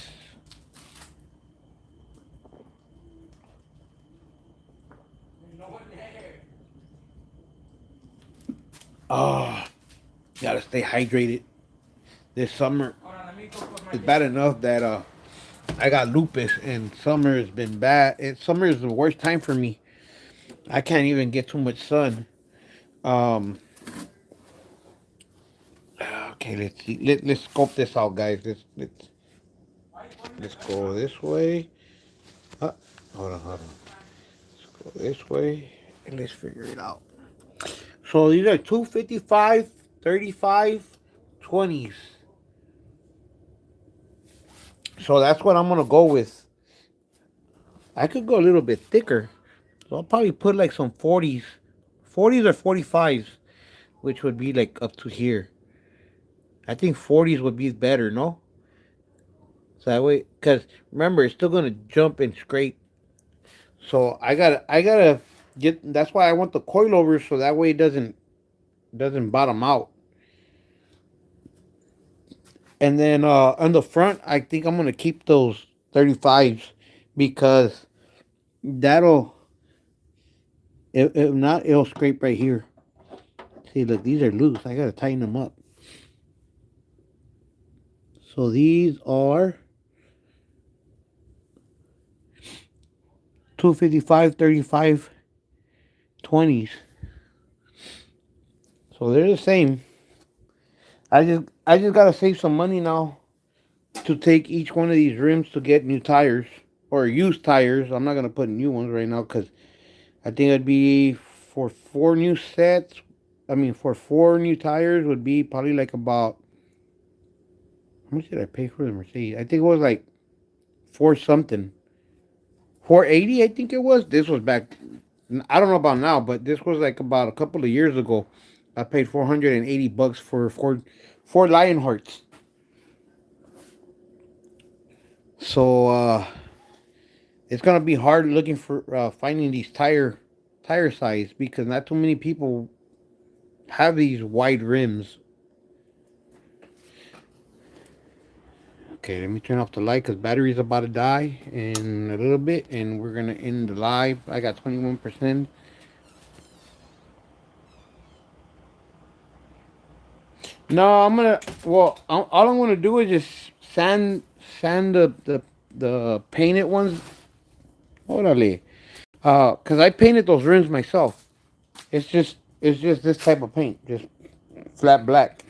Oh, gotta stay hydrated. This summer, it's bad enough that I got lupus and summer has been bad. Summer is the worst time for me. I can't even get too much sun. Um, okay, let's see. Let's scope this out, guys. Let's go this way. Uh, hold on. Let's go this way and let's figure it out. So these are 255, 35, 20s. So that's what I'm gonna go with. I could go a little bit thicker. So I'll probably put like some 40s. 40s or 45s, which would be like up to here. I think 40s would be better, no? So that way, because remember, it's still gonna jump and scrape. So I gotta get. That's why I want the coilover, so that way it doesn't bottom out. And then on the front, I think I'm gonna keep those 35s because that'll if not, it'll scrape right here. See, look, these are loose. I gotta tighten them up. So these are 255, 35, 20s. So they're the same. I just gotta save some money now to take each one of these rims to get new tires or used tires. I'm not gonna put new ones right now because I think it'd be for four new sets. I mean, for four new tires would be probably like about how much did I pay for the Mercedes? I think it was like four something, 480. I think it was. This was back. I don't know about now, but this was like about a couple of years ago. I paid $480 for four Lionhearts. So it's gonna be hard looking for finding these tire size because not too many people have these wide rims. Okay, let me turn off the light because battery's about to die in a little bit, and we're gonna end the live. I got 21%. No, I'm gonna. Well, all I'm gonna do is just sand the painted ones. Orale. Cause I painted those rims myself. It's just this type of paint, just flat black.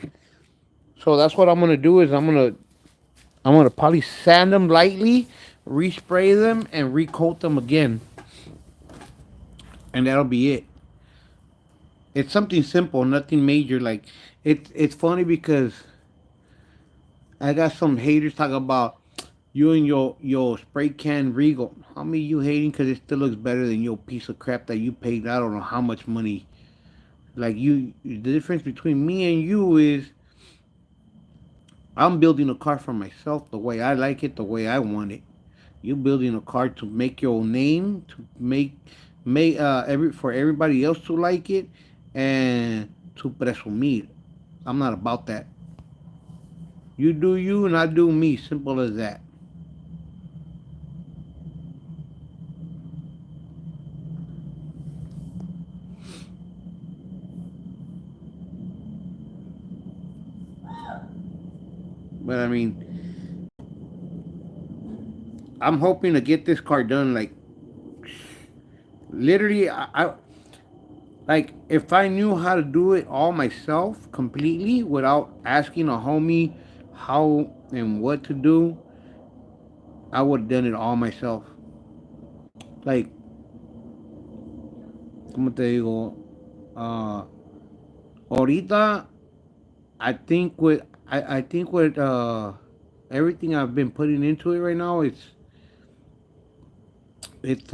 So that's what I'm gonna do is I'm gonna probably sand them lightly, respray them, and recoat them again, and that'll be it. It's something simple, nothing major. Like it's funny because I got some haters talking about you and your spray can Regal. How many you hating because it still looks better than your piece of crap that you paid? I don't know how much money. Like the difference between me and you is I'm building a car for myself the way I like it, the way I want it. You building a car to make your name, to make every for everybody else to like it, and to presumir. I'm not about that. You do you and I do me. Simple as that. But I mean, I'm hoping to get this car done. Like literally, I like if I knew how to do it all myself completely without asking a homie how and what to do, I would have done it all myself. Like, como te digo, uh, ahorita I think with everything I've been putting into it right now, it's it's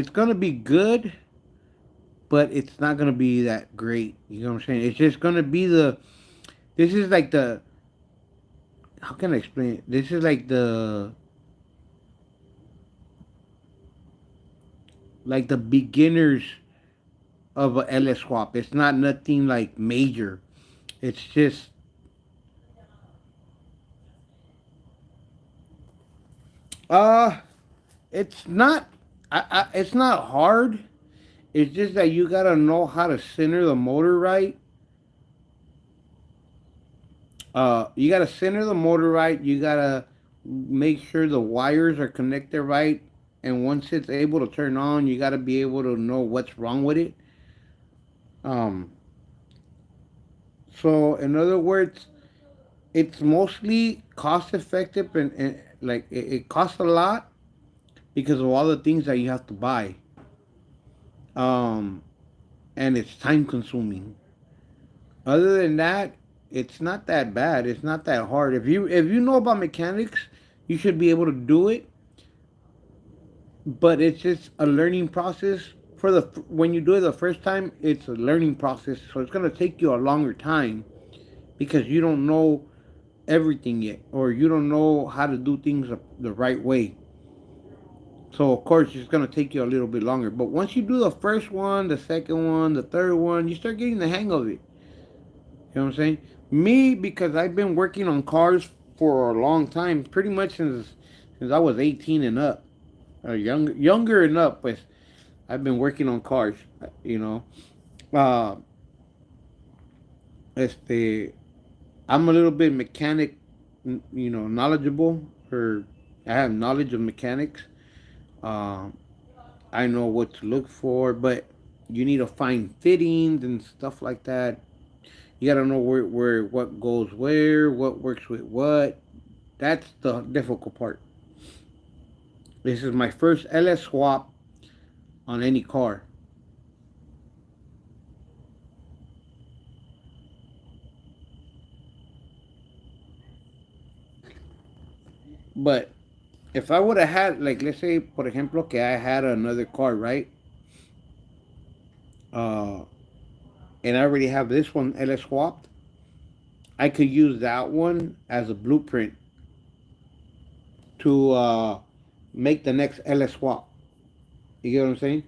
gonna be good, but it's not gonna be that great. You know what I'm saying? It's just gonna be the this is like the how can I explain it? This is like the beginners of a LS swap. It's not nothing like major. It's just uh it's not it's not hard. It's just that you gotta know how to center the motor right. You gotta center the motor right. You gotta make sure the wires are connected right. And once it's able to turn on, you gotta be able to know what's wrong with it. Um, so in other words, it's mostly cost effective and like it costs a lot because of all the things that you have to buy. Um, and it's time consuming. Other than that, it's not that bad. It's not that hard. If you know about mechanics, you should be able to do it. But it's just a learning process. For the when you do it the first time, it's a learning process. So it's gonna take you a longer time because you don't know everything yet, or you don't know how to do things the right way. So of course it's gonna take you a little bit longer. But once you do the first one, the second one, the third one, you start getting the hang of it. You know what I'm saying? Me, because I've been working on cars for a long time, pretty much since I was 18 and up, or younger and up. But I've been working on cars. You know, uh, este, I'm a little bit mechanic, knowledgeable, or I have knowledge of mechanics. Um, I know what to look for, but you need to find fittings and stuff like that. You gotta know where what goes where, what works with what. That's the difficult part. This is my first LS swap on any car. But if I would have had, like, let's say, por ejemplo, que I had another car, right? Uh, and I already have this one LS swapped. I could use that one as a blueprint to make the next LS swap. You get what I'm saying?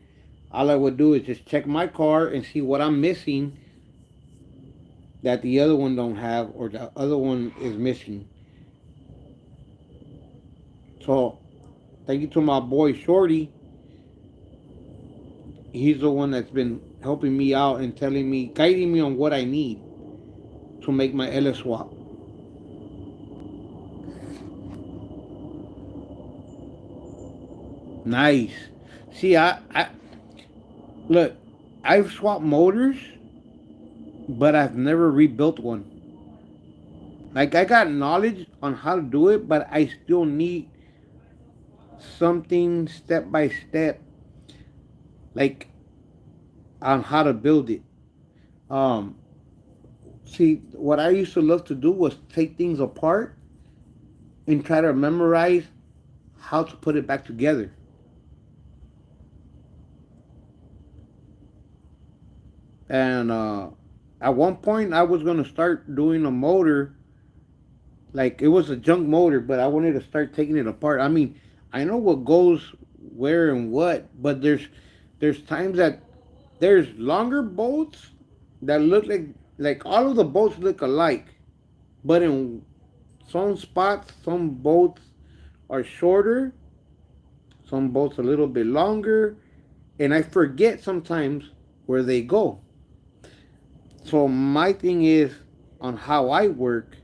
All I would do is just check my car and see what I'm missing that the other one don't have or the other one is missing. So thank you to my boy Shorty. He's the one that's been helping me out and telling me, guiding me on what I need to make my LS swap. Nice. See, I look. I've swapped motors, but I've never rebuilt one. Like I got knowledge on how to do it, but I still need something step by step, like on how to build it. Um, See, what I used to love to do was take things apart and try to memorize how to put it back together. And at one point, I was gonna start doing a motor. Like it was a junk motor, but I wanted to start taking it apart. I mean, I know what goes where and what, but there's times that there's longer bolts that look like all of the bolts look alike, but in some spots, some bolts are shorter, some bolts a little bit longer, and I forget sometimes where they go. So my thing is on how I work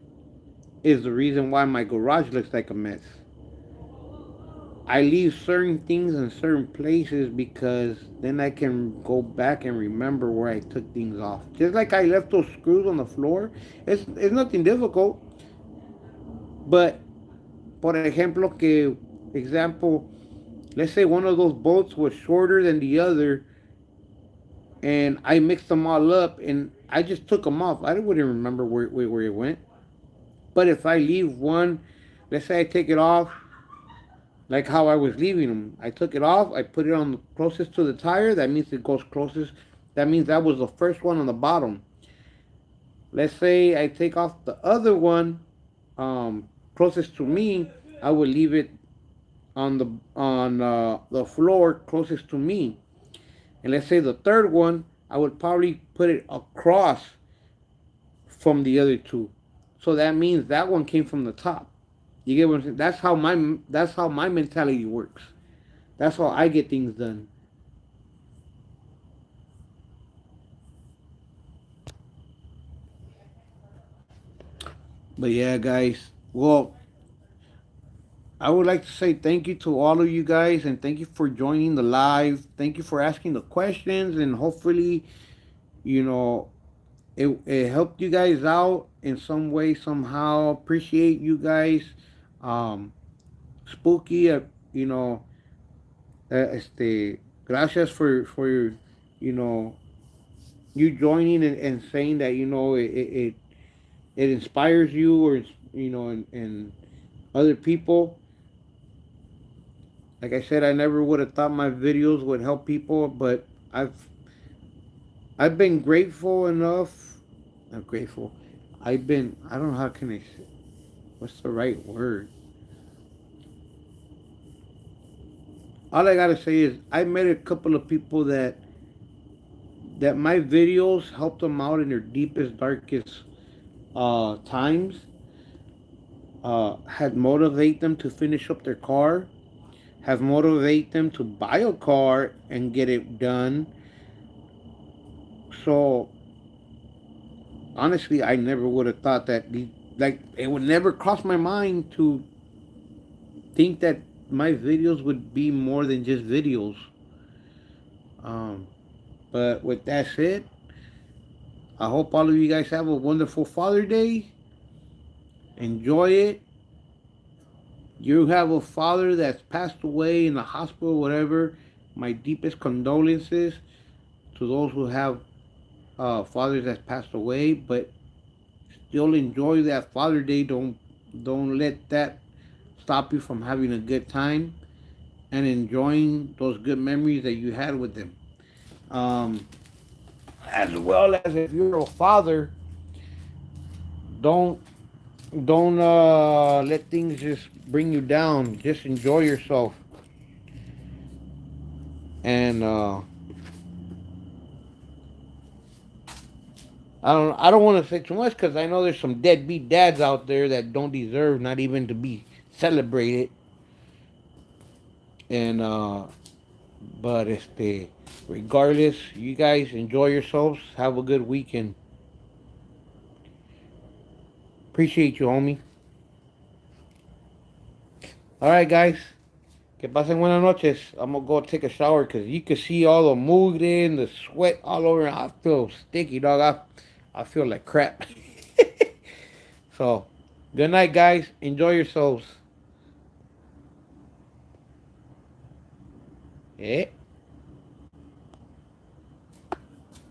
is the reason why my garage looks like a mess. I leave certain things in certain places because then I can go back and remember where I took things off. Just like I left those screws on the floor. It's nothing difficult. But por ejemplo example, let's say one of those bolts was shorter than the other and I mixed them all up and I just took them off. I wouldn't remember where it went. But if I leave one, let's say I take it off like how I was leaving them. I took it off, I put it on the closest to the tire. That means it goes closest. That means that was the first one on the bottom. Let's say I take off the other one closest to me. I would leave it on the floor closest to me. And let's say the third one, I would probably put it across from the other two. So that means that one came from the top. You get what I'm saying? That's how my mentality works. That's how I get things done. But yeah, guys. Well, I would like to say thank you to all of you guys and thank you for joining the live. Thank you for asking the questions and hopefully, you know, it helped you guys out in some way somehow. Appreciate you guys. Um, Spooky, you know, gracias for you know you joining and saying that it inspires you or and other people. Like I said, I never would have thought my videos would help people, but I've been grateful enough. Not grateful. I don't know how can I say, what's the right word. All I gotta say is I met a couple of people that my videos helped them out in their deepest, darkest times. Had motivate them to finish up their car. Have motivate them to buy a car and get it done. So honestly, I never would have thought that. Like it would never cross my mind to think that my videos would be more than just videos. Um, but with that said, I hope all of you guys have a wonderful Father Day. Enjoy it. You have a father that's passed away in the hospital, whatever. My deepest condolences to those who have fathers that's passed away, but still enjoy that Father Day. Don't let that stop you from having a good time and enjoying those good memories that you had with them. Um, as well as if you're a father, don't don't let things just bring you down. Just enjoy yourself. And I don't want to say too much because I know there's some deadbeat dads out there that don't deserve not even to be celebrated. And but regardless, you guys enjoy yourselves. Have a good weekend. Appreciate you, homie. All right, guys. Que pasen buenas noches. I'm gonna go take a shower because you can see all the mugre and the sweat all over. I feel sticky, dog. I feel like crap. So, good night, guys. Enjoy yourselves. Yeah.